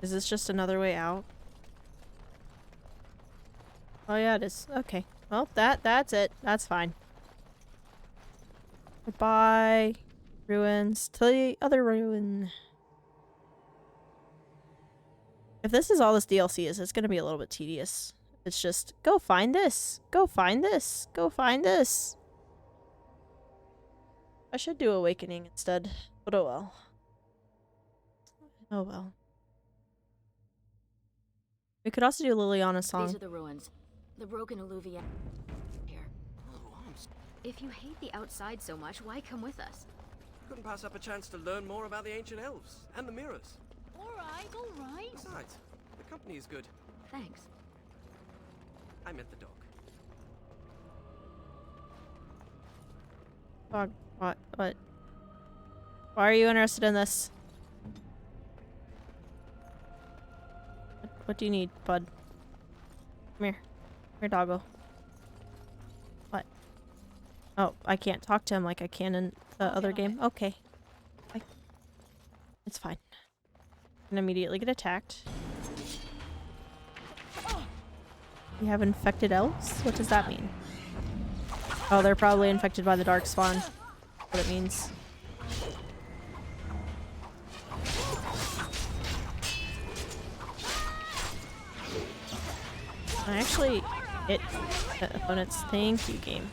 Is this just another way out? Oh yeah, it is. Okay. Well, that's it. That's fine. Goodbye. Ruins. To the other ruin. If this is all this DLC is, it's gonna be a little bit tedious. It's just, go find this. Go find this. Go find this. I should do Awakening instead. But oh well. Oh well. We could also do Liliana's song. These are the ruins. The broken Eluvian here. If you hate the outside so much, why come with us? Couldn't pass up a chance to learn more about the ancient elves and the mirrors. All right. Besides, the company is good. Thanks. I meant the dog. Dog, what? Why are you interested in this? What do you need, bud? Come here. Come here, doggo. What? Oh, I can't talk to him like I can in the other game? Okay. It's fine. And immediately get attacked. We have infected elves? What does that mean? Oh, they're probably infected by the Darkspawn. What it means. I actually It. Opponents. Thank you, game.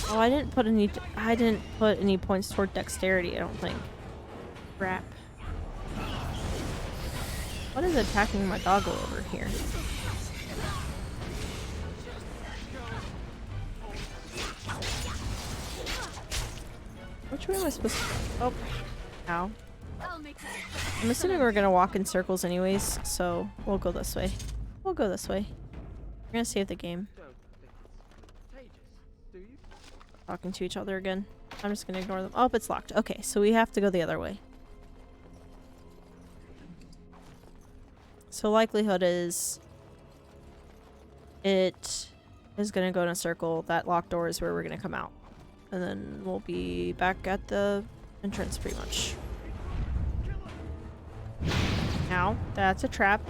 Oh, I didn't put any points toward dexterity, I don't think. Crap. What is attacking my doggo over here? Which way am I supposed to go? Oh. Ow. I'm assuming we're gonna walk in circles anyways, so we'll go this way. We'll go this way. We're gonna save the game. Talking to each other again. I'm just gonna ignore them. Oh, it's locked. Okay, so we have to go the other way. So likelihood is it is gonna go in a circle. That locked door is where we're gonna come out. And then we'll be back at the entrance pretty much. Now, that's a trap.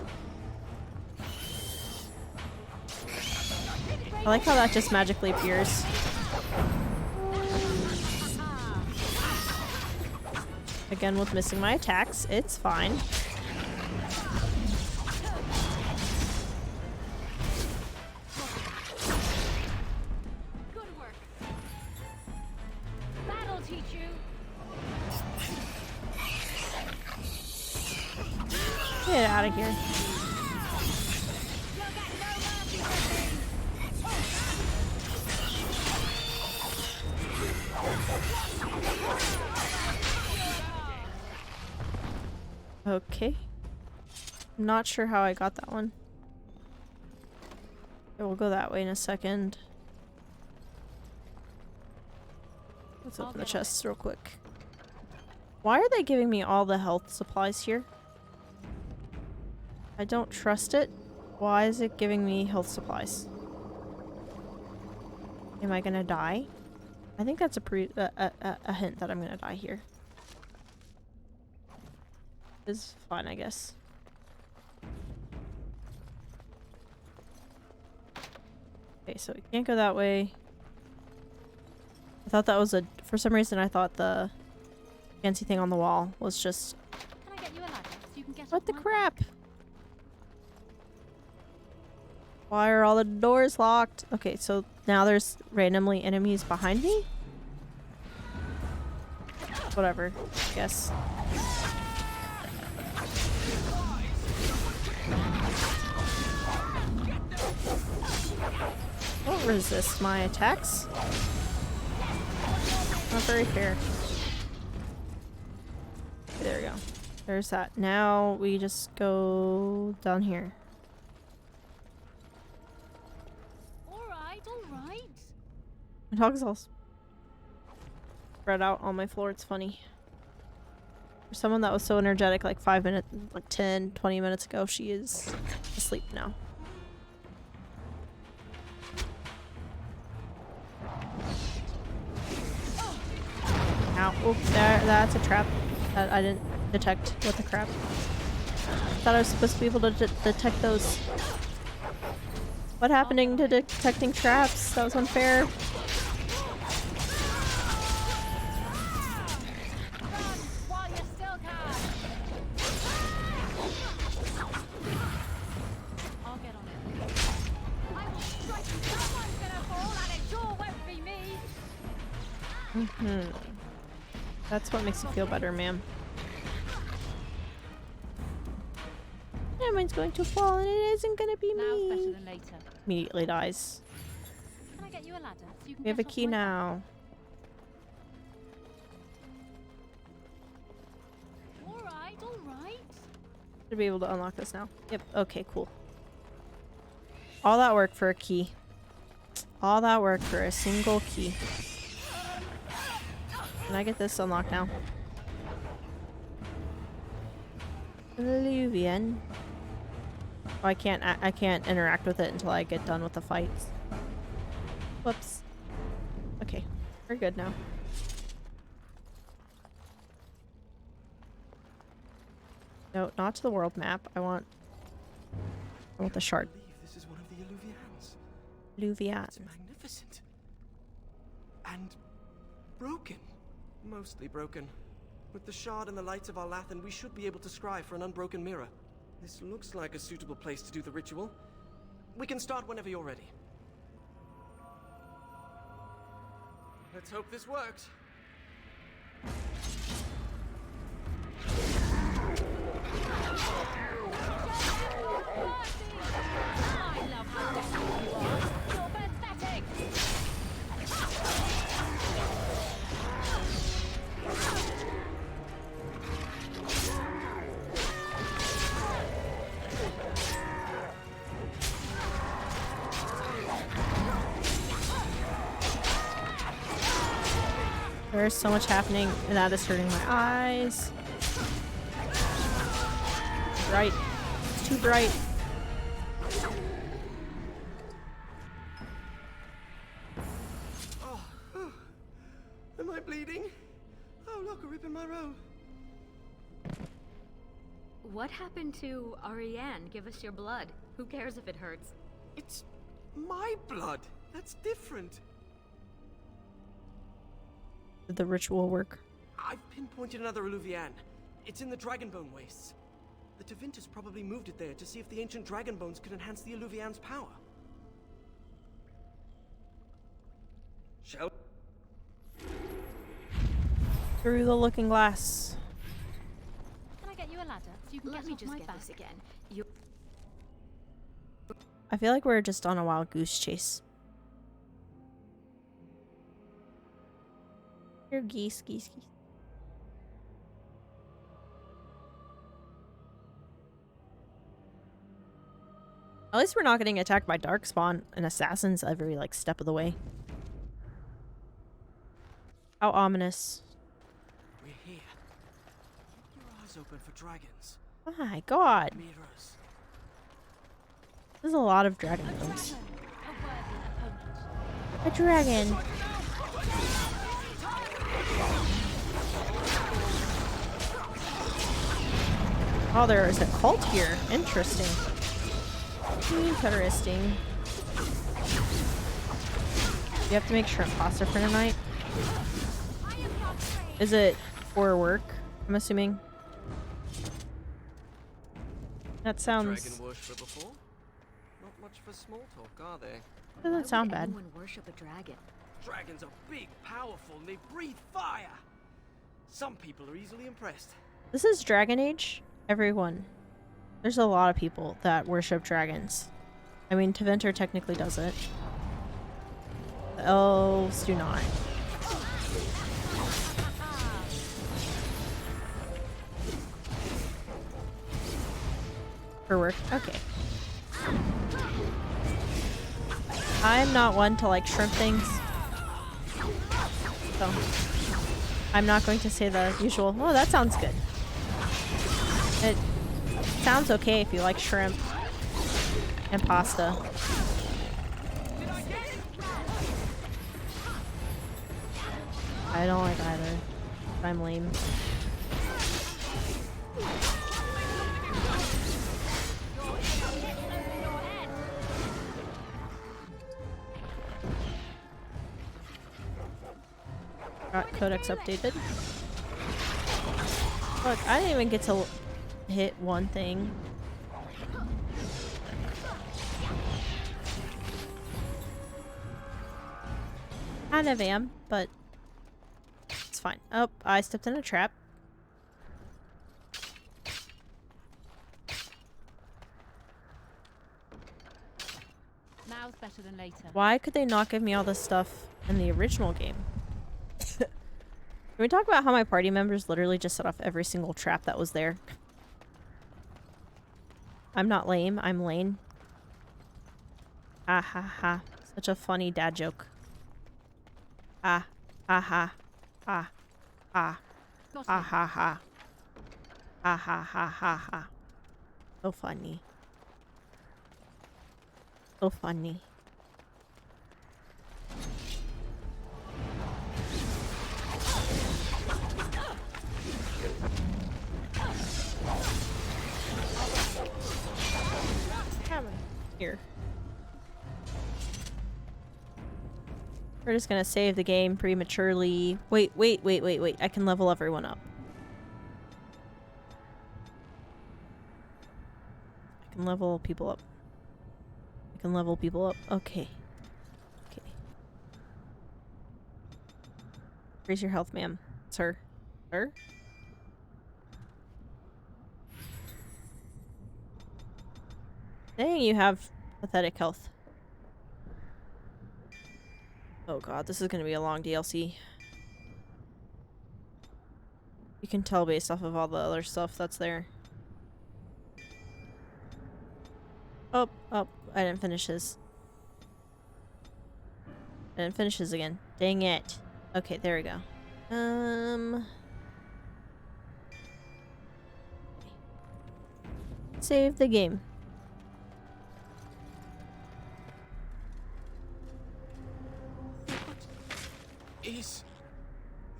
I like how that just magically appears. Again, with missing my attacks, it's fine. Good work. That'll teach you. Get out of here. Okay. Not sure how I got that one. Okay, we'll go that way in a second. Let's open the chests real quick. Why are they giving me all the health supplies here? I don't trust it. Why is it giving me health supplies? Am I gonna die? I think that's a hint that I'm gonna die here. Is fine, I guess. Okay, so we can't go that way. I thought that was for some reason I thought the fancy thing on the wall was just... Can I get you a ladder so you can get What the crap? Why are all the doors locked? Okay, so now there's randomly enemies behind me? Whatever, I guess. Don't resist my attacks. Not very fair. Okay, there we go. There's that. Now we just go down here. Alright. My dog's all spread out on my floor. It's funny. For someone that was so energetic like 5 minutes, like 10, 20 minutes ago, she is asleep now. Ow. Oh, that's a trap that I didn't detect. What the crap? I thought I was supposed to be able to detect those. What happening to detecting traps? That was unfair. That's what makes you feel better, ma'am. Mine's going to fall and it isn't gonna be me. Better than later. Immediately dies. Can I get you a ladder so you can We have a get key off my now. back? Alright. Should be able to unlock this now. Yep. Okay, cool. All that work for a key. All that work for a single key. Can I get this unlocked now? Illuvian. Oh, I can't interact with it until I get done with the fights. Whoops. Okay, we're good now. No, not to the world map. I want the shard. This is one of the Illuvians. Illuvian. It's magnificent. And broken. Mostly broken. With the shard and the lights of Arlathan, we should be able to scry for an unbroken mirror. This looks like a suitable place to do the ritual. We can start whenever you're ready. Let's hope this works. I love how desperate you are. You're pathetic. There's so much happening, and that is hurting my eyes. Bright. It's too bright. Oh, am I bleeding? Oh, look, a rip in my robe. What happened to Ariane? Give us your blood. Who cares if it hurts? It's my blood. That's different. Did the ritual work? I've pinpointed another Eluvian. It's in the Dragonbone Wastes. The Tevintus probably moved it there to see if the ancient dragon bones could enhance the Eluvian's power. Shall Through the looking glass. Can I get you a ladder so you can Let get me off just my get back? this again. You I feel like we're just on a wild goose chase. Here, geese, geese, geese. At least we're not getting attacked by Darkspawn and assassins every like step of the way. How ominous. We're here. Keep your eyes open for dragons. Oh my god. Mirrors. There's a lot of dragon bones. A dragon. Oh, there is a cult here. Interesting. Interesting. You have to make shrimp pasta for tonight. Is it for work? I'm assuming. That sounds. Dragon worshiper before? Not much for small talk, are they? Doesn't sound bad. anyone worship a dragon? Dragons are big, powerful, and they breathe fire. Some people are easily impressed. This is Dragon Age. Everyone. There's a lot of people that worship dragons. I mean, Tevinter technically does it. The elves do not. For work? Okay. I'm not one to like shrimp things. So, I'm not going to say the usual, oh, that sounds good. It sounds okay if you like shrimp and pasta. I don't like either. I'm lame. Got codex updated. Look, I didn't even get to hit one thing. Kind of am, but it's fine. Oh, I stepped in a trap. Now's better than later. Why could they not give me all this stuff in the original game? Can we talk about how my party members literally just set off every single trap that was there? I'm not lame, I'm lame. Ah ha ha. Such a funny dad joke. Ah ha ha. Ah. Ah. Ah ha ha. Ah ha ha ha ha. So funny. So funny. Come here. We're just gonna save the game prematurely. Wait. I can level everyone up. can level people up. I can level people up. Okay. Okay. Raise your health, ma'am. Sir. Sir? Dang, you have pathetic health. Oh god, this is gonna be a long DLC. You can tell based off of all the other stuff that's there. Oh, oh, I didn't finish his. I didn't finish his again. Dang it. Okay, there we go. Save the game. Is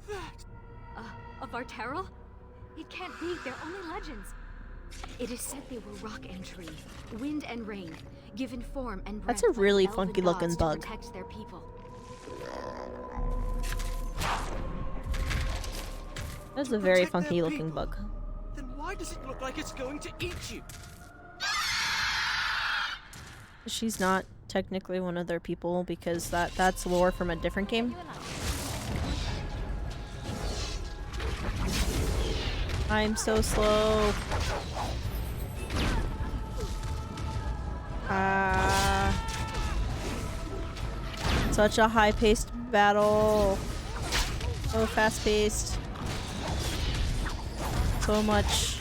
that Of Arterral? It can't be. They're only legends. It is said they were rock and tree, wind and rain, given form and breath. That's a really by elven funky looking gods bug. to protect their people. That's a very Protect their funky looking people? bug. Then why does it look like it's going to eat you? She's not technically one of their people because that's lore from a different game. I'm so slow. Such a high-paced battle. So fast-paced. So much.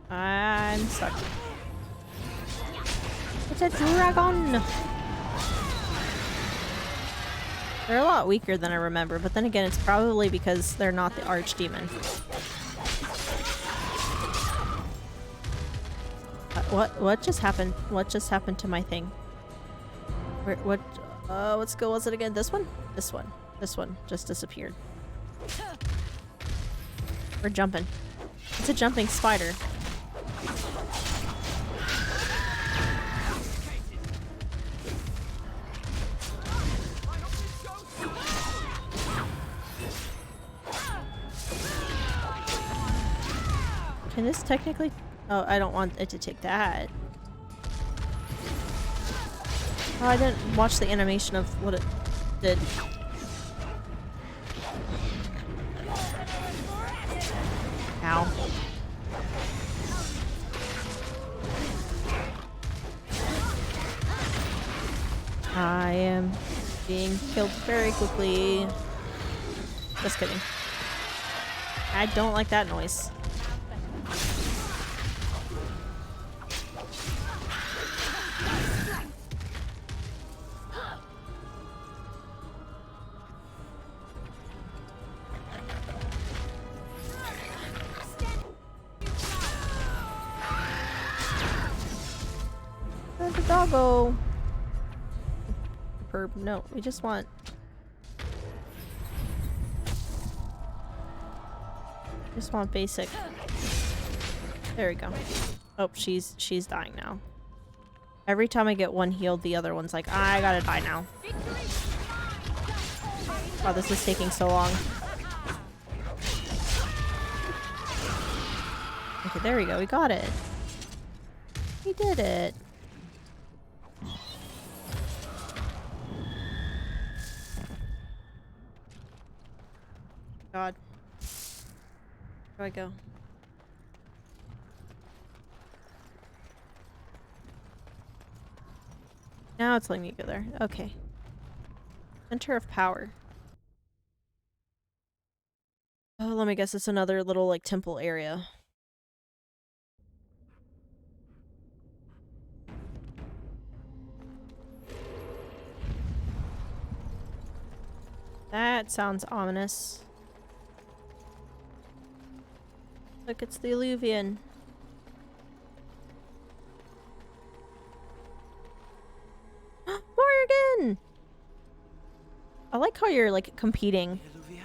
I'm stuck. It's a dragon! They're a lot weaker than I remember, but then again, it's probably because they're not the archdemon. What just happened? What just happened to my thing? What skill was it again? This one? This one. This one just disappeared. We're jumping. It's a jumping spider. Can this technically... Oh, I don't want it to take that. Oh, I didn't watch the animation of what it did. Ow. I am being killed very quickly. Just kidding. I don't like that noise. Where's the doggo? Perp. No, we just want... Just want basic. There we go. Oh, she's dying now. Every time I get one healed, the other one's like, I gotta die now. Wow, this is taking so long. Okay, there we go. We got it. We did it. God. Where do I go? Now it's letting me go there. Okay. Center of power. Oh, let me guess. It's another little, like, temple area. That sounds ominous. Look, it's the Illuvian. Morgan! I like how you're, like, competing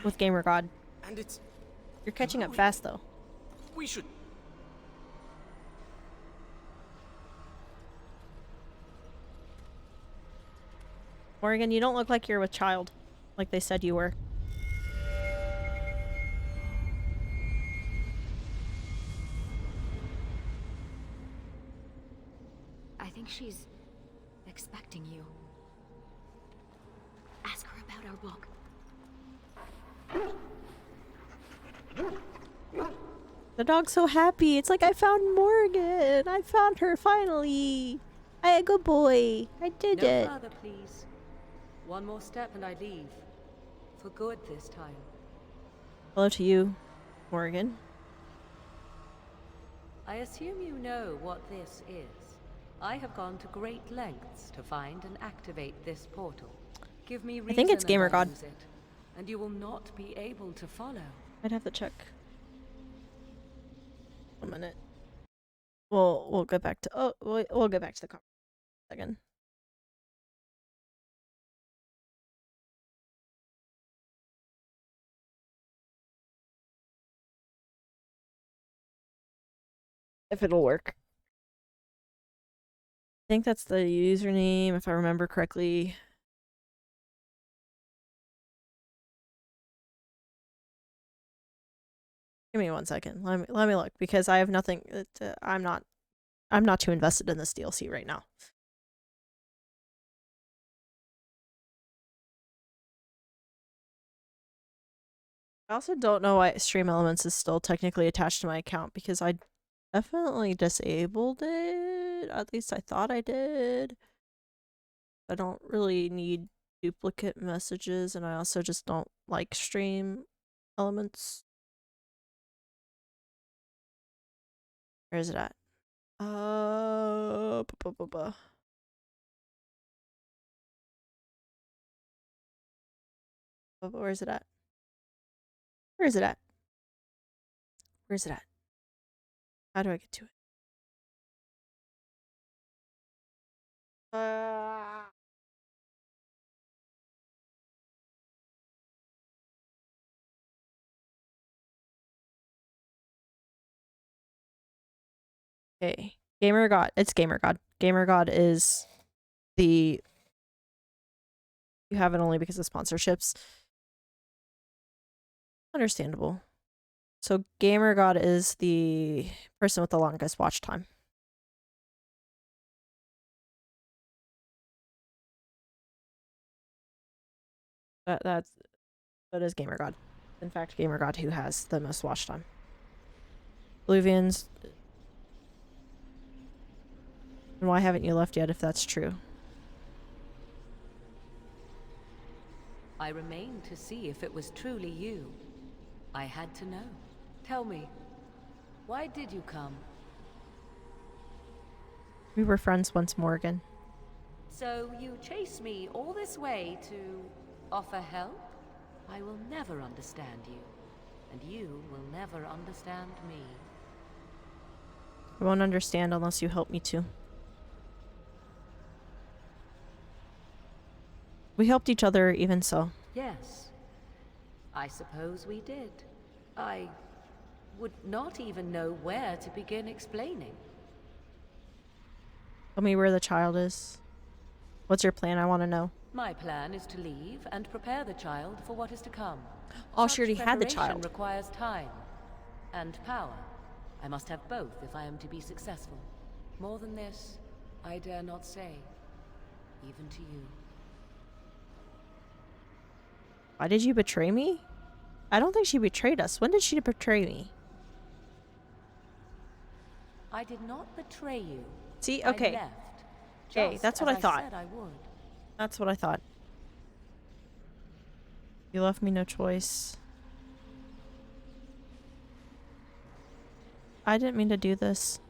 with GamerGod. And it's... You're catching up fast, though. We should... Morgan, you don't look like you're with child. Like they said you were. I think she's expecting you. Ask her about our book. The dog's so happy. It's like, I found Morgan. I found her finally. I a good boy. I did it. No further, please. One more step and I leave. For good this time. Hello to you, Morgan. I assume you know what this is. I have gone to great lengths to find and activate this portal. Give me reason I think it's and I'll GamerGod. use it, and you will not be able to follow. I'd have to check. 1 minute. We'll get back to we'll get back to the conversation again. If it'll work. I think that's the username, if I remember correctly. Give me 1 second. Let me look, because I have nothing. I'm not too invested in this DLC right now. I also don't know why Stream Elements is still technically attached to my account, because I definitely disabled it. At least I thought I did. I don't really need duplicate messages, and I also just don't like Stream Elements. Where is it at? Where is it at? Where is it at? Where is it at? How do I get to it? Okay. GamerGod. It's GamerGod. GamerGod is the... You have it only because of sponsorships. Understandable. So GamerGod is the person with the longest watch time. That is GamerGod. In fact, GamerGod who has the most watch time. Bluvians. And why haven't you left yet if that's true? I remained to see if it was truly you. I had to know. Tell me, why did you come? We were friends once, Morgan. So you chased me all this way to offer help? I will never understand you, and you will never understand me. I won't understand unless you help me to. We helped each other even so. Yes, I suppose we did. I would not even know where to begin explaining. Tell me where the child is. What's your plan? I want to know. My plan is to leave and prepare the child for what is to come. Oh, she already had the Preparation child. Requires time and power. I must have both if I am to be successful. More than this, I dare not say, even to you. Why did you betray me? I don't think she betrayed us. When did she betray me? I did not betray you. See, okay. I left, Okay, just that's what as I thought. Said I would. That's what I thought. You left me no choice. I didn't mean to do this.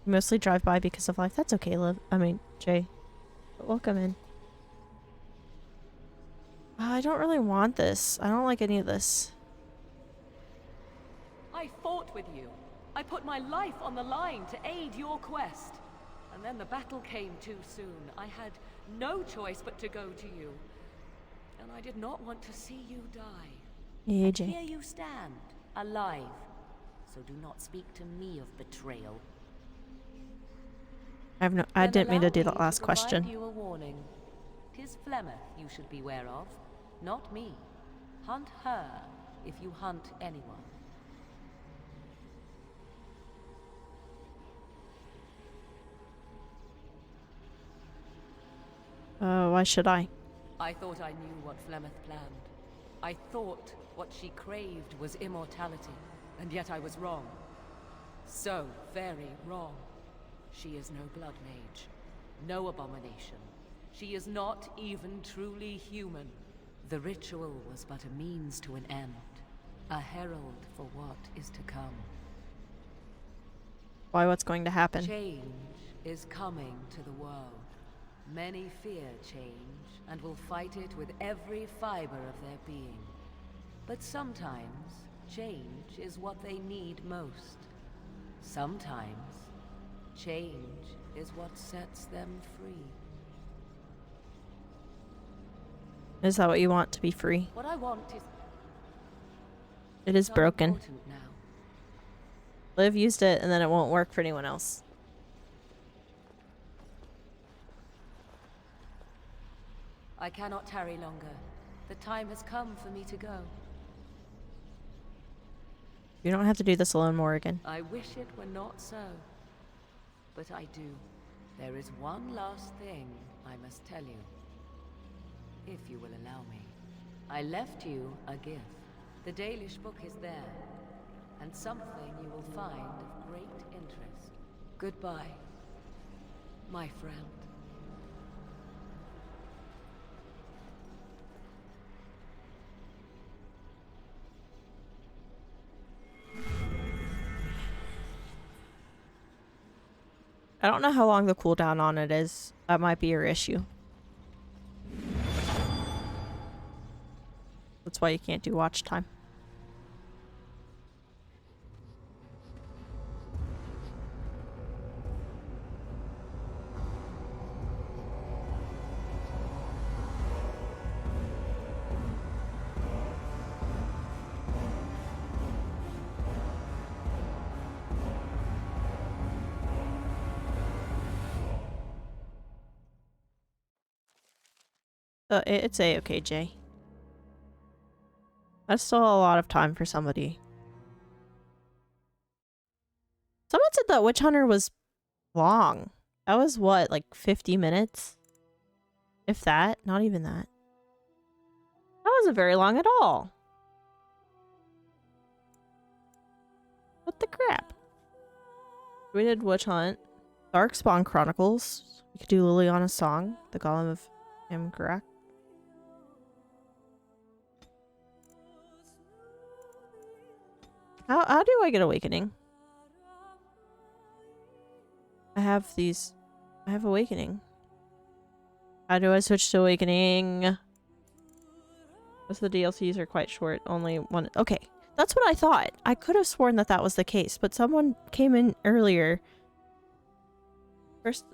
You mostly drive by because of life. That's okay, Liv. I mean, Jay. But welcome in. I don't really want this. I don't like any of this. I fought with you. I put my life on the line to aid your quest. And then the battle came too soon. I had no choice but to go to you. And I did not want to see you die. Yeah, And Jay. here you stand, alive. So do not speak to me of betrayal. I didn't mean to do Allow that me last provide question. You a warning. 'Tis Flemeth you should beware of, not me. Hunt her if you hunt anyone. Why should I? I thought I knew what Flemeth planned. I thought what she craved was immortality, and yet I was wrong. So very wrong. She is no blood mage, no abomination. She is not even truly human. The ritual was but a means to an end, a herald for what is to come. Why, what's going to happen? Change is coming to the world. Many fear change, and will fight it with every fiber of their being. But sometimes, change is what they need most. Sometimes, change is what sets them free. Is that what you want, to be free? What I want is... It is not broken. important now. Liv used it, and then it won't work for anyone else. I cannot tarry longer. The time has come for me to go. You don't have to do this alone, Morrigan. I wish it were not so. But I do. There is one last thing I must tell you. If you will allow me. I left you a gift. The Dalish book is there. And something you will find of great interest. Goodbye, my friend. I don't know how long the cooldown on it is. That might be your issue. That's why you can't do watch time. It's A-okay, Jay. That's still a lot of time for somebody. Someone said that Witch Hunter was long. That was what, like 50 minutes? If that, not even that. That wasn't very long at all. What the crap? We did Witch Hunt. Darkspawn Chronicles. We could do Liliana's Song. The Golem of Imgrak. How do I get Awakening? I have Awakening. How do I switch to Awakening? Most of the DLCs are quite short. Only one. Okay. That's what I thought. I could have sworn that that was the case, but someone came in earlier.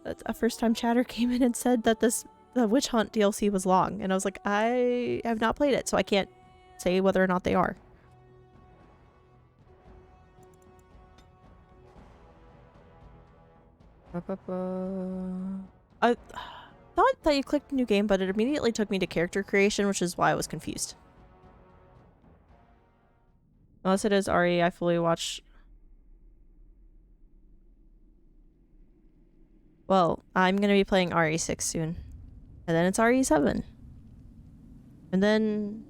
A first-time chatter came in and said that the Witch Hunt DLC was long, and I was like, I have not played it, so I can't say whether or not they are. I thought that you clicked new game, but it immediately took me to character creation, which is why I was confused. Unless it is RE, I fully watched. Well, I'm gonna be playing RE6 soon. And then it's RE7. And then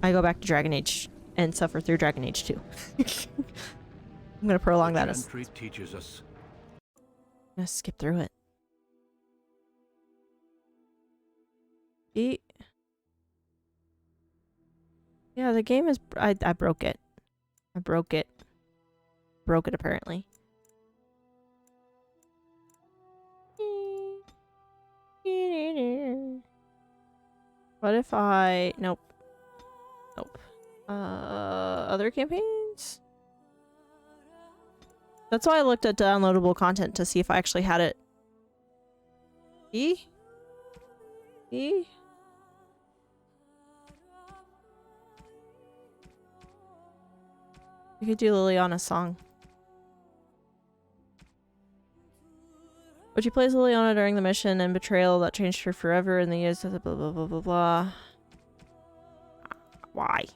I go back to Dragon Age and suffer through Dragon Age 2. I'm gonna prolong that. Chantry teaches us. I'm gonna skip through it. Yeah, the game is. I broke it. I broke it. Broke it apparently. What if I... Nope. Nope. Other campaigns? That's why I looked at downloadable content to see if I actually had it. E? E? We could do Liliana's Song. Would you play as Liliana during the mission and betrayal that changed her forever in the years of the blah blah blah blah blah? Why?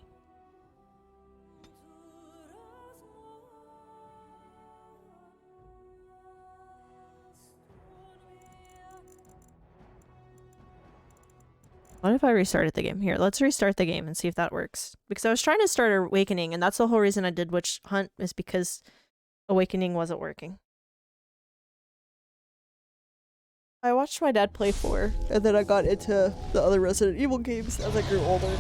What if I restarted the game? Here, let's restart the game and see if that works. Because I was trying to start Awakening, and that's the whole reason I did Witch Hunt, is because Awakening wasn't working. I watched my dad play 4, and then I got into the other Resident Evil games as I grew older.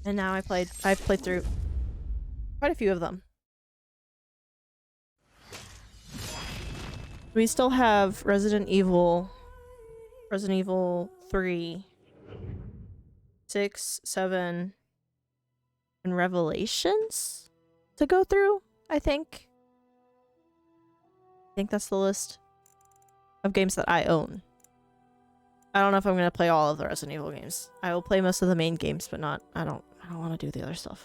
And now I've played through quite a few of them. We still have Resident Evil 3, 6, 7, and Revelations to go through, I think. I think that's the list of games that I own. I don't know if I'm going to play all of the Resident Evil games. I will play most of the main games, but I don't want to do the other stuff.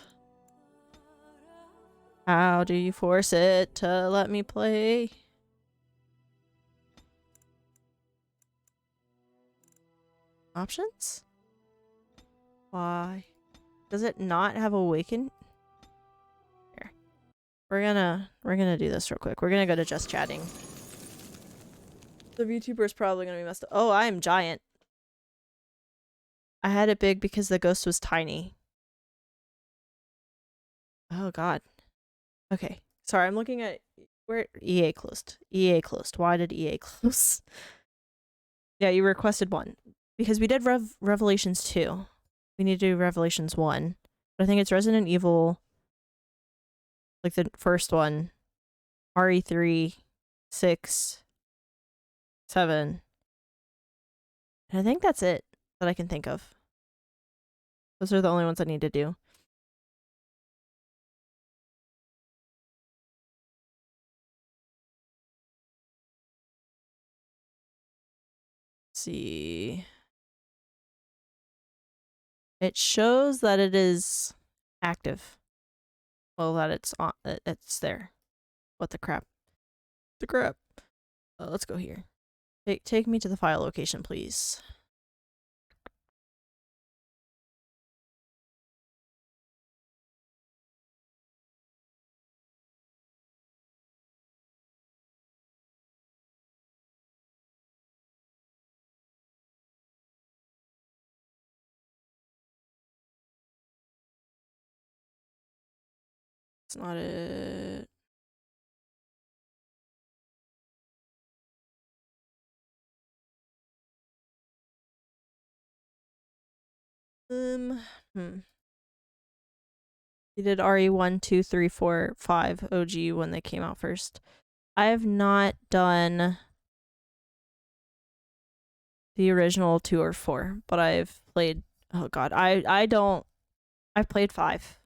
How do you force it to let me play? Options? Why? Does it not have Awaken? Here. We're gonna do this real quick. We're gonna go to just chatting. The VTuber is probably gonna be messed up. Oh, I am giant. I had it big because the ghost was tiny. Oh god. Okay. Sorry, I'm looking at where EA closed. EA closed. Why did EA close? Yeah, you requested one. Because we did Revelations 2. We need to do Revelations 1. But I think it's Resident Evil, like the first one, RE3, 6, 7. And I think that's it that I can think of. Those are the only ones I need to do. Let's see. It shows that it is active. Well, that it's on. It's there. What the crap? The crap. Let's go here. Take me to the file location, please. It's not it. You did RE1, 2, 3, 4, 5 OG when they came out first. I have not done the original 2 or 4, but I've played, oh god, I've played 5.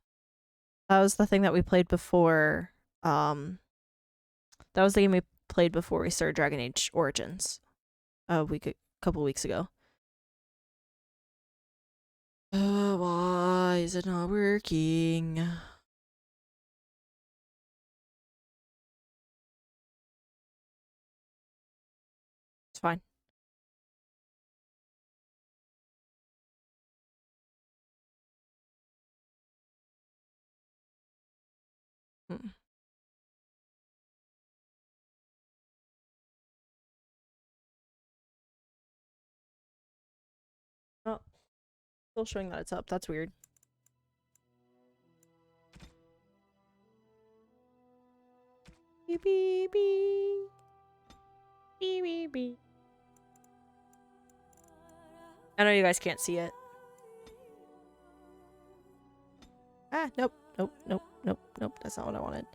That was the thing that we played before, that was the game we played before we started Dragon Age Origins a couple weeks ago. Why is it not working? It's fine. Oh, still showing that it's up. That's weird. Beep beep beep. Beep beep beep. I know you guys can't see it. Ah, nope, nope, nope, nope, nope. That's not what I wanted.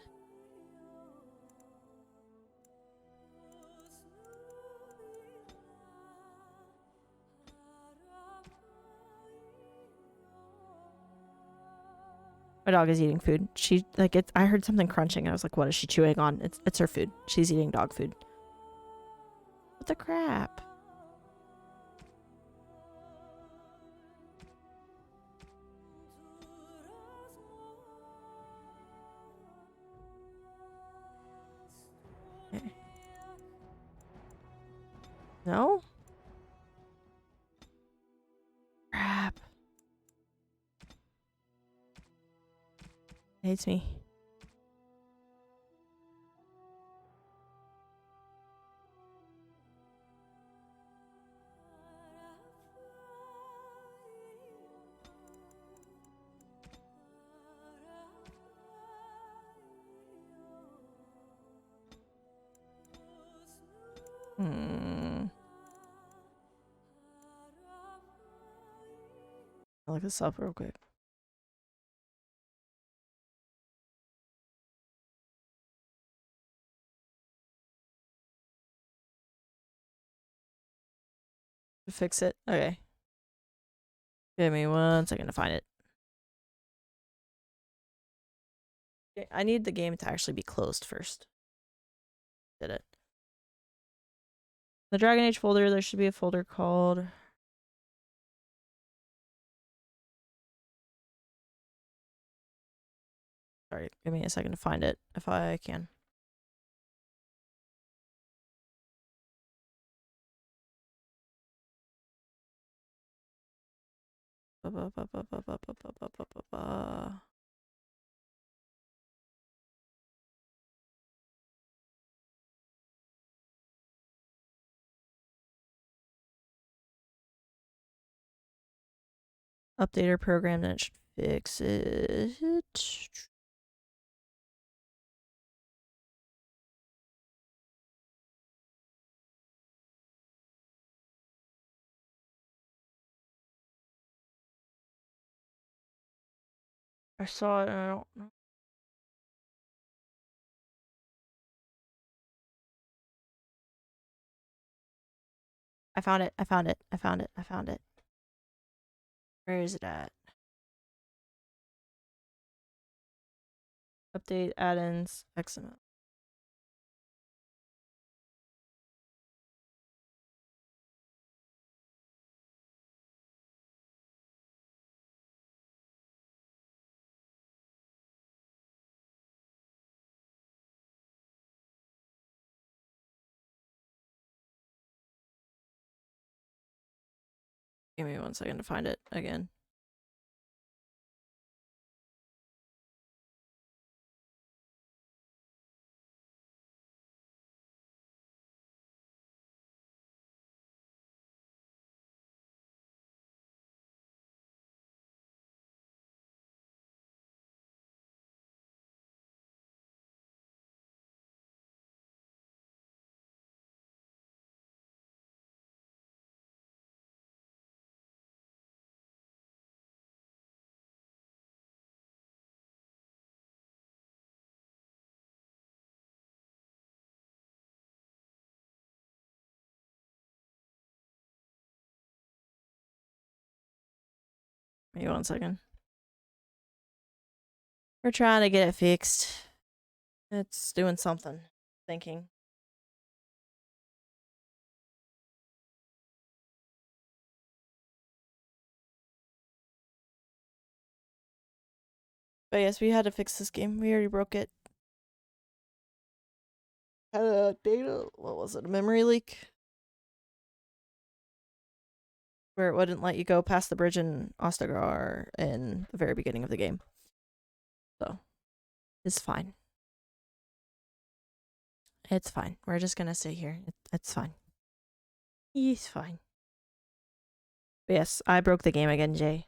My dog is eating food. She I heard something crunching and I was like, what is she chewing on? It's her food. She's eating dog food. What the crap? No? Crap. Hates me. I'll look this up real quick. To fix it? Okay. Give me 1 second to find it. Okay, I need the game to actually be closed first. Did it. The Dragon Age folder, there should be a folder called... Sorry, give me a second to find it, if I can. Updater program, then it should fix it. I saw it and I don't know. I found it. I found it. I found it. I found it. Where is it at? Update add-ins XML. Give me 1 second to find it again. Give me 1 second. We're trying to get it fixed. It's doing something. Thinking. But yes, we had to fix this game. We already broke it. Had a data, what was it, a memory leak? Where it wouldn't let you go past the bridge in Ostagar in the very beginning of the game. So, it's fine. It's fine. We're just gonna sit here. It's fine. He's fine. But yes, I broke the game again, Jay.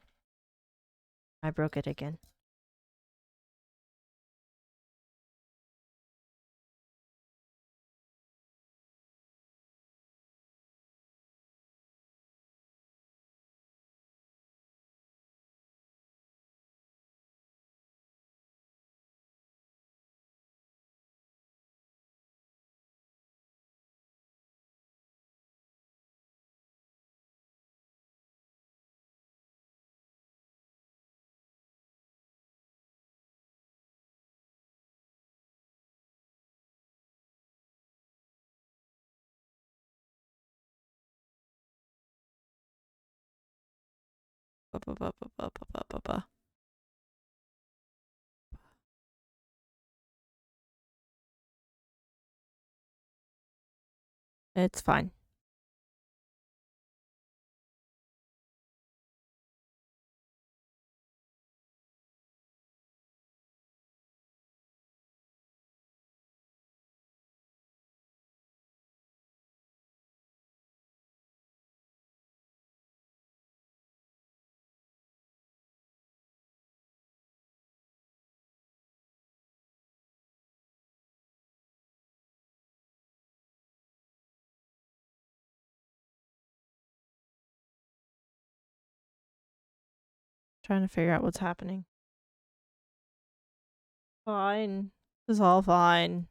I broke it again. It's fine. trying to figure out what's happening. Fine. It's all fine.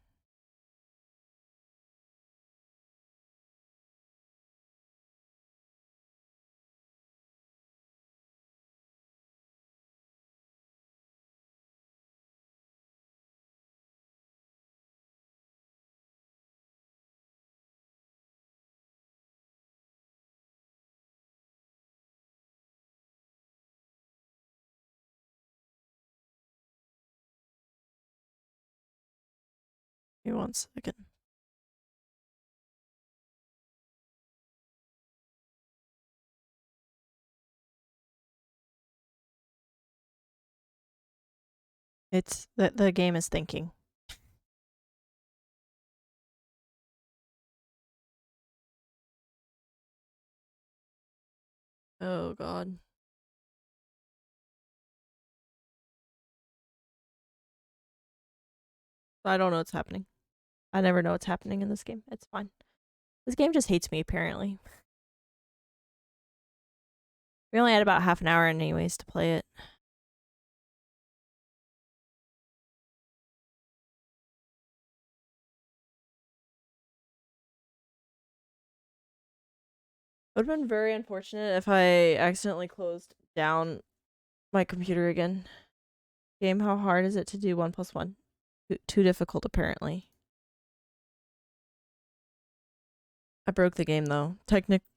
Give me 1 second. It's the game is thinking. Oh god. I don't know what's happening. I never know what's happening in this game. It's fine. This game just hates me, apparently. We only had about half an hour anyways to play it. It would have been very unfortunate if I accidentally closed down my computer again. Game, how hard is it to do 1 + 1? Too difficult, apparently. I broke the game though.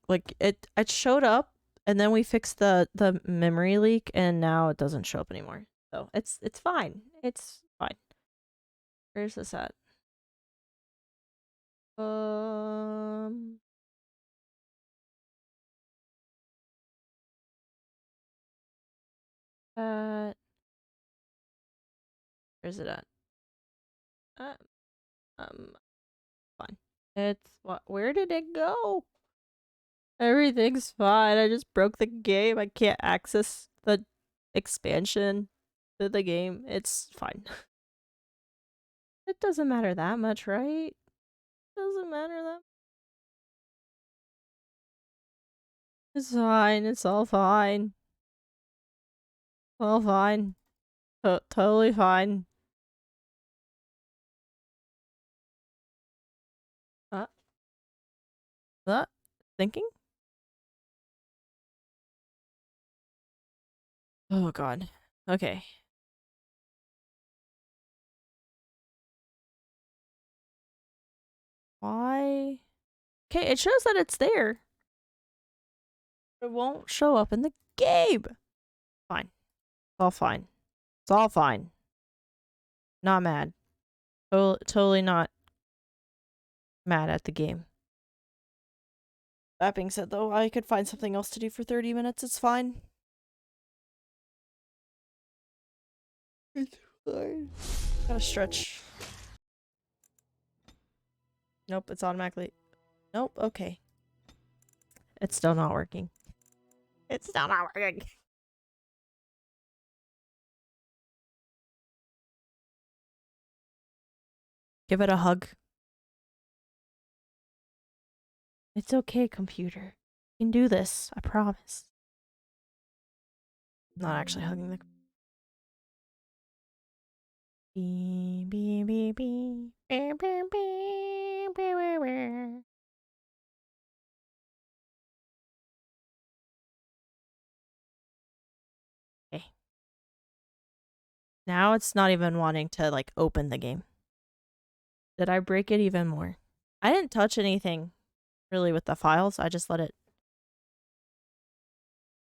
Like it showed up, and then we fixed the memory leak, and now it doesn't show up anymore. So it's fine. It's fine. Where's this at? Where's it at? Fine. It's what? Where did it go? Everything's fine. I just broke the game. I can't access the expansion to the game. It's fine. It doesn't matter that much, right? Doesn't matter that. It's fine. It's all fine. All fine. Totally fine. Thinking? Oh god. Okay. Why? Okay, it shows that it's there. It won't show up in the game. Fine. It's all fine. It's all fine. Not mad. Totally not mad at the game. That being said, though, I could find something else to do for 30 minutes. It's fine. It's fine. Gotta stretch. Nope, it's automatically... Nope, okay. It's still not working. It's still not working. Give it a hug. It's okay, computer. You can do this, I promise. Not actually hugging the... Beep, beep, beep, beep. Beep, beep, beep, beep, beep, beep. Okay. Now it's not even wanting to, like, open the game. Did I break it even more? I didn't touch anything, really, with the files. I just let it...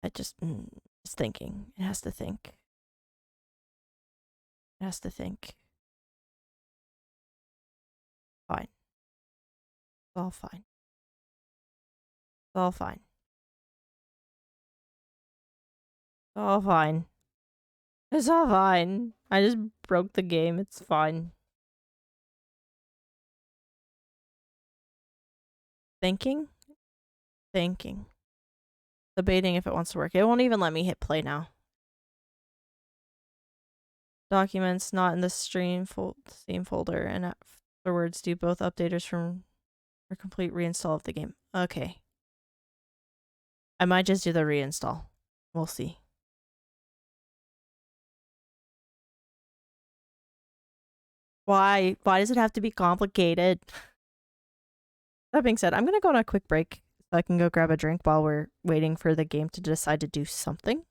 It's thinking. It has to think. It has to think. Fine. It's all fine. It's all fine. It's all fine. It's all fine. I just broke the game. It's fine. Thinking? Thinking. Debating if it wants to work. It won't even let me hit play now. Documents not in the Steam folder, and afterwards do both updaters from a complete reinstall of the game. Okay. I might just do the reinstall. We'll see. Why? Why does it have to be complicated? That being said, I'm gonna go on a quick break so I can go grab a drink while we're waiting for the game to decide to do something.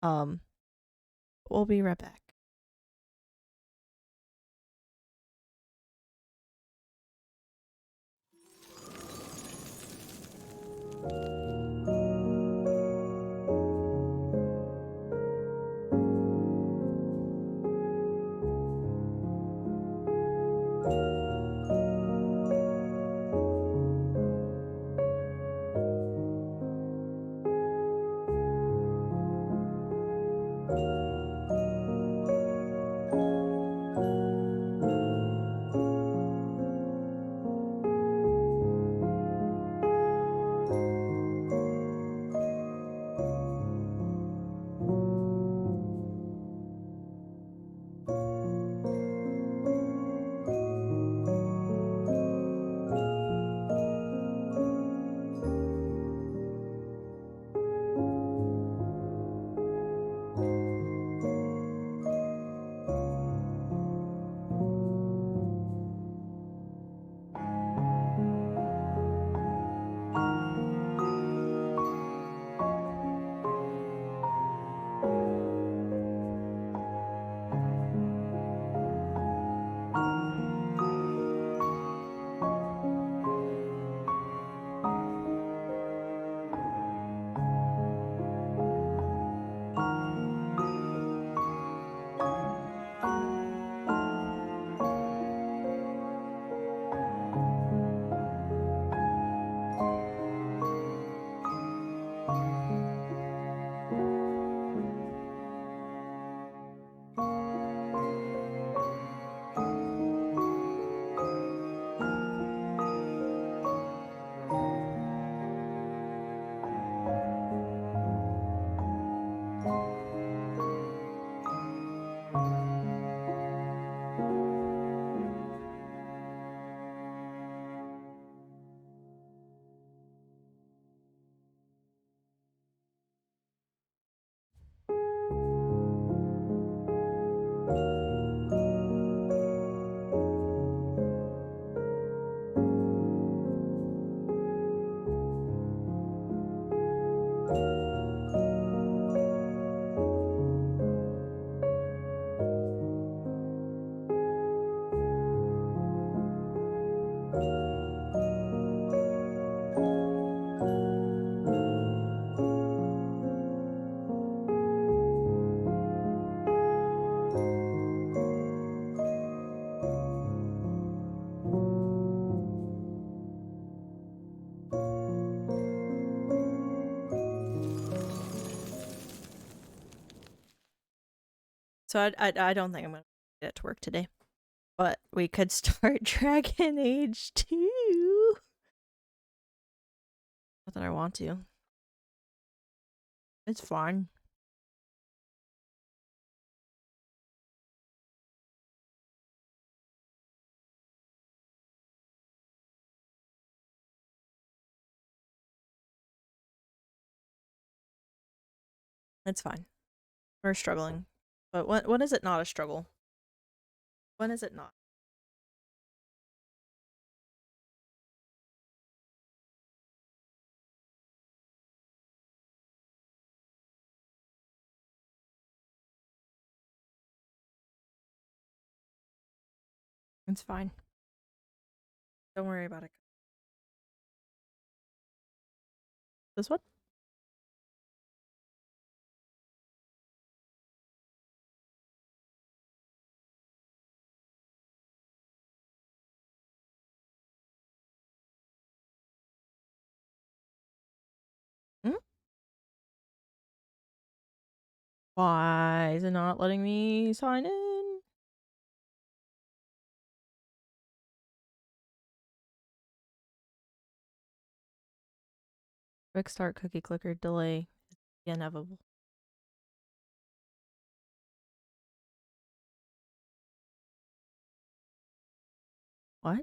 We'll be right back. So I don't think I'm gonna get to work today, but we could start Dragon Age 2. Not that I want to. It's fun. It's fine. We're struggling. But when is it not a struggle? When is it not? It's fine. Don't worry about it. This one? Hmm? Why is it not letting me sign in? Quick start cookie clicker delay is inevitable. What?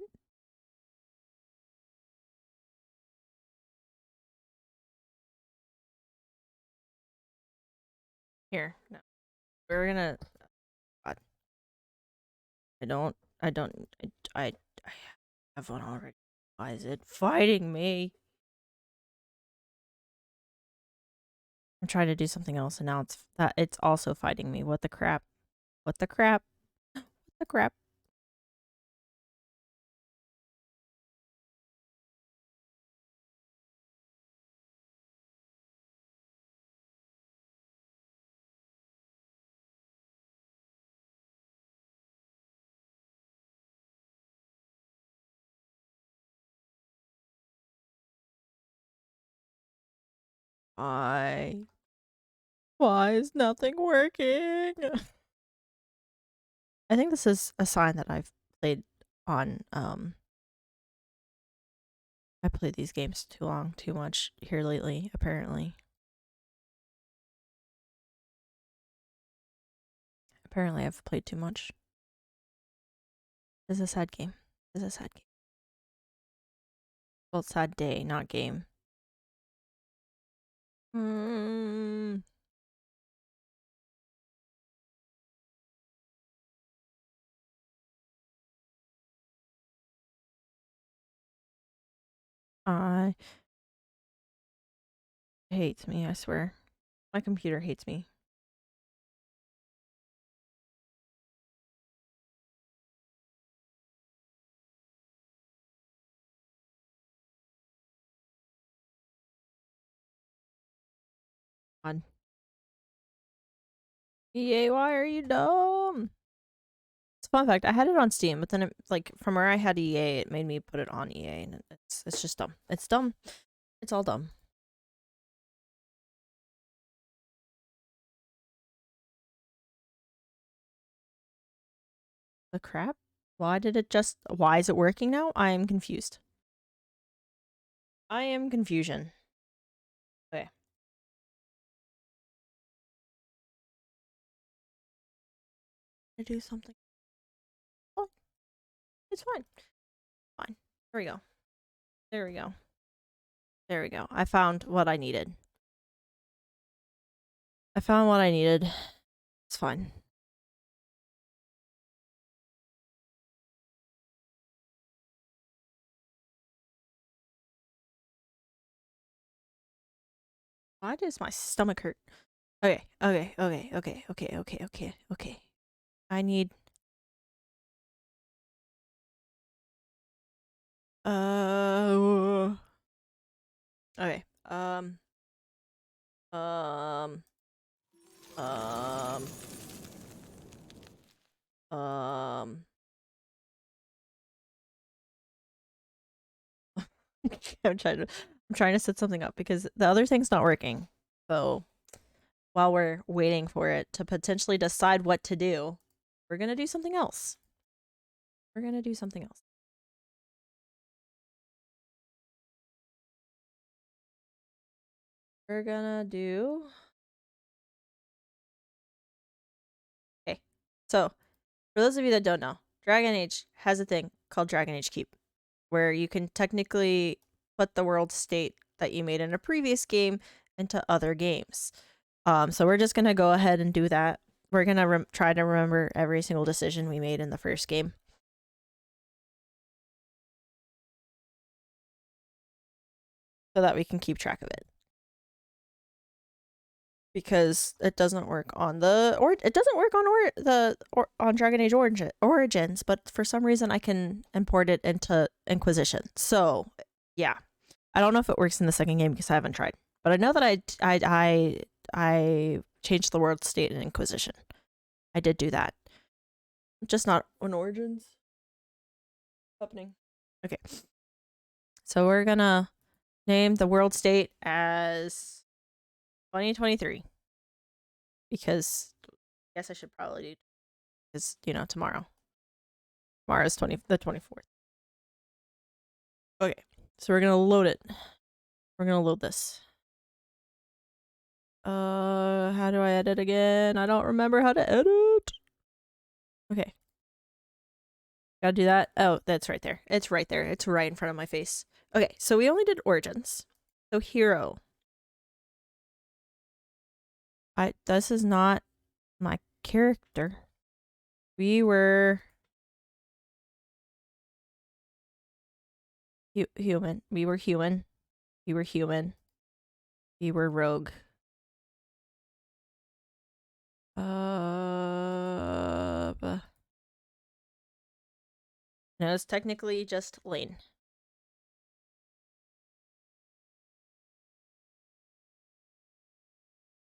Here, no. We're gonna... God. I don't I have one already. Why is it fighting me? I'm trying to do something else, and now it's also fighting me. What the crap? What the crap? What the crap? Why is nothing working? I think this is a sign that I've played on, I played these games too much here lately, apparently. Apparently I've played too much. This is a sad game. This is a sad game. Well, sad day, not game. I hates me, I swear. My computer hates me. God. EA, why are you dumb? It's a fun fact. I had it on Steam, but then it, like from where I had EA, it made me put it on EA, and it's just dumb. It's dumb. It's all dumb. The crap? Why is it working now? I am confused. I am confusion. Okay. To do something. Oh, it's fine. Fine. There we go. There we go. There we go. I found what I needed. I found what I needed. It's fine. Why does my stomach hurt? Okay. I need... Okay. I'm trying to set something up because the other thing's not working. So while we're waiting for it to potentially decide what to do, we're gonna do something else. We're gonna do something else. We're gonna do... Okay. So, for those of you that don't know, Dragon Age has a thing called Dragon Age Keep, where you can technically put the world state that you made in a previous game into other games. So we're just gonna go ahead and do that. We're gonna try to remember every single decision we made in the first game. So that we can keep track of it. Because it doesn't work on on Dragon Age Origins, but for some reason I can import it into Inquisition. So, yeah. I don't know if it works in the second game because I haven't tried. But I know that I changed the world state in Inquisition. I did do that. Just not on Origins. Happening. Okay. So we're gonna name the world state as 2023. Because I guess I should probably do, because, you know, tomorrow's the 24th. Okay. So we're gonna load it. We're gonna load this. How do I edit again? I don't remember how to edit. Okay. Gotta do that. Oh, that's right there. It's right there. It's right in front of my face. Okay, so we only did Origins. So hero. This is not my character. We were Human. We were human. We were human. We were rogue. No, it's technically just Lane.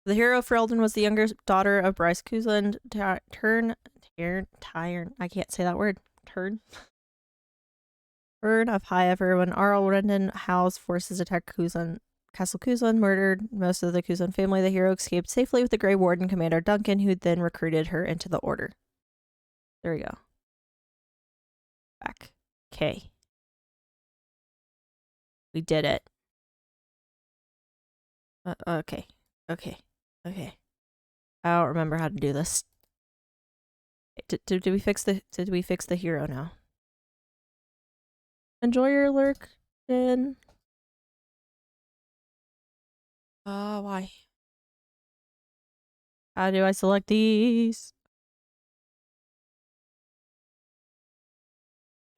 The hero Ferelden was the younger daughter of Bryce Kuzland Tyrn. I can't say that word. Turn of Highever. When Arl Rendon Howe's forces attacked Castle Kuzland, murdered most of the Kuzland family, the hero escaped safely with the Grey Warden Commander Duncan, who then recruited her into the Order. There we go. Back. Okay. We did it. Okay. Okay. Okay. I don't remember how to do this. Did we fix the hero now? Enjoy your lurk, then. Why? How do I select these?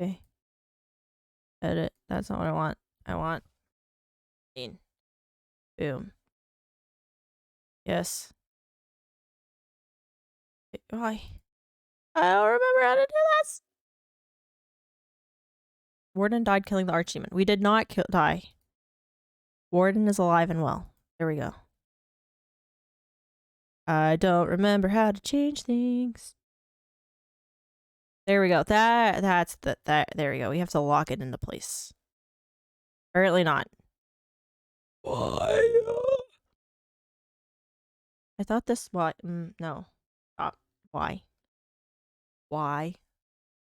Okay. Edit. That's not what I want. I want. Boom. Yes. Why? I don't remember how to do this. Warden died killing the Archdemon. We did not die. Warden is alive and well. There we go. I don't remember how to change things. There we go. There we go. We have to lock it into place. Apparently not. Why? I thought this no. Stop. Why?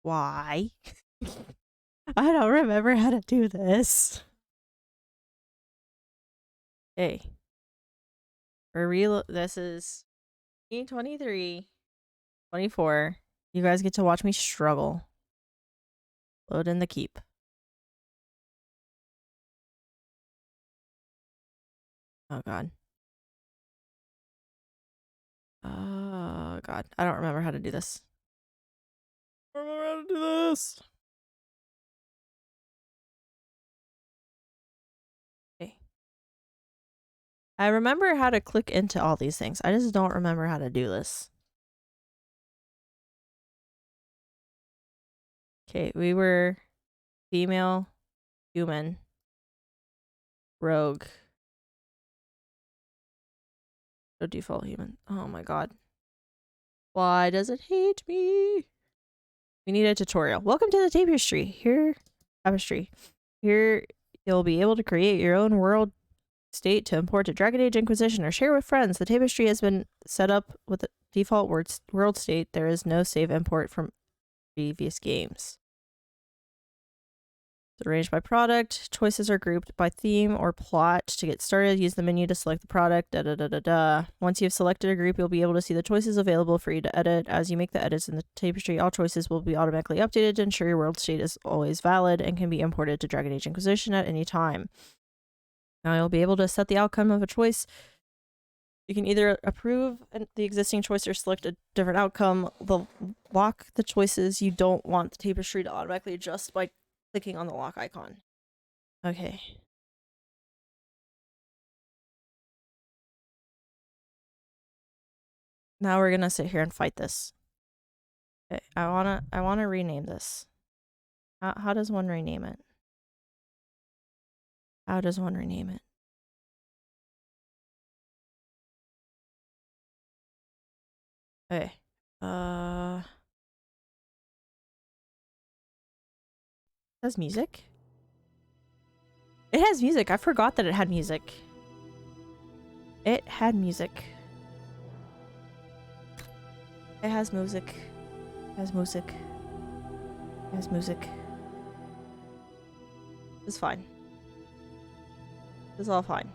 Why? I don't remember how to do this. Hey. This is 23, 24. You guys get to watch me struggle. Load in the keep. Oh god. Oh god. I don't remember how to do this. I don't remember how to do this. Okay. I remember how to click into all these things. I just don't remember how to do this. Okay, we were female, human, rogue. No default human. Oh my god. Why does it hate me? We need a tutorial. Welcome to the tapestry. Here you'll be able to create your own world state to import to Dragon Age Inquisition or share with friends. The tapestry has been set up with the default world state. There is no save import from previous games. It's arranged by product. Choices are grouped by theme or plot. To get started, use the menu to select the product. Once you've selected a group, you'll be able to see the choices available for you to edit. As you make the edits in the tapestry, all choices will be automatically updated to ensure your world state is always valid and can be imported to Dragon Age Inquisition at any time. Now you'll be able to set the outcome of a choice. You can either approve the existing choice or select a different outcome. Lock the choices you don't want the tapestry to automatically adjust by clicking on the lock icon. Okay. Now we're gonna sit here and fight this. Okay, I wanna rename this. How does one rename it? How does one rename it? Okay. It has music? It has music. I forgot that it had music. It had music. It has music. It has music. It has music. It's fine. It's all fine.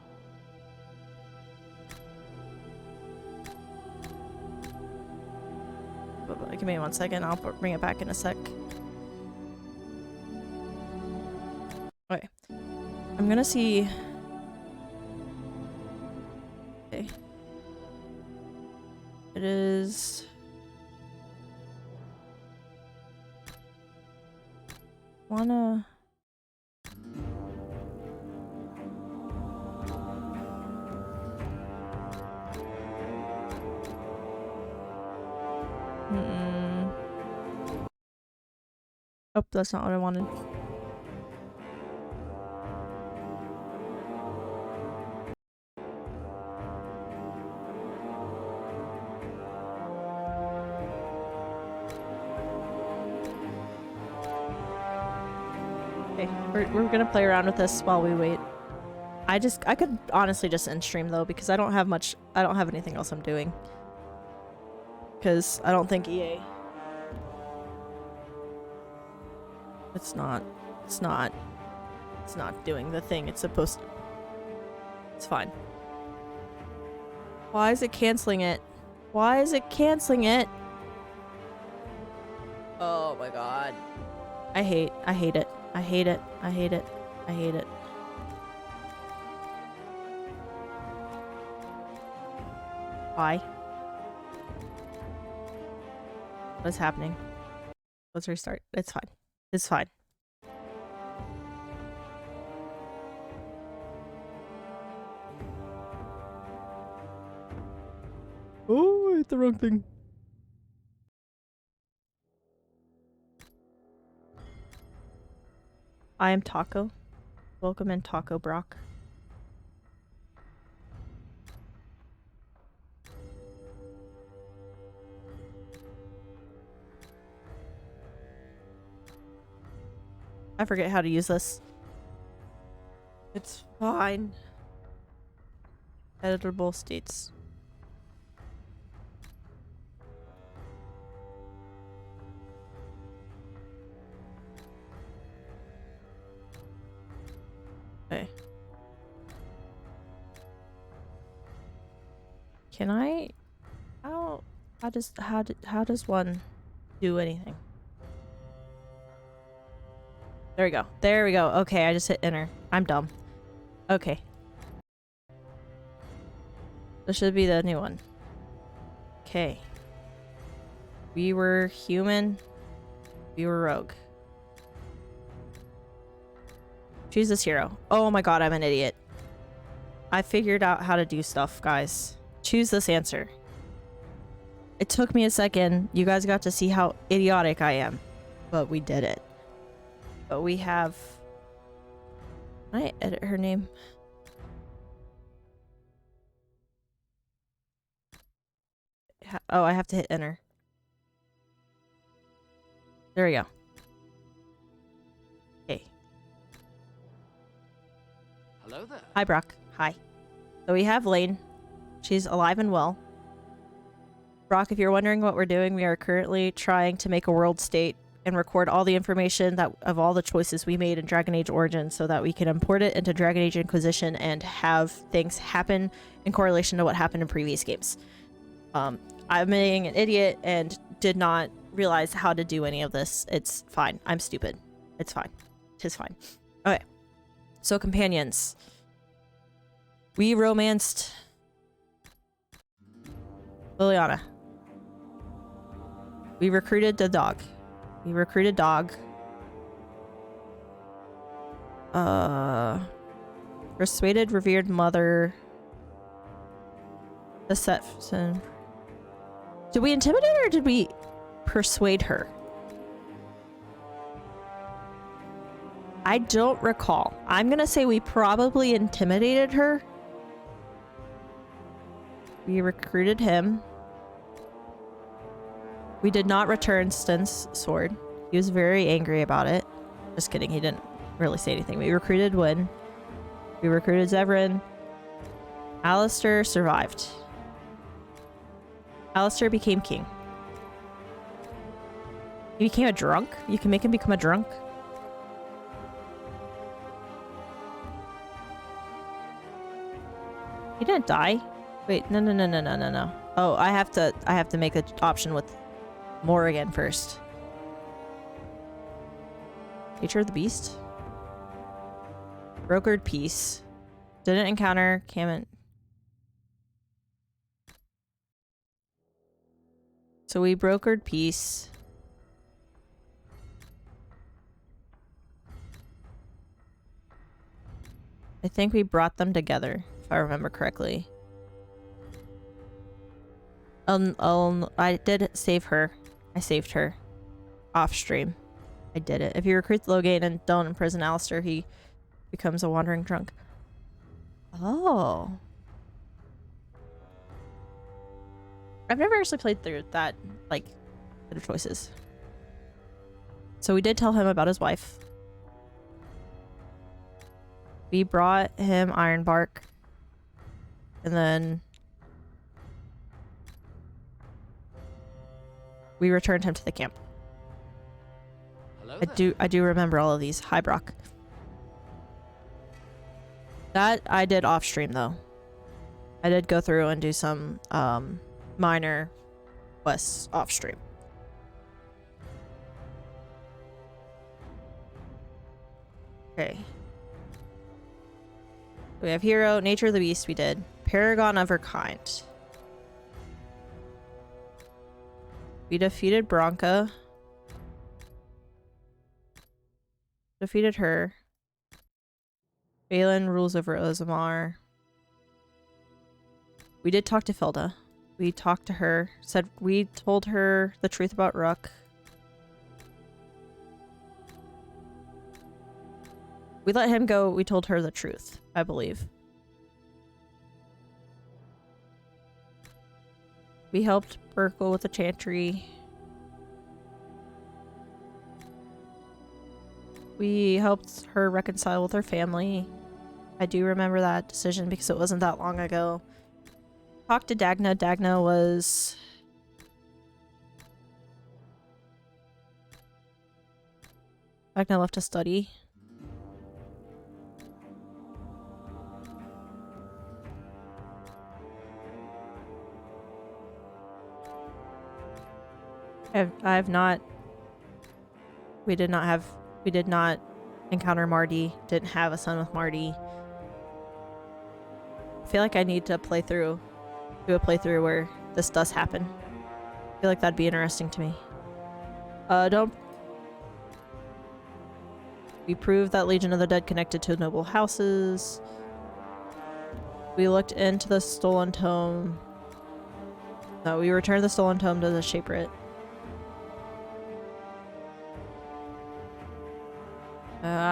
Give me 1 second. I'll bring it back in a sec. Okay. I'm gonna see. Okay. It is. Oh, that's not what I wanted. Okay, we're gonna play around with this while we wait. I could honestly just end stream though, because I don't have anything else I'm doing. Because I don't think EA. It's not doing the thing it's supposed to. It's fine. Why is it canceling it? Why is it canceling it? Oh my god. I hate it. I hate it. I hate it. I hate it. Why? What's happening? Let's restart. It's fine. It's fine. Oh, I hit the wrong thing. I am Taco. Welcome in, Taco Brock. I forget how to use this. It's fine. Editable states. Okay. Can I? How does one do anything? There we go. There we go. Okay, I just hit enter. I'm dumb. Okay. This should be the new one. Okay. We were human. We were rogue. Choose this hero. Oh my god, I'm an idiot. I figured out how to do stuff, guys. Choose this answer. It took me a second. You guys got to see how idiotic I am. But we did it. But we have... Can I edit her name? Oh, I have to hit enter. There we go. Okay. Hello there. Hi, Brock. Hi. So we have Lane. She's alive and well. Brock, if you're wondering what we're doing, we are currently trying to make a world state and record all the information that of all the choices we made in Dragon Age Origins so that we can import it into Dragon Age Inquisition and have things happen in correlation to what happened in previous games. I'm being an idiot and did not realize how to do any of this. It's fine. I'm stupid. It's fine. Tis fine. Okay. So companions. We romanced Liliana. We recruited the dog. We recruited dog. Persuaded revered mother. Deception. Did we intimidate her or did we persuade her? I don't recall. I'm gonna say we probably intimidated her. We recruited him. We did not return Sten's sword. He was very angry about it. Just kidding, he didn't really say anything. We recruited Wynn. We recruited Zevran. Alistair survived. Alistair became king. He became a drunk? You can make him become a drunk? He didn't die. Wait, no. Oh, I have to make an option with Morrigan first. Nature of the Beast? Brokered peace. Didn't encounter Camet. So we brokered peace. I think we brought them together, if I remember correctly. I did save her. I saved her. Off stream. I did it. If you recruit the Loghain and don't imprison Alistair, he becomes a wandering drunk. Oh. I've never actually played through that, like, bit of choices. So we did tell him about his wife. We brought him Ironbark. And then we returned him to the camp. I do remember all of these. Hi, Brock. That I did off stream though. I did go through and do some minor quests off stream. Okay. We have Hero, Nature of the Beast we did. Paragon of her kind. We defeated Bronca. Defeated her. Balin rules over Ozamar. We did talk to Felda. We talked to her. We told her the truth about Rook. We let him go. We told her the truth, I believe. We helped Burkle with the Chantry. We helped her reconcile with her family. I do remember that decision because it wasn't that long ago. Talked to Dagna. Dagna was... Dagna left to study. I have not... We did not encounter Marty. Didn't have a son with Marty. I feel like I need to do a playthrough where this does happen. I feel like that'd be interesting to me. We proved that Legion of the Dead connected to noble houses. We looked into the stolen tome. No, we returned the stolen tome to the Shaperate.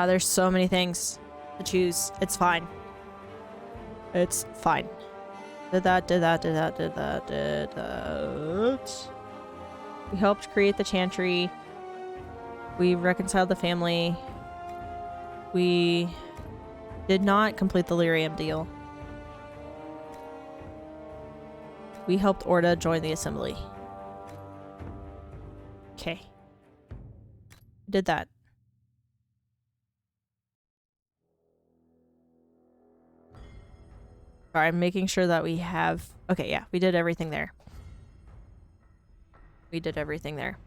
There's so many things to choose. It's fine. It's fine. Did that. We helped create the Chantry. We reconciled the family. We did not complete the Lyrium deal. We helped Orda join the Assembly. Okay. Did that. Sorry, I'm making sure that we have... Okay, yeah, we did everything there. We did everything there.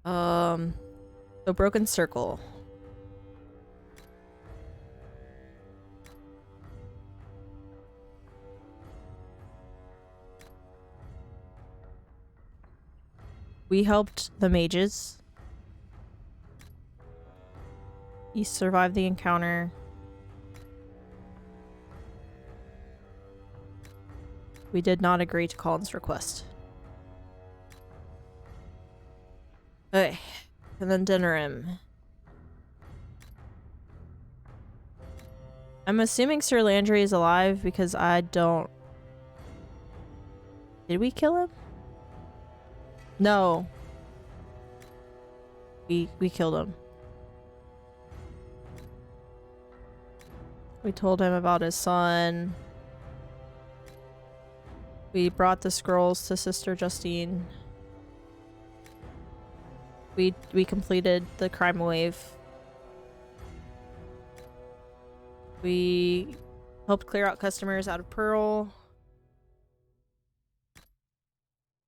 So Broken Circle. We helped the mages. He survived the encounter. We did not agree to Colin's request. Okay. And then Denerim. I'm assuming Sir Landry is alive because I don't... Did we kill him? No. We killed him. We told him about his son. We brought the scrolls to Sister Justine. We completed the crime wave. We helped clear out customers out of Pearl.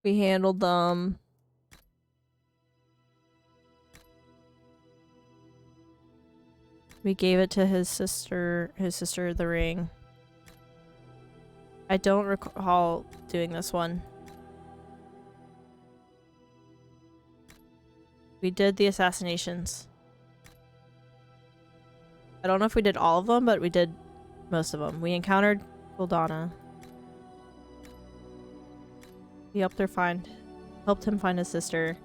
We handled them. We gave it to his sister the ring. I don't recall doing this one. We did the assassinations. I don't know if we did all of them, but we did most of them. We encountered Guldana. We helped him find his sister.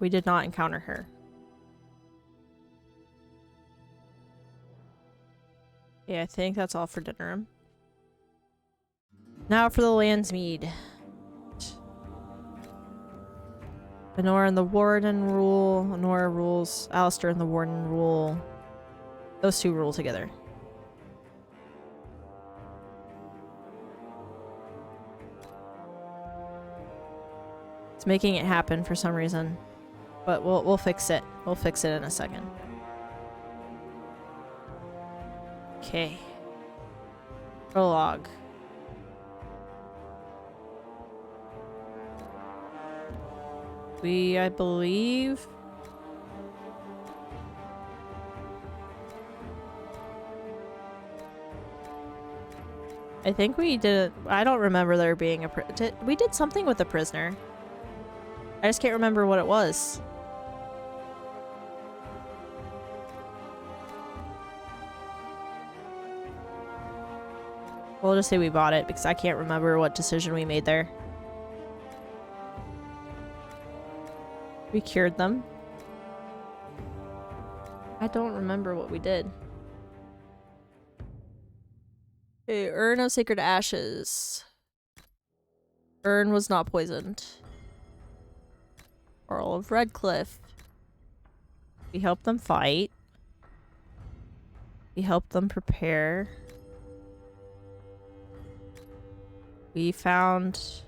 We did not encounter her. Yeah, I think that's all for Dinnerim. Now for the Landsmead. Honora and the Warden rule. Honora rules. Alistair and the Warden rule. Those two rule together. It's making it happen for some reason. But we'll fix it. We'll fix it in a second. Okay. Prologue. I believe... I think we did... I don't remember there being a... we did something with the prisoner. I just can't remember what it was. We'll just say we bought it because I can't remember what decision we made there. We cured them. I don't remember what we did. Okay, Urn of Sacred Ashes. Urn was not poisoned. Earl of Redcliffe. We helped them fight. We helped them prepare. We found...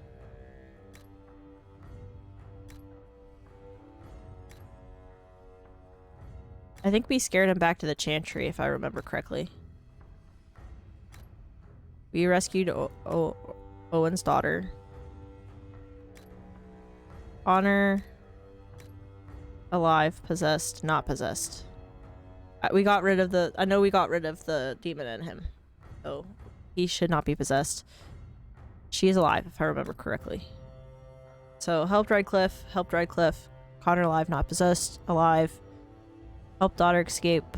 I think we scared him back to the Chantry, if I remember correctly. We rescued Owen's daughter. Honor. Alive, possessed, not possessed. We got rid of the... I know we got rid of the demon in him. So, he should not be possessed. She is alive, if I remember correctly. So, helped Redcliffe. Connor alive, not possessed. Alive. Helped daughter escape.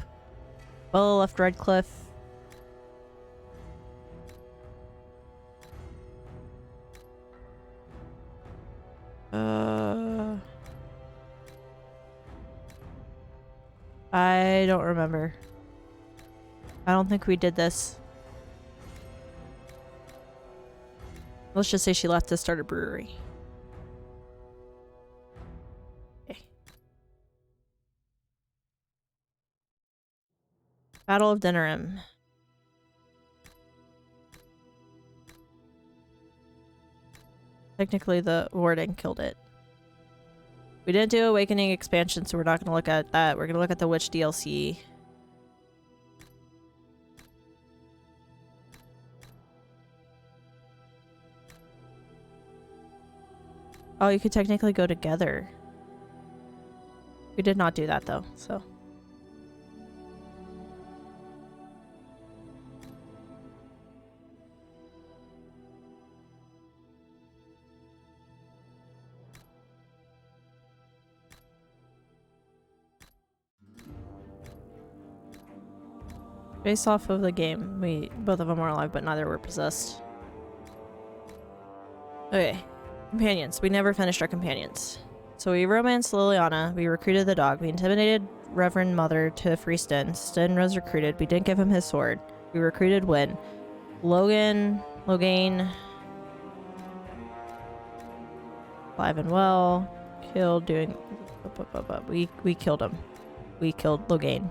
Bella left Redcliffe. I don't remember. I don't think we did this. Let's just say she left to start a brewery. Okay. Battle of Dinnerim. Technically, the Warden killed it. We didn't do Awakening expansion, so we're not going to look at that. We're going to look at the Witch DLC. Oh, you could technically go together. We did not do that, though, so... Based off of the game, both of them were alive, but neither were possessed. Okay, companions. We never finished our companions. So we romanced Liliana, we recruited the dog, we intimidated Reverend Mother to free Sten. Sten was recruited, we didn't give him his sword. We recruited Wynn. Loghain, alive and well, killed doing... We killed him. We killed Loghain.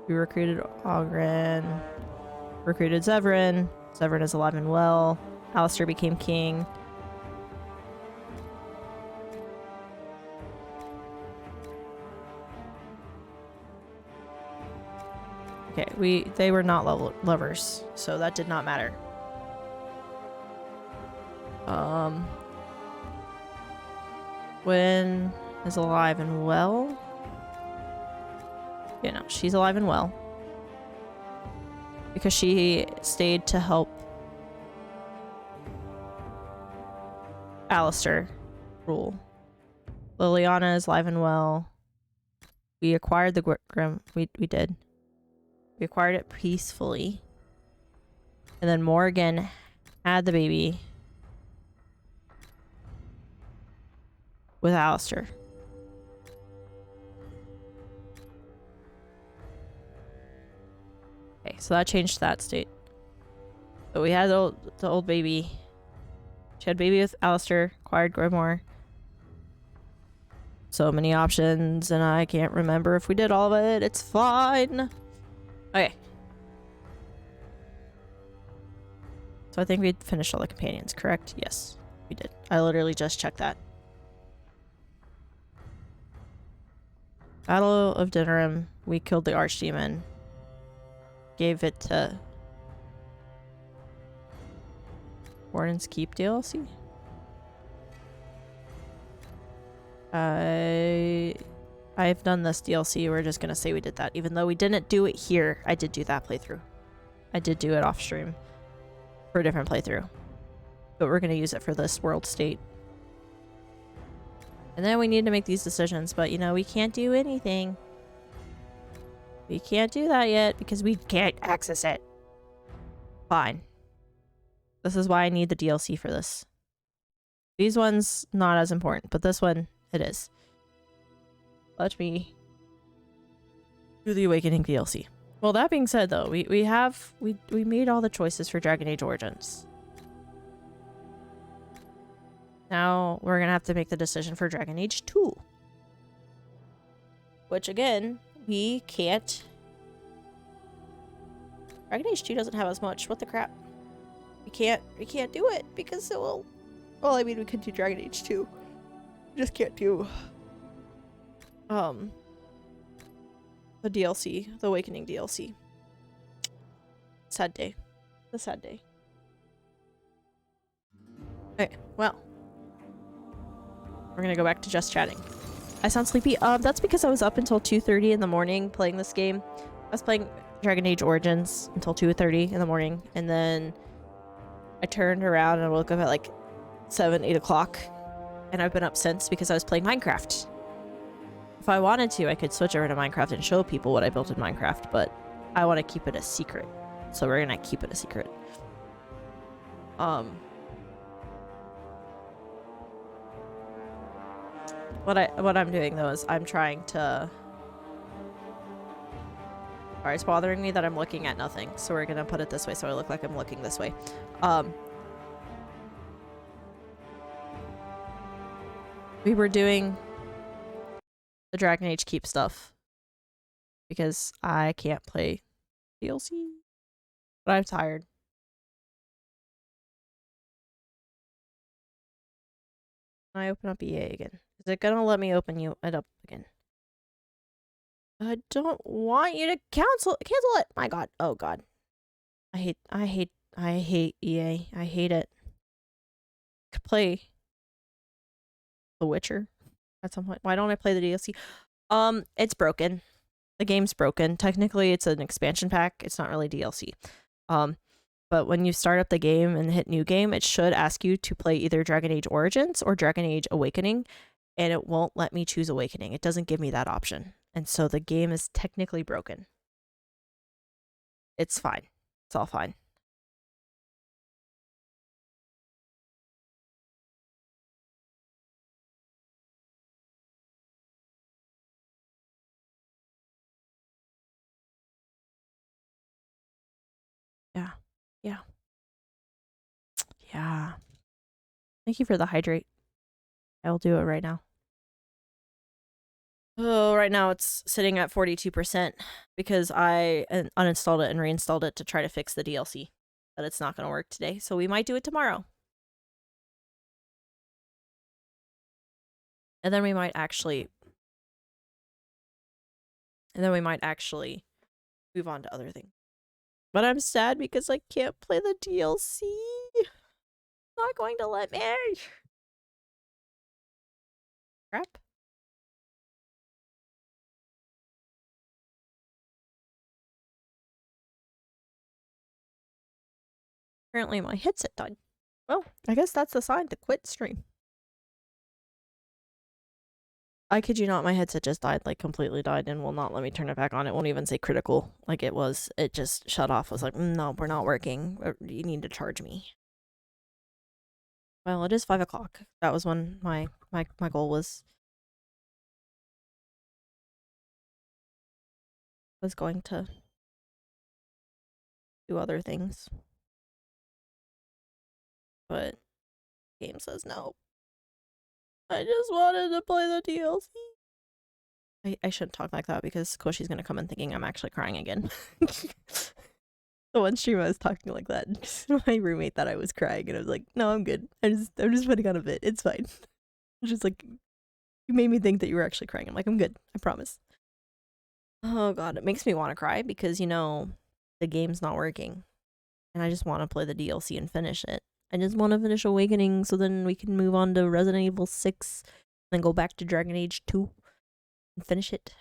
We recruited Oghren, recruited Zevran. Zevran is alive and well. Alistair became king. Okay, they were not lovers, so that did not matter. Wynn is alive and well. Yeah, no, she's alive and well. Because she stayed to help Alistair rule. Liliana is alive and well. We acquired the Grim. We did. We acquired it peacefully. And then Morgan had the baby with Alistair. So that changed that state. So we had the old baby. She had baby with Alistair, acquired Grimoire. So many options, and I can't remember if we did all of it. It's fine. Okay. So I think we finished all the companions, correct? Yes, we did. I literally just checked that. Battle of Dinnerim. We killed the Archdemon. Gave it to Warden's Keep DLC. I've done this DLC. We're just gonna say we did that, even though we didn't do it here. I did do that playthrough. I did do it off stream for a different playthrough, but we're gonna use it for this world state. And then we need to make these decisions, but you know, we can't do anything. We can't do that yet because we can't access it. Fine. This is why I need the DLC for this. These ones, not as important, but this one, it is. Let me do the Awakening DLC. Well, that being said, though, we made all the choices for Dragon Age Origins. Now we're gonna have to make the decision for Dragon Age 2. Which, again, we can't... Dragon Age 2 doesn't have as much. What the crap? We can't do it because it will... Well, I mean, we could do Dragon Age 2. We just can't do... the DLC. The Awakening DLC. Sad day. The sad day. Okay, well. We're gonna go back to just chatting. I sound sleepy. That's because I was up until 2:30 in the morning playing this game. I was playing Dragon Age Origins until 2:30 in the morning, and then I turned around and woke up at like 7, 8 o'clock, and I've been up since because I was playing Minecraft. If I wanted to, I could switch over to Minecraft and show people what I built in Minecraft, but I want to keep it a secret, so we're gonna keep it a secret. What I'm doing though is I'm trying to... Alright, it's bothering me that I'm looking at nothing, so we're gonna put it this way so I look like I'm looking this way. We were doing the Dragon Age Keep stuff because I can't play DLC, but I'm tired. I open up EA again. Is it gonna let me open it up again? I don't want you to cancel it. My god. Oh god. I hate EA. I hate it. I could play The Witcher at some point. Why don't I play the DLC? It's broken. The game's broken. Technically it's an expansion pack. It's not really DLC. But when you start up the game and hit new game, it should ask you to play either Dragon Age Origins or Dragon Age Awakening, and it won't let me choose Awakening. It doesn't give me that option. And so the game is technically broken. It's fine. It's all fine. Yeah. Yeah. Yeah. Thank you for the hydrate. I will do it right now. Oh, right now it's sitting at 42% because I uninstalled it and reinstalled it to try to fix the DLC. But it's not going to work today, so we might do it tomorrow. And then we might actually move on to other things. But I'm sad because I can't play the DLC. It's not going to let me. Crap. Apparently my headset died. Well, I guess that's the sign to quit stream. I kid you not, my headset just died, like completely died, and will not let me turn it back on. It won't even say critical like it was. It just shut off. I was like, no, we're not working. You need to charge me. Well, it is 5 o'clock. That was when my goal was going to do other things. But game says no. I just wanted to play the DLC. I shouldn't talk like that because Koshi's gonna come in thinking I'm actually crying again. The one stream I was talking like that, my roommate thought I was crying, and I was like, "No, I'm good. I'm just putting on a bit. It's fine." Just like, you made me think that you were actually crying. I'm like, "I'm good. I promise." Oh god, it makes me want to cry because the game's not working, and I just want to play the DLC and finish it. I just want to finish Awakening so then we can move on to Resident Evil 6, then go back to Dragon Age 2 and finish it.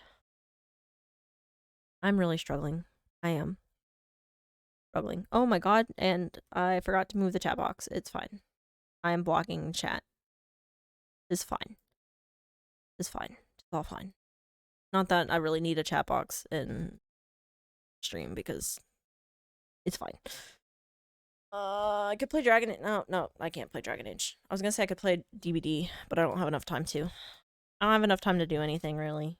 I'm really struggling. I am struggling. Oh my god, and I forgot to move the chat box. It's fine. I am blocking chat. It's fine. It's fine. It's all fine. Not that I really need a chat box in stream because it's fine. I could play Dragon Age. No, I can't play Dragon Age. I was gonna say I could play DBD, but I don't have enough time to. I don't have enough time to do anything, really.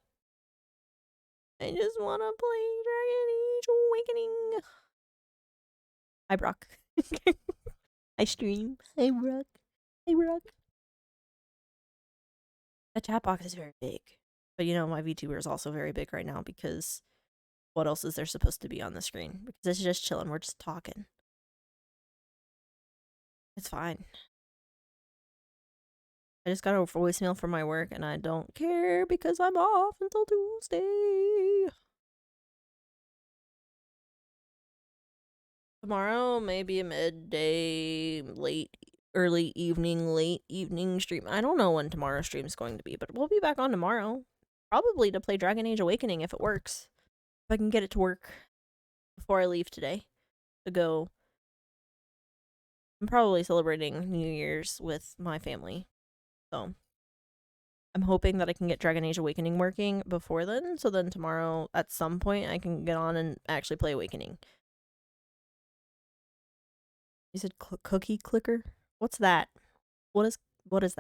I just want to play Dragon Age Awakening. Hi, Brock. I stream. Hey, Brock. Hey, Brock. The chat box is very big. But my VTuber is also very big right now because what else is there supposed to be on the screen? Because it's just chilling. We're just talking. It's fine. I just got a voicemail from my work and I don't care because I'm off until Tuesday. Tomorrow maybe a midday, early evening, late evening stream. I don't know when tomorrow's stream is going to be, but we'll be back on tomorrow. Probably to play Dragon Age Awakening if it works. If I can get it to work before I leave today to go. I'm probably celebrating New Year's with my family. So I'm hoping that I can get Dragon Age Awakening working before then. So then tomorrow at some point I can get on and actually play Awakening. You said cookie clicker? What's that? What is that? What is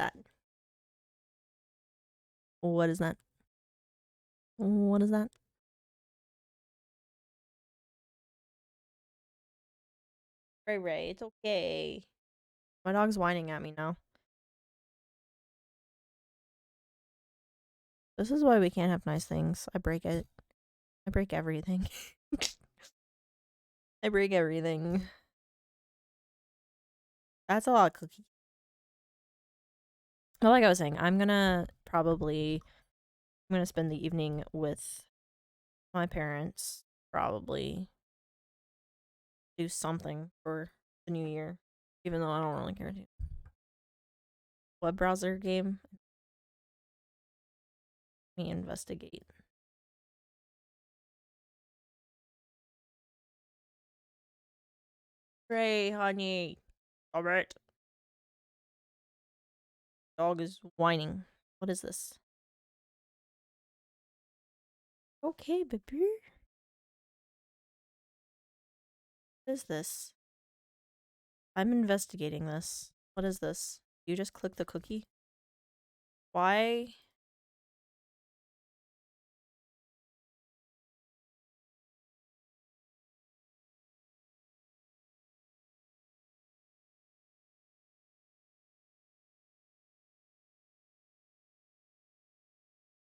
that? What is that? Ray, it's okay. My dog's whining at me now. This is why we can't have nice things. I break it. I break everything. I break everything. That's a lot of cookies. Well, like I was saying, I'm gonna spend the evening with my parents, probably do something for the new year, even though I don't really care to. Web browser game. Let me investigate. Ray, honey. Alright. Dog is whining. What is this? Okay, baby. What is this? I'm investigating this. What is this? You just click the cookie? Why?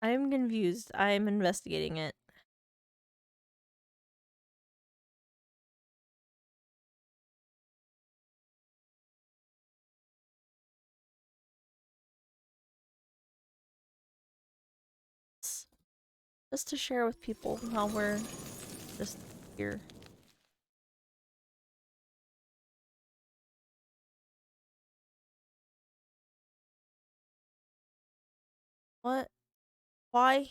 I'm confused. I'm investigating it. Just to share with people while we're just here. What? Why?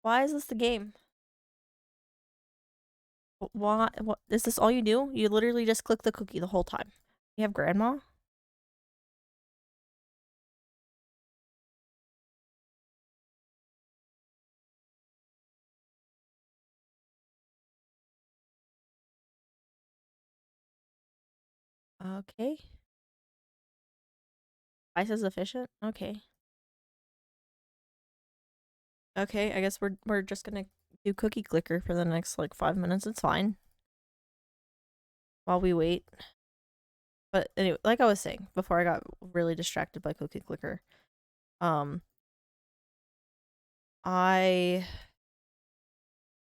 Why is this the game? Why? What? Is this all you do? You literally just click the cookie the whole time. You have grandma? Okay. Ice is efficient? Okay. Okay, I guess we're just gonna do cookie clicker for the next like 5 minutes. It's fine. while we wait. But anyway, like I was saying before I got really distracted by Cookie Clicker, I'm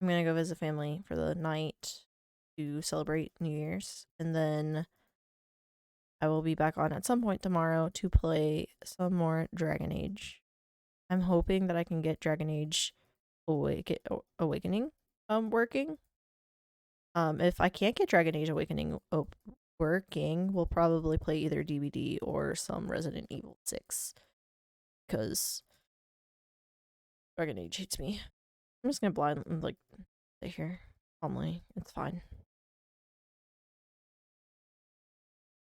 gonna go visit family for the night to celebrate New Year's, and then I will be back on at some point tomorrow to play some more Dragon Age. I'm hoping that I can get Dragon Age Awakening working. If I can't get Dragon Age Awakening working, we'll probably play either DVD or some Resident Evil 6. Because Dragon Age hates me. I'm just gonna like, stay here calmly. It's fine.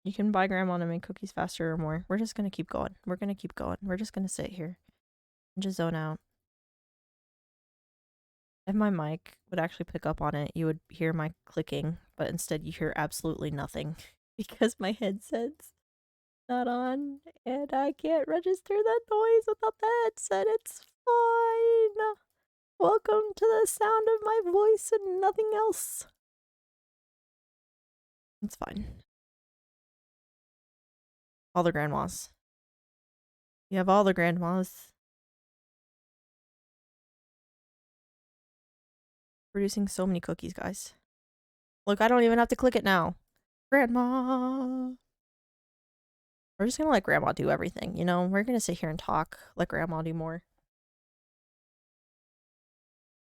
You can buy Grandma to make cookies faster or more. We're just gonna keep going. We're gonna keep going. We're just gonna sit here and just zone out. If my mic would actually pick up on it, you would hear my clicking, but instead you hear absolutely nothing because my headset's not on and I can't register that noise without the headset. It's fine. Welcome to the sound of my voice and nothing else. It's fine. All the grandmas. You have all the grandmas. Producing so many cookies, guys. Look, I don't even have to click it now. Grandma. We're just gonna let Grandma do everything, you know? We're gonna sit here and talk. Let Grandma do more.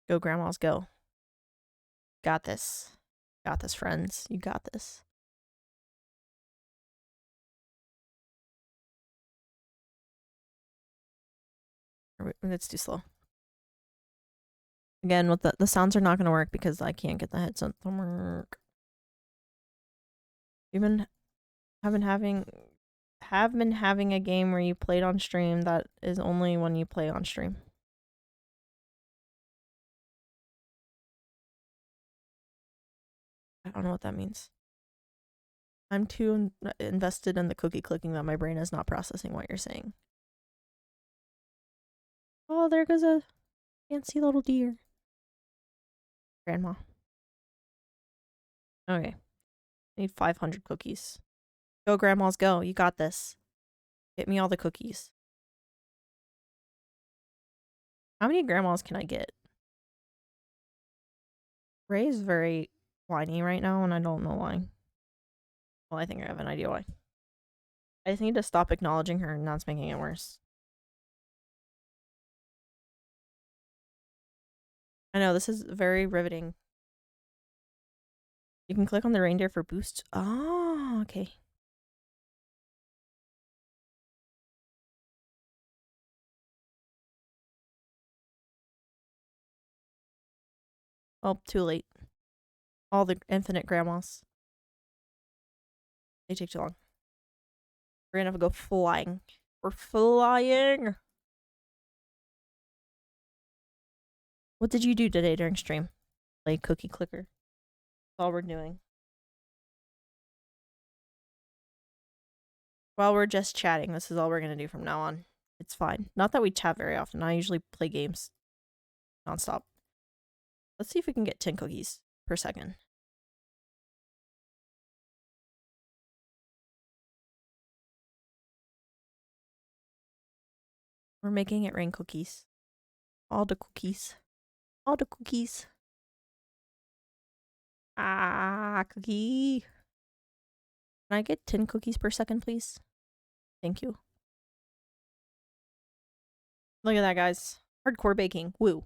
Go, Grandmas, go. Got this. Got this, friends. You got this. It's too slow. Again, with the sounds are not going to work because I can't get the headset to work. Have been having a game where you played on stream that is only when you play on stream. I don't know what that means. I'm too invested in the cookie clicking that my brain is not processing what you're saying. Oh, there goes a fancy little deer. Grandma. Okay. I need 500 cookies. Go, Grandmas, go. You got this. Get me all the cookies. How many grandmas can I get? Ray is very whiny right now, and I don't know why. Well, I think I have an idea why. I just need to stop acknowledging her, and that's making it worse. I know, this is very riveting. You can click on the reindeer for boost. Oh, okay. Oh, too late. All the infinite grandmas. They take too long. We're gonna have to go flying. We're flying! What did you do today during stream? Play cookie clicker. That's all we're doing. While we're just chatting, this is all we're gonna do from now on. It's fine. Not that we chat very often. I usually play games nonstop. Let's see if we can get 10 cookies per second. We're making it rain cookies. All the cookies. All the cookies. Ah, cookie. Can I get 10 cookies per second, please? Thank you. Look at that, guys. Hardcore baking. Woo.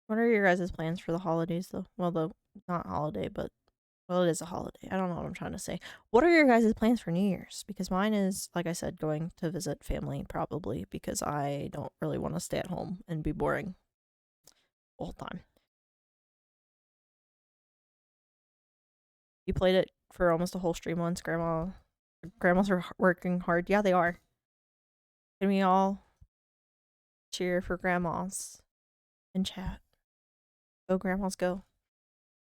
What are your guys' plans for the holidays, though? Well, not holiday, but... Well, it is a holiday. I don't know what I'm trying to say. What are your guys' plans for New Year's? Because mine is, like I said, going to visit family, probably, because I don't really want to stay at home and be boring the whole time. You played it for almost a whole stream once, Grandma. Grandmas are working hard. Yeah, they are. Can we all cheer for grandmas in chat? Go, grandmas, go.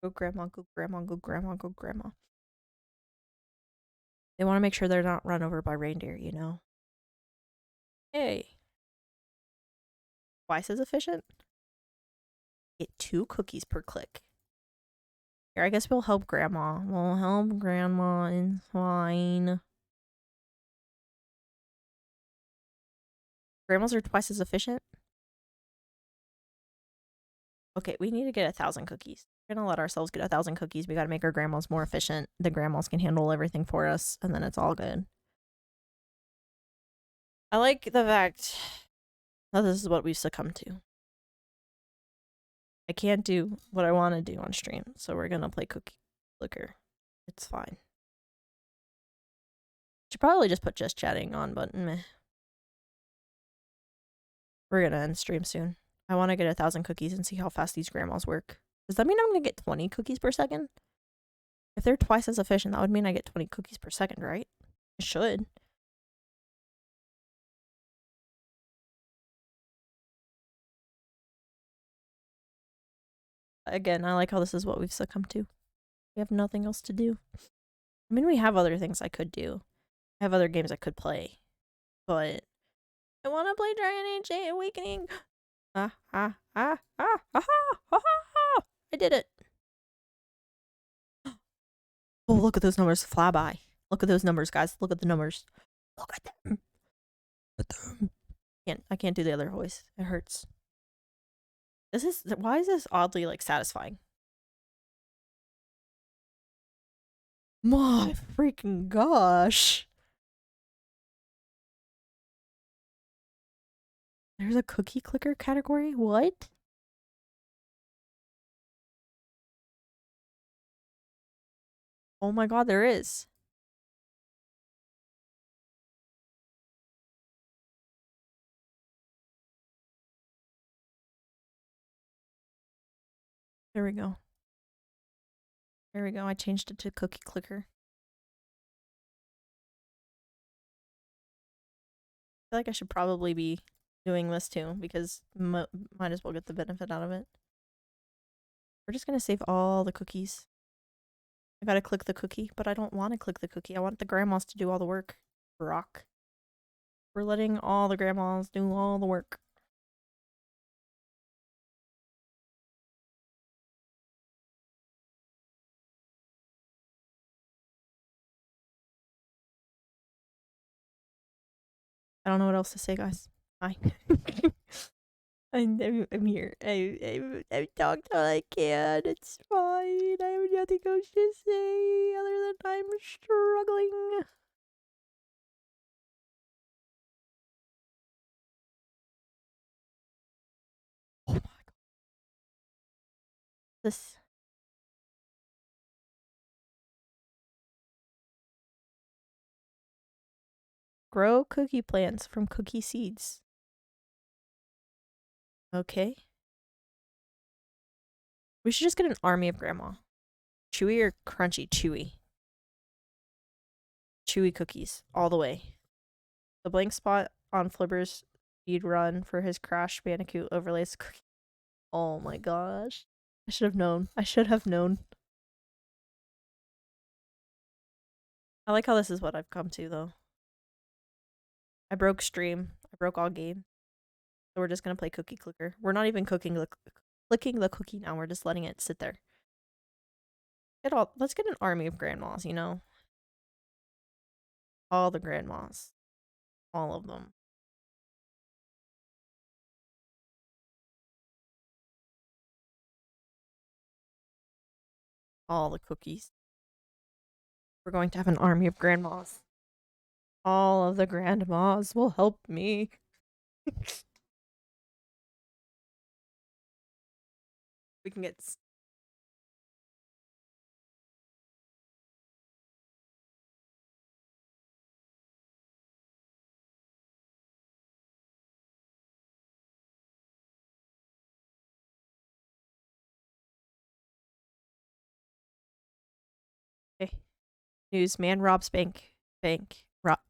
Go, grandma, go, grandma, go, grandma, go, grandma. They want to make sure they're not run over by reindeer, you know? Hey. Twice as efficient? get 2 cookies per click. Here, I guess we'll help Grandma. We'll help Grandma. It's fine. Grandmas are twice as efficient. Okay, we need to get 1,000 cookies. We're gonna let ourselves get 1,000 cookies. We gotta make our grandmas more efficient. The grandmas can handle everything for us, and then it's all good. I like the fact that this is what we've succumbed to. I can't do what I want to do on stream, so we're gonna play Cookie Clicker. It's fine. Should probably just put just chatting on, but meh. We're gonna end stream soon. I want to get 1,000 cookies and see how fast these grandmas work. Does that mean I'm gonna get 20 cookies per second? If they're twice as efficient, that would mean I get 20 cookies per second, right? It should. Again, I like how this is what we've succumbed to. We have nothing else to do. I mean, we have other things I could do. I have other games I could play. But I want to play Dragon Age 8 Awakening. I did it. Oh, look at those numbers fly by. Look at those numbers, guys. Look at the numbers. Look at them. Look at them. I can't do the other voice. It hurts. Why is this oddly like satisfying? My freaking gosh. There's a cookie clicker category? What? Oh my god, there is. There we go. There we go. I changed it to cookie clicker. I feel like I should probably be doing this too, because might as well get the benefit out of it. We're just gonna save all the cookies. I gotta click the cookie, but I don't want to click the cookie. I want the grandmas to do all the work. Rock. We're letting all the grandmas do all the work. I don't know what else to say, guys. Hi. I'm here. I've talked all I can. It's fine. I have nothing else to say other than I'm struggling. Oh my god. This. Grow cookie plants from cookie seeds. Okay. We should just get an army of grandma. Chewy or crunchy? Chewy. Chewy cookies. All the way. The blank spot on Flibber's speed run for his Crash Bandicoot overlays cookie. Oh my gosh. I should have known. I should have known. I like how this is what I've come to, though. I broke stream. I broke all game. So we're just gonna play cookie clicker. We're not even clicking the cookie now. We're just letting it sit there. Let's get an army of grandmas, you know? All the grandmas. All of them. All the cookies. We're going to have an army of grandmas. All of the grandmas will help me. We can get... Okay. News: man robs bank.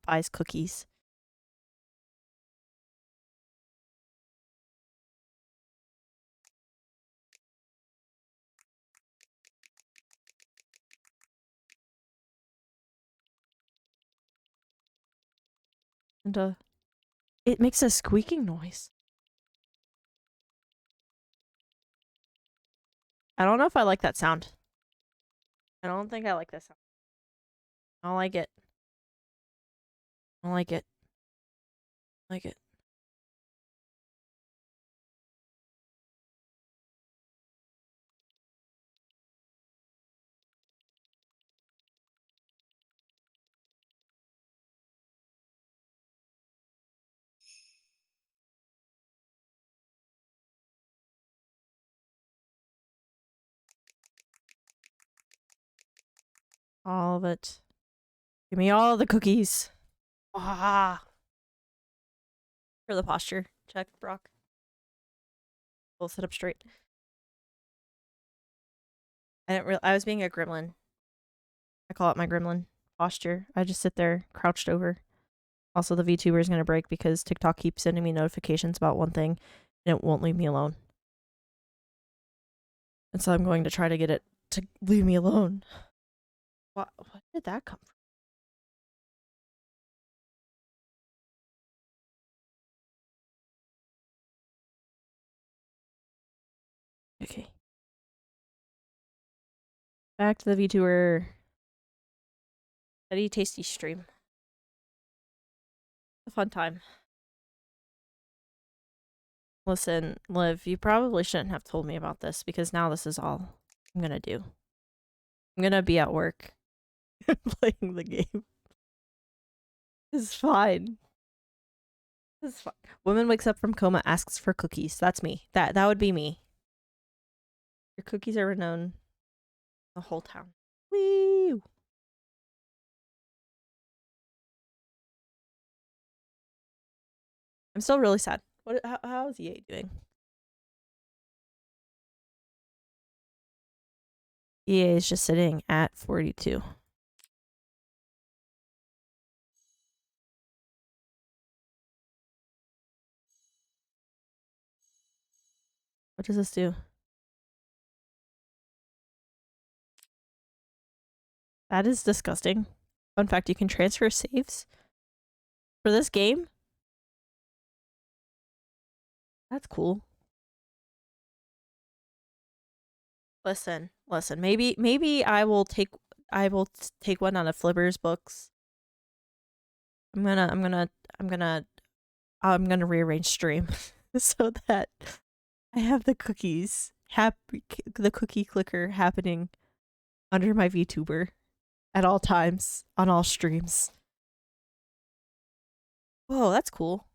Buys cookies. And it makes a squeaking noise. I don't know if I like that sound. I don't think I like that sound. I don't like it. I don't like it. I like it. All of it. Give me all the cookies. Ah. For the posture check, Brock. We'll sit up straight. I was being a gremlin. I call it my gremlin posture. I just sit there crouched over. Also, the VTuber is going to break because TikTok keeps sending me notifications about one thing and it won't leave me alone. And so I'm going to try to get it to leave me alone. What did that come from? Okay. Back to the VTuber. Steady tasty stream. A fun time. Listen, Liv, you probably shouldn't have told me about this because now this is all I'm gonna do. I'm gonna be at work playing the game. It's fine. It's fine. Woman wakes up from coma, asks for cookies. That's me. That would be me. Your cookies are renowned the whole town. Woo! I'm still really sad. How is EA doing? EA is just sitting at 42. What does this do? That is disgusting. Fun fact, you can transfer saves for this game. That's cool. Listen. Maybe I will take one out of Flipper's books. I'm gonna rearrange stream so that I have the cookies the cookie clicker happening under my VTuber at all times on all streams. Whoa, that's cool.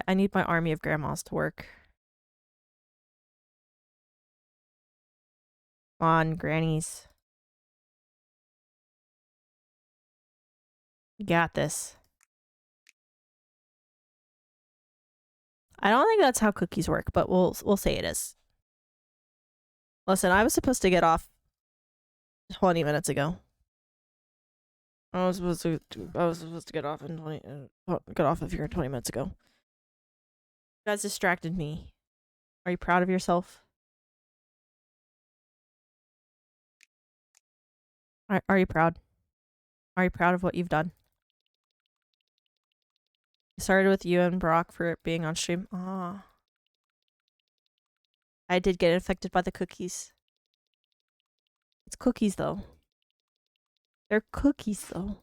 I need my army of grandmas to work. Come on, grannies. You got this. I don't think that's how cookies work, but we'll say it is. Listen, I was supposed to get off 20 minutes ago. I was supposed to get off of here 20 minutes ago. You guys distracted me. Are you proud of yourself? Are you proud? Are you proud of what you've done? It started with you and Brock for it being on stream. Ah. I did get infected by the cookies. It's cookies though. They're cookies though.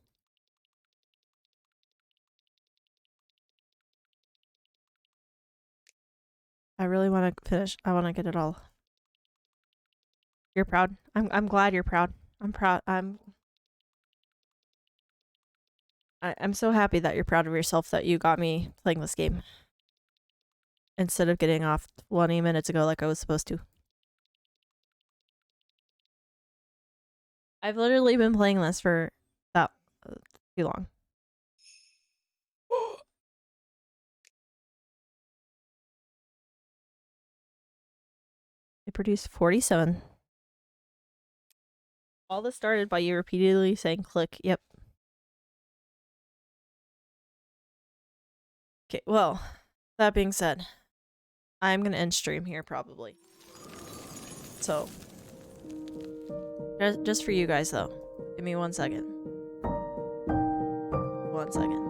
I really want to finish. I want to get it all. You're proud. I'm glad you're proud. I'm proud. I'm so happy that you're proud of yourself that you got me playing this game instead of getting off 20 minutes ago like I was supposed to. I've literally been playing this for that too long. It produced 47. All this started by you repeatedly saying click. Yep. Okay, well, that being said, I'm gonna end stream here probably. So, just for you guys though, give me 1 second. 1 second.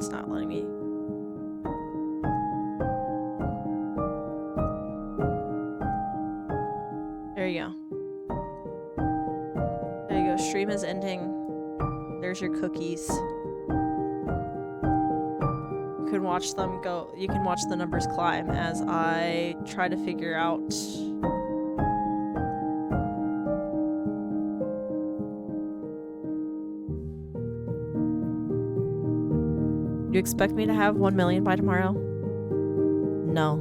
It's not letting me. There you go. There you go. Stream is ending. There's your cookies. You can watch them go. You can watch the numbers climb as I try to figure out. You expect me to have 1 million by tomorrow? No.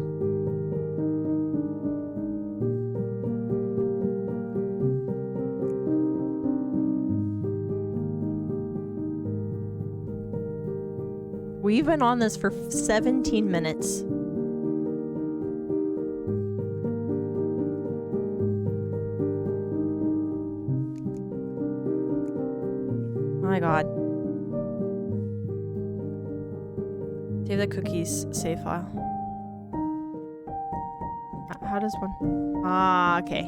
We've been on this for 17 minutes. Oh my god. Save the cookies save file. How does one? Ah, okay.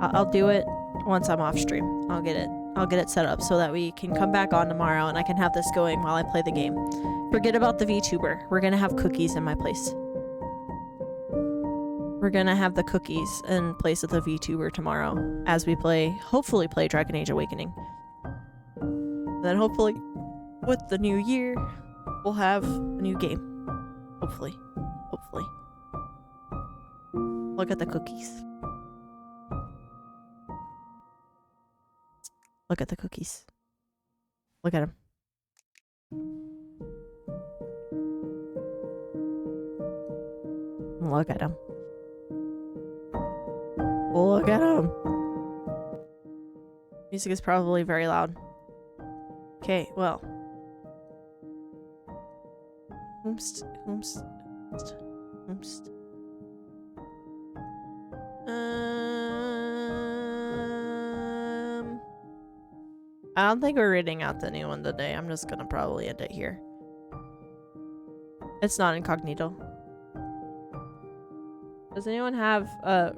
I'll do it once I'm off stream. I'll get it set up so that we can come back on tomorrow and I can have this going while I play the game. Forget about the VTuber. We're gonna have cookies in my place. We're gonna have the cookies in place of the VTuber tomorrow as we hopefully play Dragon Age Awakening. And then hopefully with the new year, we'll have a new game. Hopefully. Hopefully. Look at the cookies. Look at the cookies. Look at them. Look at them. Look at them. Music is probably very loud. Okay, well. Oomst. I don't think we're reading out the new one today. I'm just gonna probably end it here. It's not incognito. Does anyone have a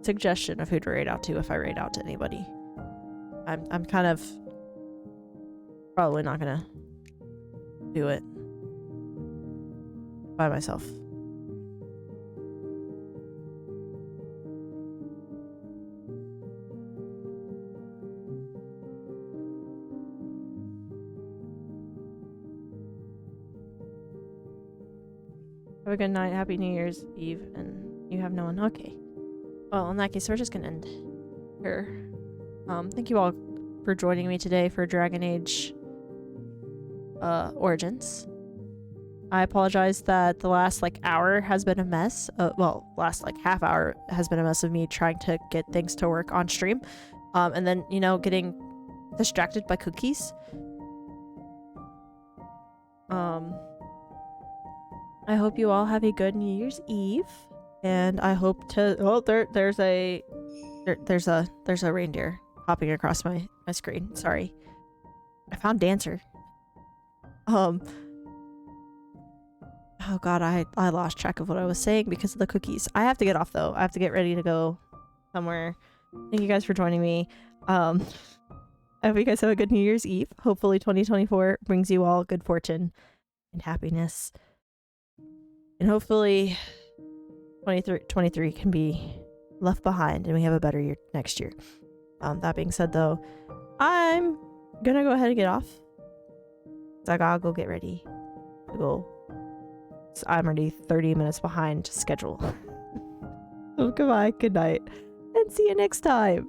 suggestion of who to raid out to if I raid out to anybody? I'm kind of probably not gonna do it by myself. Have a good night. Happy New Year's Eve. And you have no one. Okay. Well, in that case, we're just gonna end here. Thank you all for joining me today for Dragon Age Origins. I apologize that the last hour has been a mess. Last half hour has been a mess of me trying to get things to work on stream. And then, getting distracted by cookies. I hope you all have a good New Year's Eve, and I hope to. There's a reindeer hopping across my screen. Sorry, I found Dancer. Oh god, I lost track of what I was saying because of the cookies. I have to get off though. I have to get ready to go somewhere. Thank you guys for joining me. I hope you guys have a good New Year's Eve. Hopefully 2024 brings you all good fortune and happiness. And hopefully 2023 can be left behind and we have a better year next year. That being said though, I'm gonna go ahead and get off. So I gotta go get ready to go. So I'm already 30 minutes behind schedule. So goodbye, good night, and see you next time.